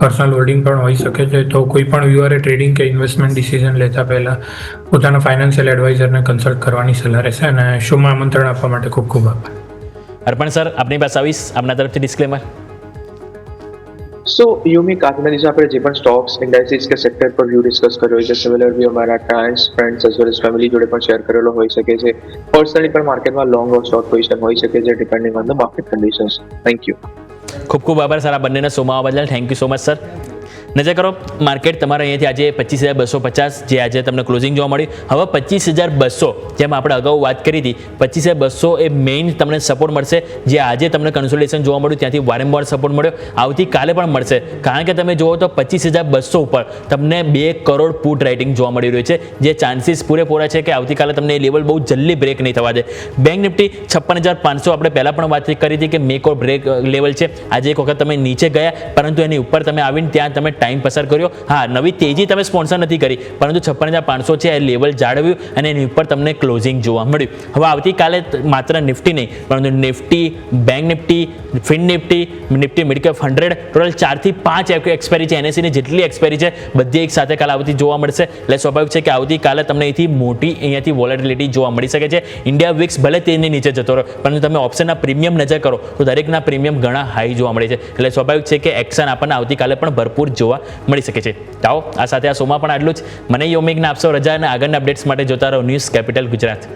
પર્સનલ હોલ્ડિંગ પણ હોઈ શકે છે. તો કોઈ પણ વ્યુઅરે ટ્રેડિંગ કે ઇન્વેસ્ટમેન્ટ ડિસિઝન લેતા પહેલાં પોતાના ફાઇનાન્શિયલ એડવાઇઝરને કન્સલ્ટ કરવાની સલાહ રહેશે. અને શોમાં આમંત્રણ આપવા માટે ખૂબ ખૂબ આભાર. અર્પણ સર, આપની પાસે આવીશ, આપના તરફથી ડિસ્ક્લેમર. સો યુમિક, આજના દિવસે આપણે જે પણ સ્ટોક્સ, ઇન્ડાઇસીસ કે સેક્ટર પર વ્યૂ ડિસ્કસ કર્યો છે, સિમિલર વ્યૂ અમારા clients, friends as well as family જોડે પણ શેર કરેલો હોઈ શકે છે. પર્સનલી પણ માર્કેટમાં લોંગ ઓર શોર્ટ પોઝિશન હોઈ શકે છે depending on the market conditions. Thank you. ખૂબ ખૂબ આભાર સર, આ બંનેને શોમાં આવવા બદલ. Thank you so much sir. નજર કરો માર્કેટ તમારે અહીંયાથી આજે 25,250 જે આજે તમને ક્લોઝિંગ જોવા મળ્યું. હવે 25,200 જેમ આપણે અગાઉ વાત કરી હતી, 25,200 એ મેઇન તમને સપોર્ટ મળશે. જે આજે તમને કન્સોલિડેશન જોવા મળ્યું ત્યાંથી વારંવાર સપોર્ટ મળ્યો, આવતીકાલે પણ મળશે. કારણ કે તમે જુઓ તો 25,200 ઉપર તમને 2 કરોડ પુટ રાઇટિંગ જોવા મળી રહ્યું છે, જે ચાન્સીસ પૂરેપૂરા છે કે આવતીકાલે તમને એ લેવલ બહુ જલ્દી બ્રેક નહીં થવા દે. બેંક નિફ્ટી 56,500 આપણે પહેલાં પણ વાત કરી હતી કે મેક ઓર બ્રેક લેવલ છે. આજે એક વખત તમે નીચે ગયા, પરંતુ એની ઉપર તમે આવીને ત્યાં તમે ટાઈમ પસાર કર્યો. હા, નવી તેજી તમે સ્પોન્સર નથી કરી, પરંતુ 56,500 છે એ લેવલ જાળવ્યું અને એની ઉપર તમને ક્લોઝિંગ જોવા મળ્યું. હવે આવતીકાલે માત્ર નિફ્ટી નહીં, પરંતુ Nifty, bank Nifty, fin Nifty, Nifty mid cap 100 total 4 થી 5 એક્સપાયરી છે. એનએસસીની જેટલી એક્સપાયરી છે બધી એક સાથે કાલે આવતી જોવા મળશે. એટલે સ્વાભાવિક છે કે આવતીકાલે તમને અહીંથી મોટી અહીંયાથી વોલેટિલિટી જોવા મળી શકે છે. ઇન્ડિયા વિક્સ ભલે તેની નીચે જતો રહ્યો, પરંતુ તમે ઓપ્શનના પ્રીમિયમ નજર કરો તો દરેકના પ્રીમિયમ ઘણા હાઈ જોવા મળે છે. એટલે સ્વાભાવિક છે કે એક્શન આપણને આવતીકાલે પણ ભરપૂર જોવા મળી શકે છે. આવો આ સાથે આ શોમાં પણ આટલું જ. મને યોમિકને આપશો રજા અને આગળના અપડેટ્સ માટે જોતા રહો news capital Gujarat.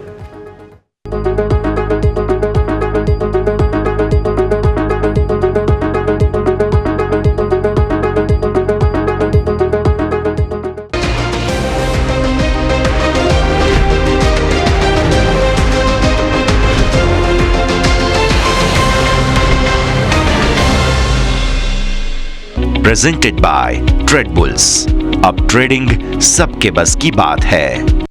Presented by trade bulls. अब ट्रेडिंग सबके बस की बात है.